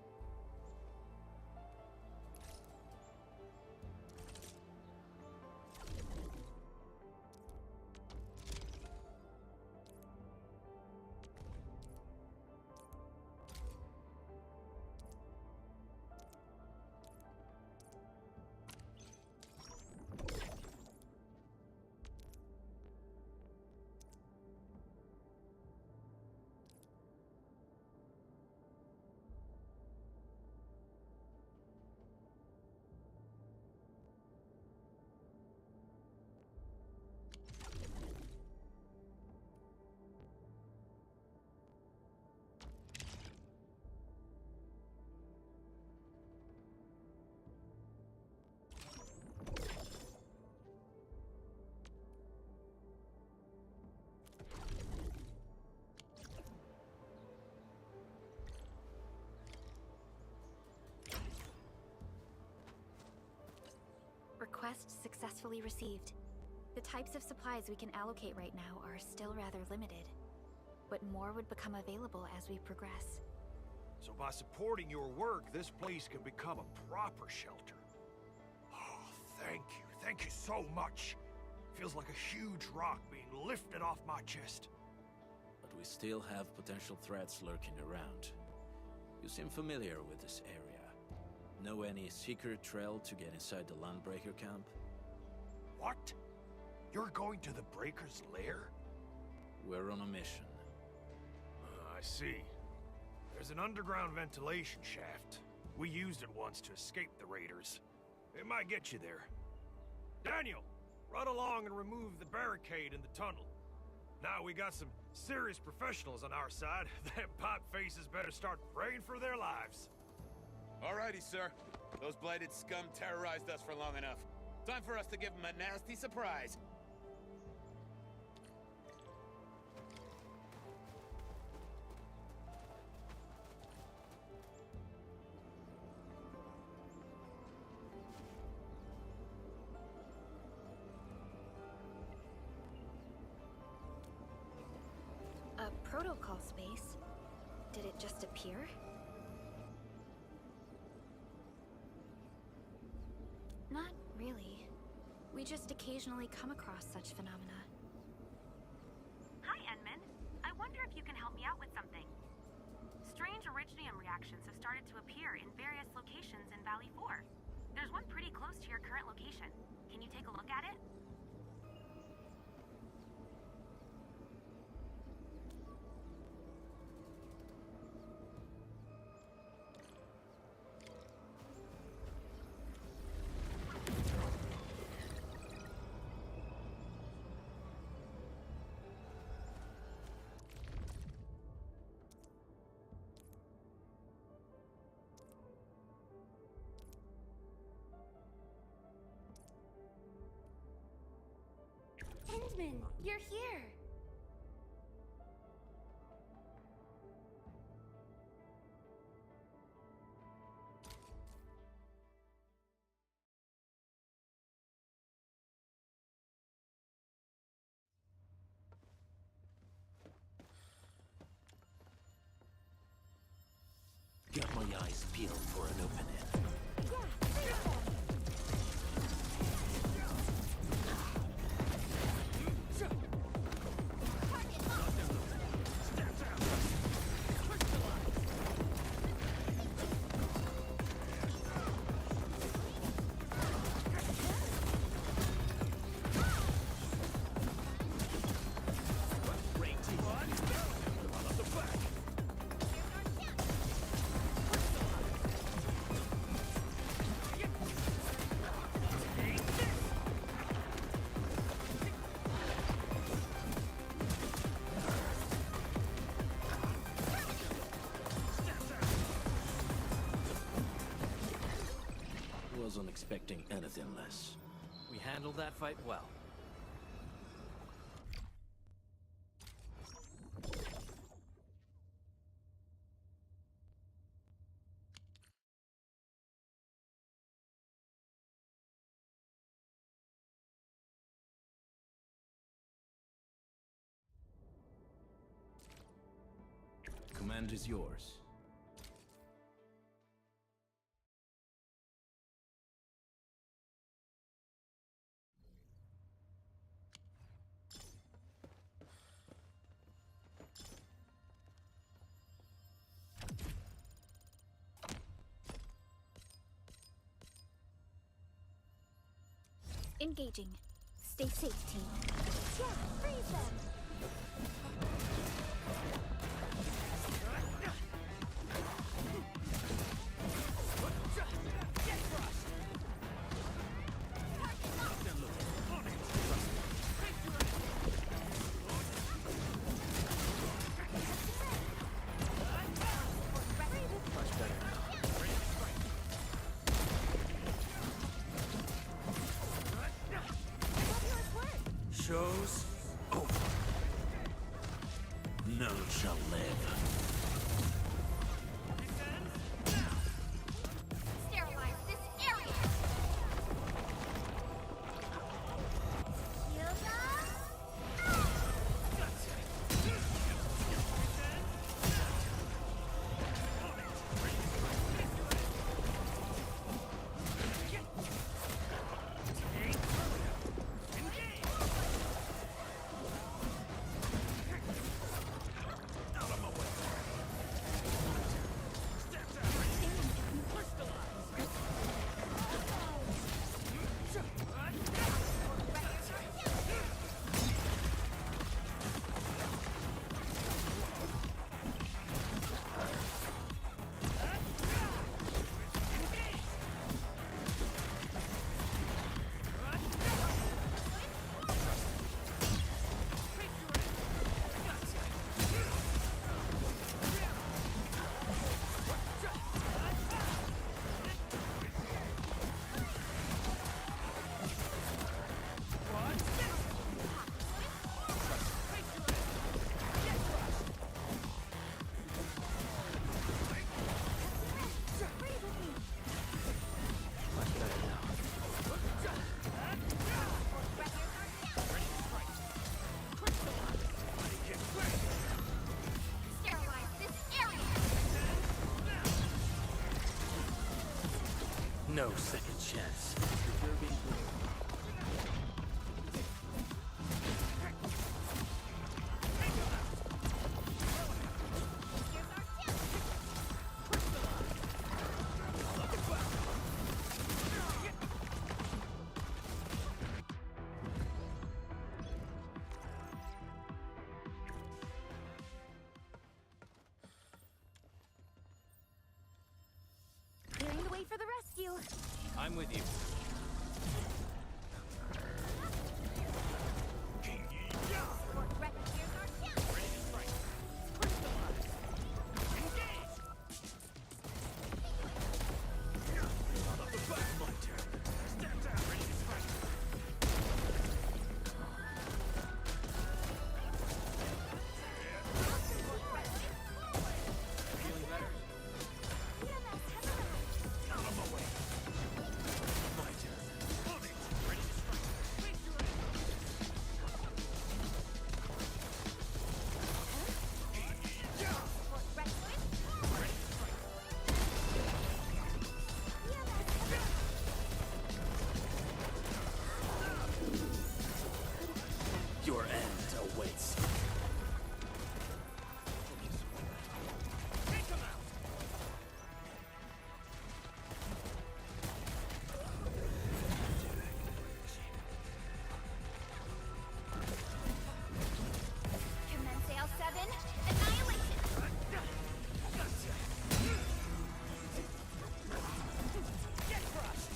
request successfully received. The types of supplies we can allocate right now are still rather limited, but more would become available as we progress. So by supporting your work, this place can become a proper shelter. Oh, thank you. Thank you so much. Feels like a huge rock being lifted off my chest. But we still have potential threats lurking around. You seem familiar with this area. Know any secret trail to get inside the Landbreaker camp? What? You're going to the Breaker's lair? We're on a mission. I see. There's an underground ventilation shaft. We used it once to escape the raiders. It might get you there. Daniel, run along and remove the barricade in the tunnel. Now we got some serious professionals on our side. Them pipe faces better start praying for their lives. Alrighty, sir. Those blighted scum terrorized us for long enough. Time for us to give them a nasty surprise. A protocol space? Did it just appear? Not really. We just occasionally come across such phenomena. Hi, Enman. I wonder if you can help me out with something. Strange originium reactions have started to appear in various locations in Valley 4. There's one pretty close to your current location. Can you take a look at it? Endman, you're here! Got my eyes peeled for an opening. Wasn't expecting anything less. We handled that fight well. Command is yours. Engaging. Stay safe, team. Yeah, freeze them! Show's over. None shall live. Sterilize this area! No second chance. Clearing the way for the rescue. I'm with you. Your end awaits. Compensate 7, annihilation. Get crushed!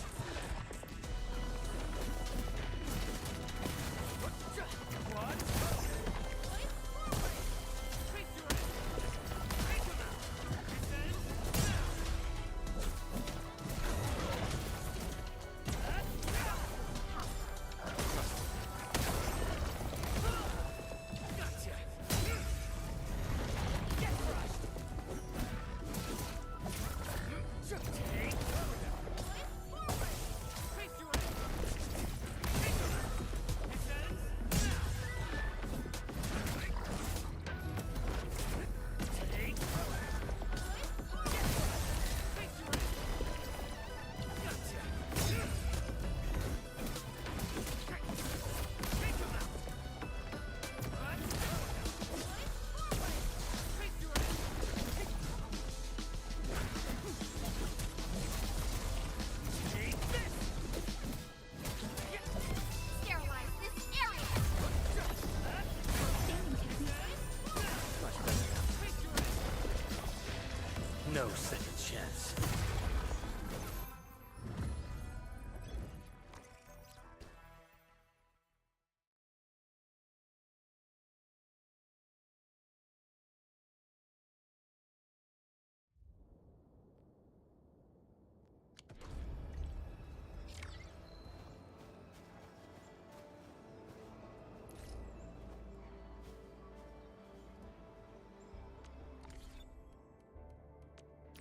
Sterilize this area. No second chance.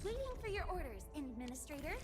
Waiting for your orders, Administrator.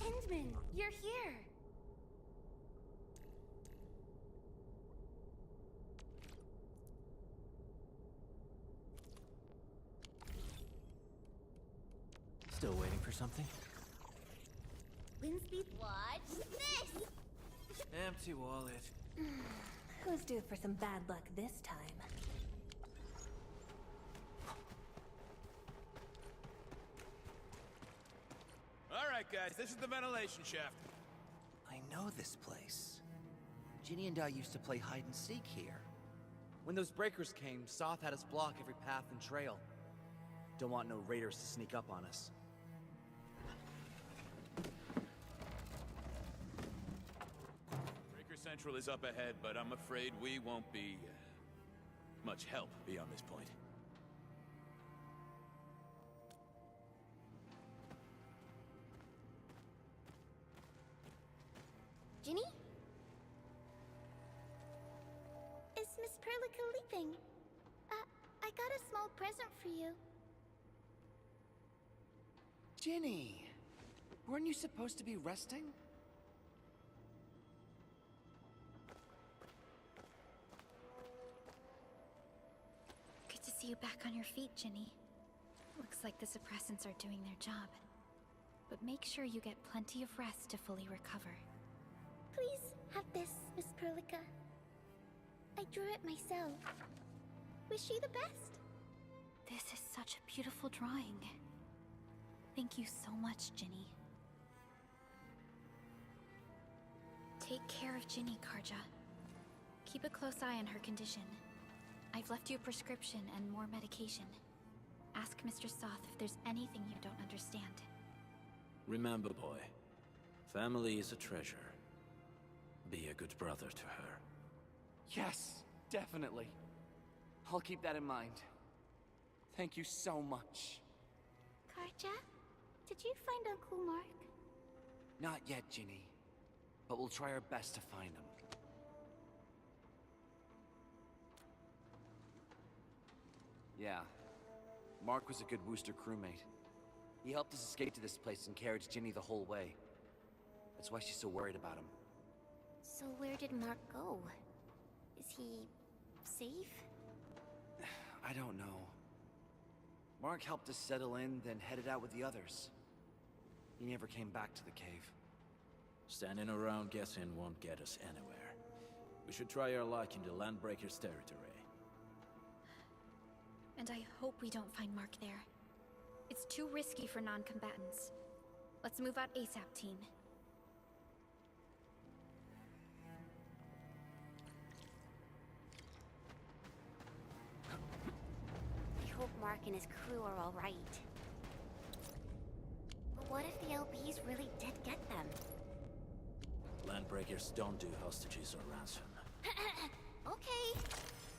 Endman, you're here! Still waiting for something? Windspeed, watch this! Empty wallet. Who's due for some bad luck this time? Alright, guys, this is the ventilation shaft. I know this place. Ginny and I used to play hide and seek here. When those breakers came, Soth had us block every path and trail. Don't want no raiders to sneak up on us. Breaker Central is up ahead, but I'm afraid we won't be much help beyond this point. Ginny? Is Miss Perlica leaving? I got a small present for you. Ginny! Weren't you supposed to be resting? Good to see you back on your feet, Ginny. Looks like the suppressants are doing their job. But make sure you get plenty of rest to fully recover. Please have this, Miss Perlica. I drew it myself. Wish you the best. This is such a beautiful drawing. Thank you so much, Ginny. Take care of Ginny, Karja. Keep a close eye on her condition. I've left you a prescription and more medication. Ask Mr. Soth if there's anything you don't understand. Remember, boy, family is a treasure. Be a good brother to her. Yes, definitely. I'll keep that in mind. Thank you so much. Karja, did you find Uncle Mark? Not yet, Ginny. But we'll try our best to find him. Yeah. Mark was a good Wooster crewmate. He helped us escape to this place and carried Ginny the whole way. That's why she's so worried about him. So where did Mark go? Is he safe? I don't know. Mark helped us settle in, then headed out with the others. He never came back to the cave. Standing around guessing won't get us anywhere. We should try our luck in the Landbreakers' territory. And I hope we don't find Mark there. It's too risky for non-combatants. Let's move out ASAP, team. I hope Mark and his crew are all right. But what if the LBs really did get them? Landbreakers don't do hostages or ransom. Okay.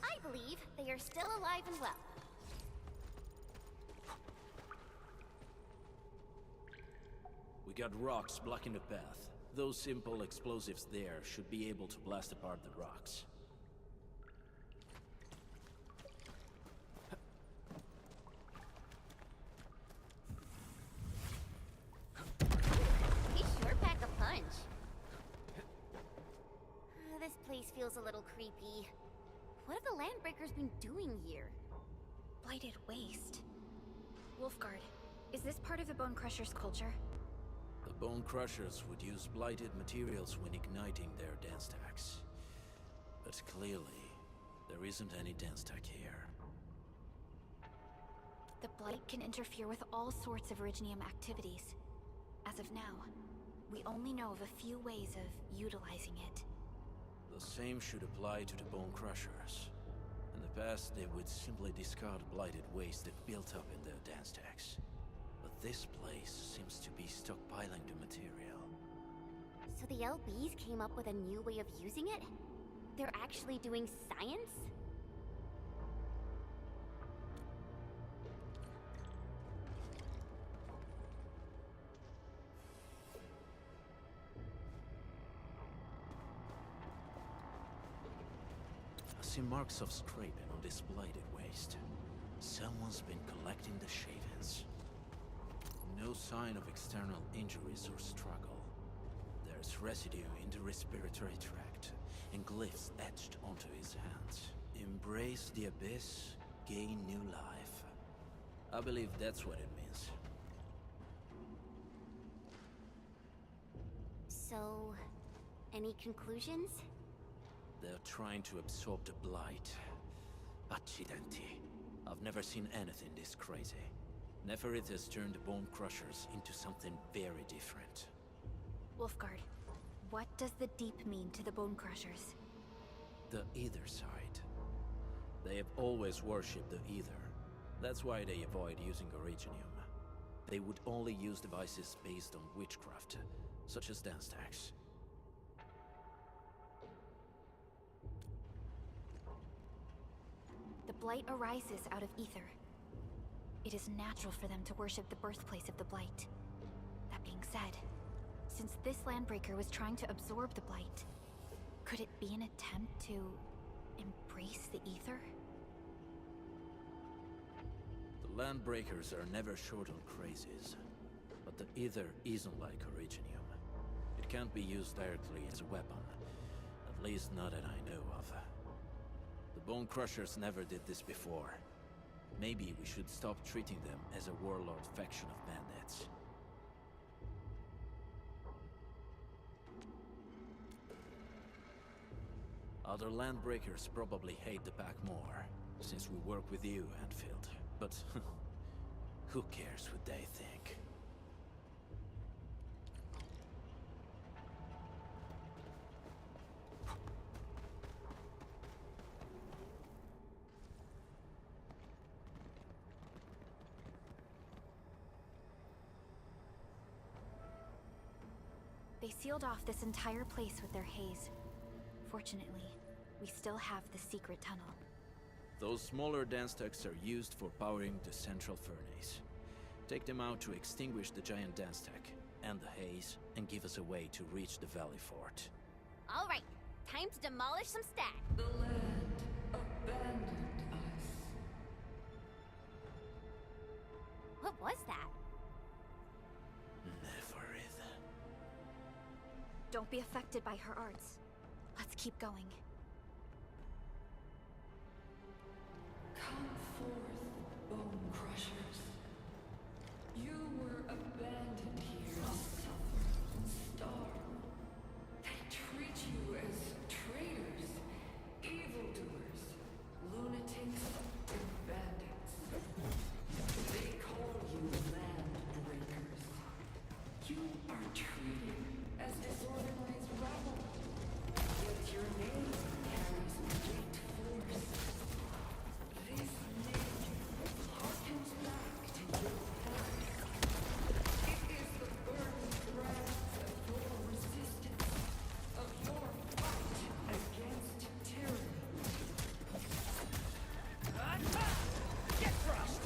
I believe they are still alive and well. We got rocks blocking the path. Those simple explosives there should be able to blast apart the rocks. He sure pack a punch. This place feels a little creepy. What have the Landbreakers been doing here? Blighted waste. Wolfguard, is this part of the Bone Crusher's culture? The Bone Crushers would use blighted materials when igniting their dance stacks. But clearly, there isn't any dance stack here. The Blight can interfere with all sorts of Originium activities. As of now, we only know of a few ways of utilizing it. The same should apply to the Bone Crushers. In the past, they would simply discard blighted waste that built up in their dance stacks. But this place seems to be stockpiling the material. So the LBs came up with a new way of using it? They're actually doing science? I see marks of scraping on this blighted waste. Someone's been collecting the shavings. No sign of external injuries or struggle. There's residue in the respiratory tract, and glyphs etched onto his hands. Embrace the abyss, gain new life. I believe that's what it means. So, any conclusions? They're trying to absorb the blight. Accidenti. I've never seen anything this crazy. Neferith has turned the Bone Crushers into something very different. Wolfguard, what does the Deep mean to the Bone Crushers? The Ether side. They have always worshipped the Ether. That's why they avoid using Originium. They would only use devices based on witchcraft, such as dance tags. The Blight arises out of ether. It is natural for them to worship the birthplace of the Blight. That being said, since this Landbreaker was trying to absorb the Blight, could it be an attempt to embrace the ether? The Landbreakers are never short on crazes, but the ether isn't like Originium. It can't be used directly as a weapon, at least not that I know of. The Bone Crushers never did this before. Maybe we should stop treating them as a warlord faction of bandits. Other Landbreakers probably hate the pack more, since we work with you, Endfield. But who cares what they think? They sealed off this entire place with their haze. Fortunately, we still have the secret tunnel. Those smaller dance tags are used for powering the central furnace. Take them out to extinguish the giant dance tag and the haze, and give us a way to reach the Valley Fort. All right, time to demolish some stat. The land abandoned us. What was that? Neferith. Don't be affected by her arts. Let's keep going. Come forth, Bone Crushers. You were abandoned here to suffer and starve. They treat you as traitors, evildoers, lunatics, and bandits. They call you Landbreakers. You are treated as disorganized rabble. Yet your name carries great force. This name harkens back to your past. It is the burning threads of your resistance, of your fight against tyranny. Get crushed!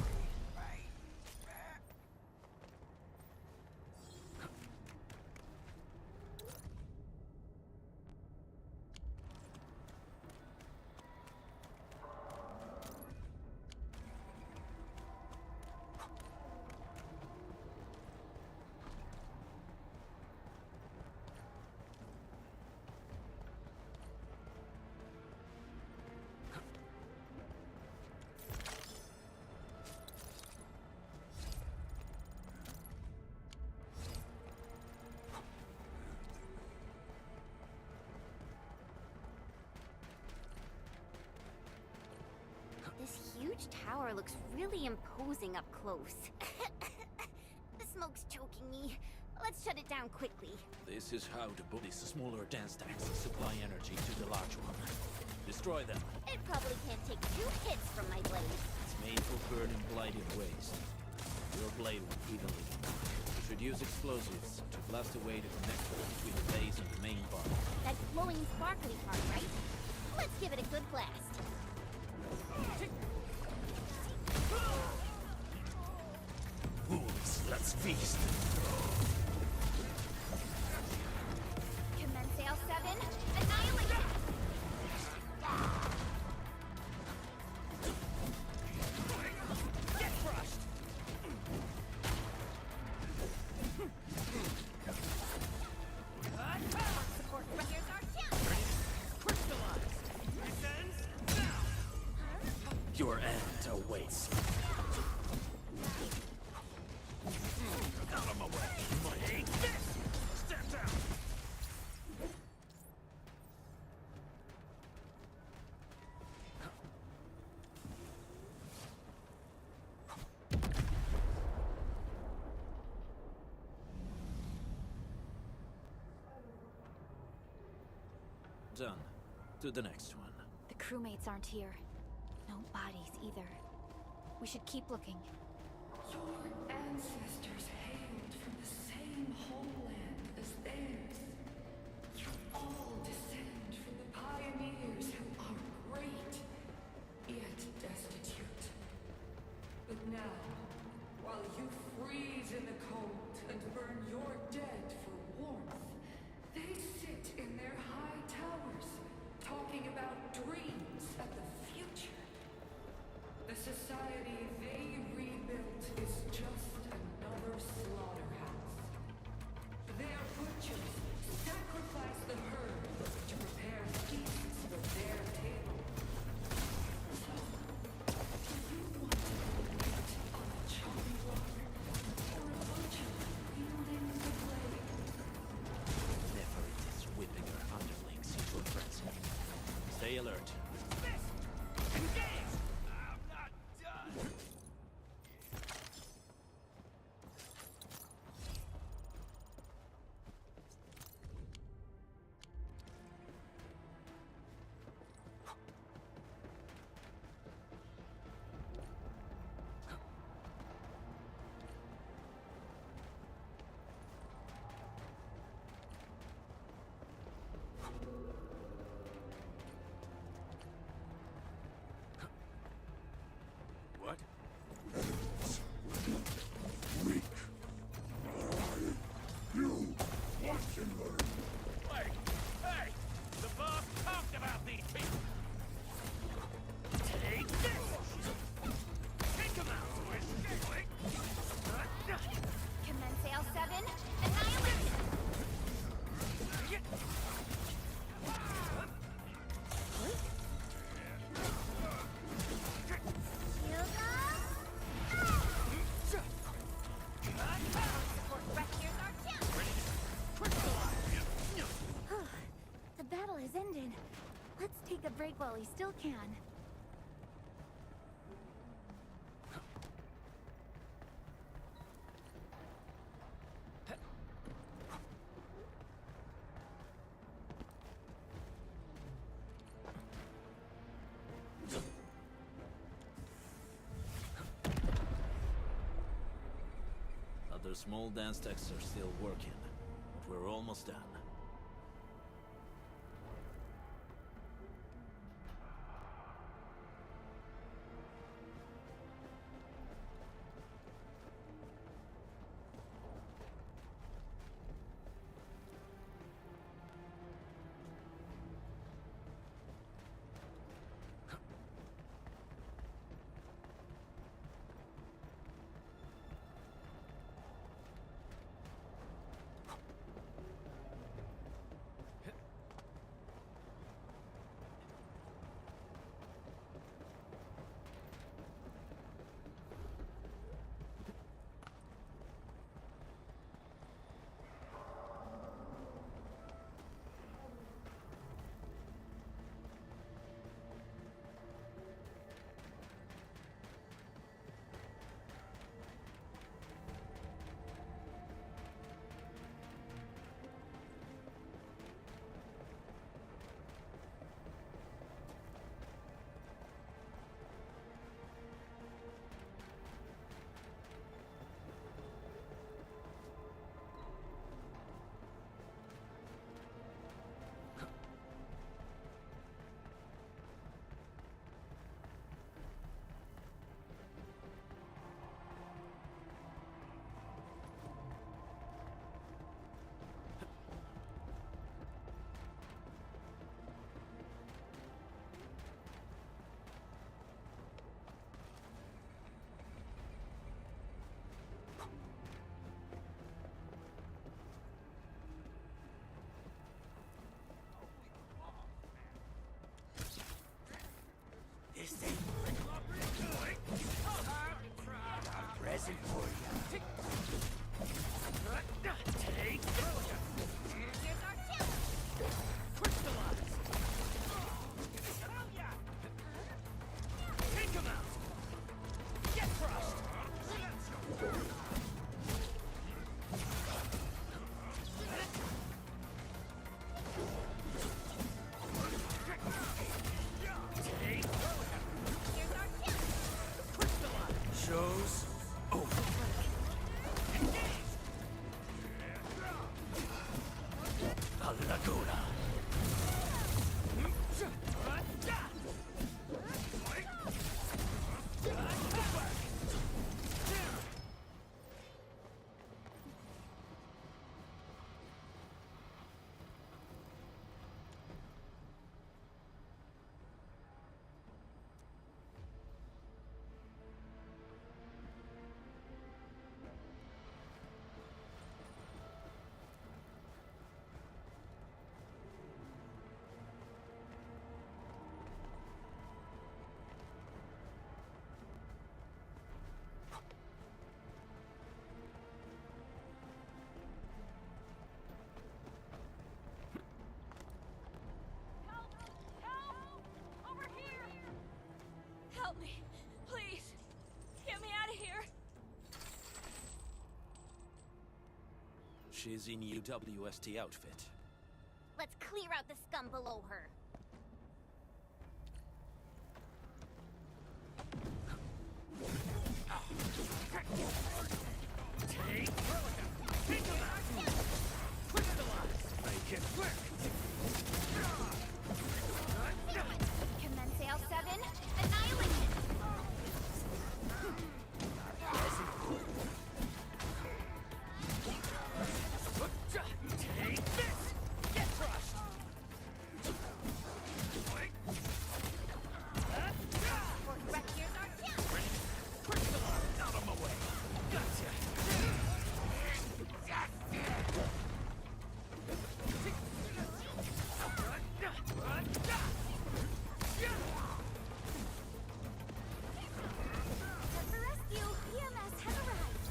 This huge tower looks really imposing up close. The smoke's choking me. Let's shut it down quickly. This is how the these smaller dance tags supply energy to the large one. Destroy them. It probably can't take 2 hits from my blade. It's made for burning blighted waste. Your blade won't evenly combine. You should use explosives to blast away the connector between the base and the main body. That glowing sparkly part, right? Let's give it a good blast. Fools, let's feast. Compensate 7, annihilate! Get crushed! Support, here's our chance! Crystallize! Descends now! Your end awaits. Out of my way! You might hate this! Step down! Done. To the next one. The crewmates aren't here. No bodies either. We should keep looking. Your ancestors hailed from the same homeland as theirs. You all descend from the pioneers who are great, yet destitute. But now, while you freeze in the cold and burn your dead for warmth, they sit in their high towers, talking about dreams and the future. The society they rebuilt is just another slaughterhouse. Their butchers sacrifice the herd to prepare feasts for their table. So, do you want to meet on a chopping block, or a butcher wielding the blade? Nefertiti's whipping her underlings into a frenzy. Stay alert. Engage! I'm not done! What? Weak. You watch and learn. Wait! Hey! The boss talked about these people! Take this! Take them out, Squish! Compensate 7, annihilation! Shield up! Support rescuers are down! The battle has ended. Let's take a break while we still can. Other small dance techs are still working, but we're almost done. She's in UWST outfit. Let's clear out the scum below her. Compensate L7, annihilate it! Take this! Get crushed! Out of my way! Gotcha! For rescue, EMS has arrived.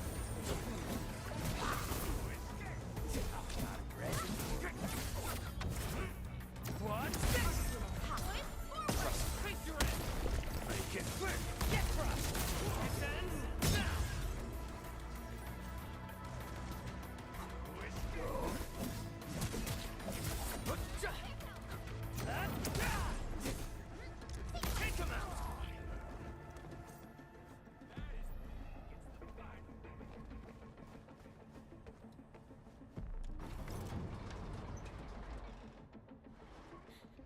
What's this? Face your end! Make it quick! Get crushed! Extends now! Take him out!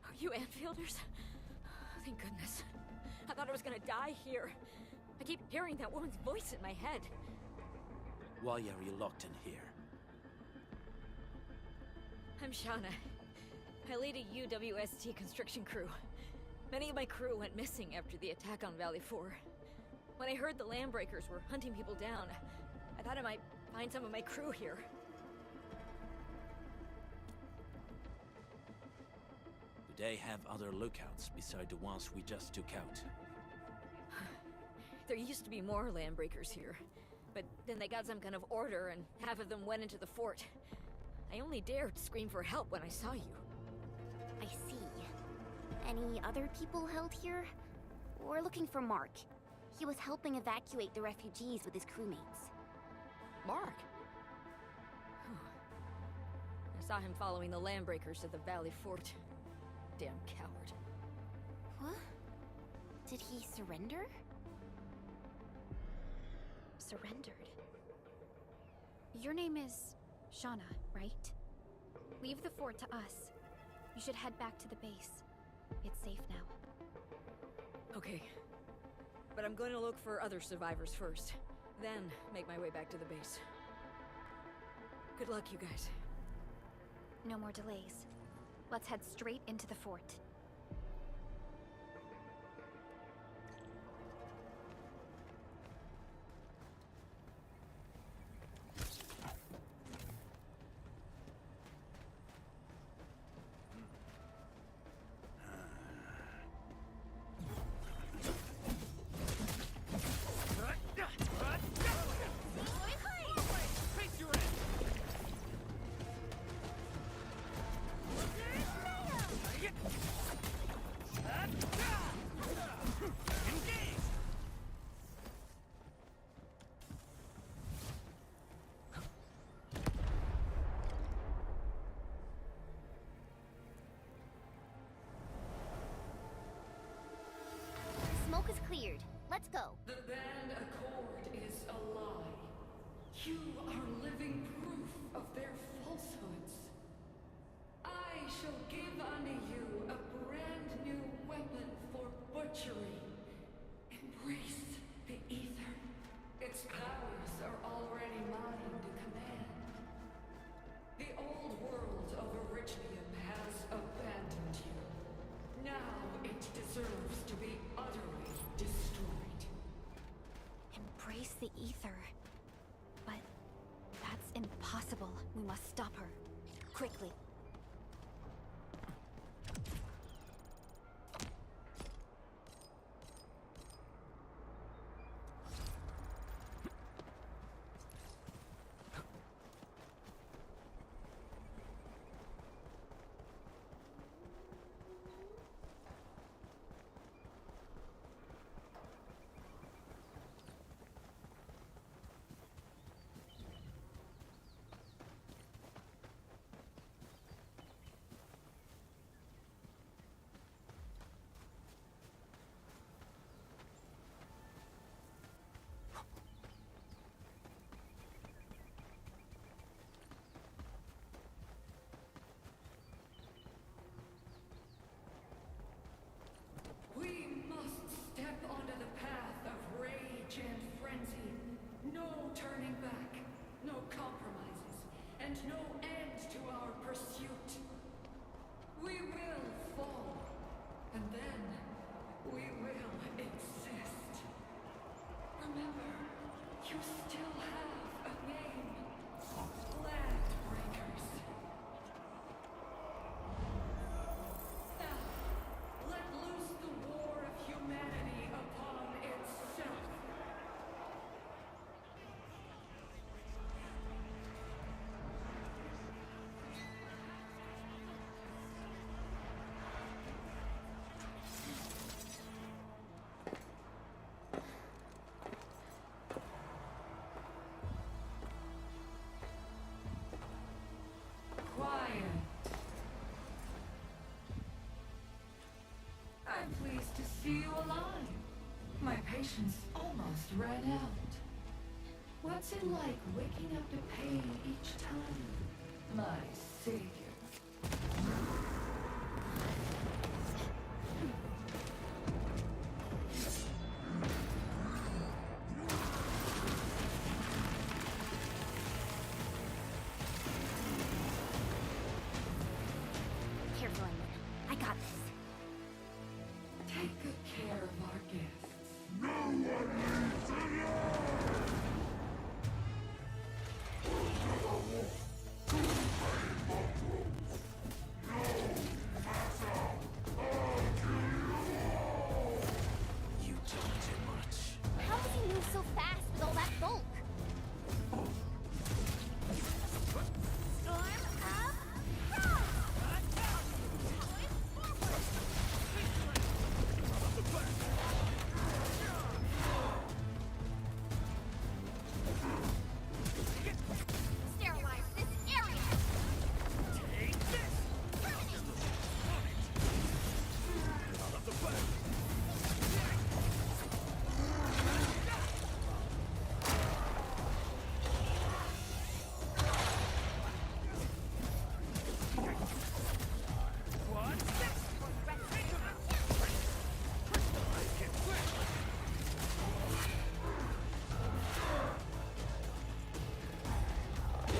Are you Endfielders? Thank goodness. I thought I was gonna die here. I keep hearing that woman's voice in my head. Why are you locked in here? I'm Shauna. I lead a UWST construction crew. Many of my crew went missing after the attack on Valley 4. When I heard the Landbreakers were hunting people down, I thought I might find some of my crew here. Do they have other lookouts beside the ones we just took out? There used to be more Landbreakers here, but then they got some kind of order and half of them went into the fort. I only dared scream for help when I saw you. I see. Any other people held here? We're looking for Mark. He was helping evacuate the refugees with his crewmates. Mark? I saw him following the Landbreakers to the Valley Fort. Damn coward. What? Did he surrender? Surrendered. Your name is Shauna, right? Leave the fort to us. You should head back to the base. It's safe now. Okay. But I'm going to look for other survivors first. Then make my way back to the base. Good luck, you guys. No more delays. Let's head straight into the fort. Face your end! Engage! Smoke is cleared. Let's go. The Band Accord is a lie. You are living proof of their falsehoods. I shall give unto you a brand new weapon for butchery. Embrace the Ether. Its powers are already mine to command. The old world of Originium has abandoned you. Now it deserves to be utterly destroyed. Embrace the ether. But that's impossible. We must stop her. Quickly. You still have a name. Landbreakers. Now, let loose the war of humanity upon itself. Quiet. I'm pleased to see you alive. My patience almost ran out. What's it like waking up to pain each time? My savior. Careful, Ember. I got this. Take good care of our guests. No one leaves alive!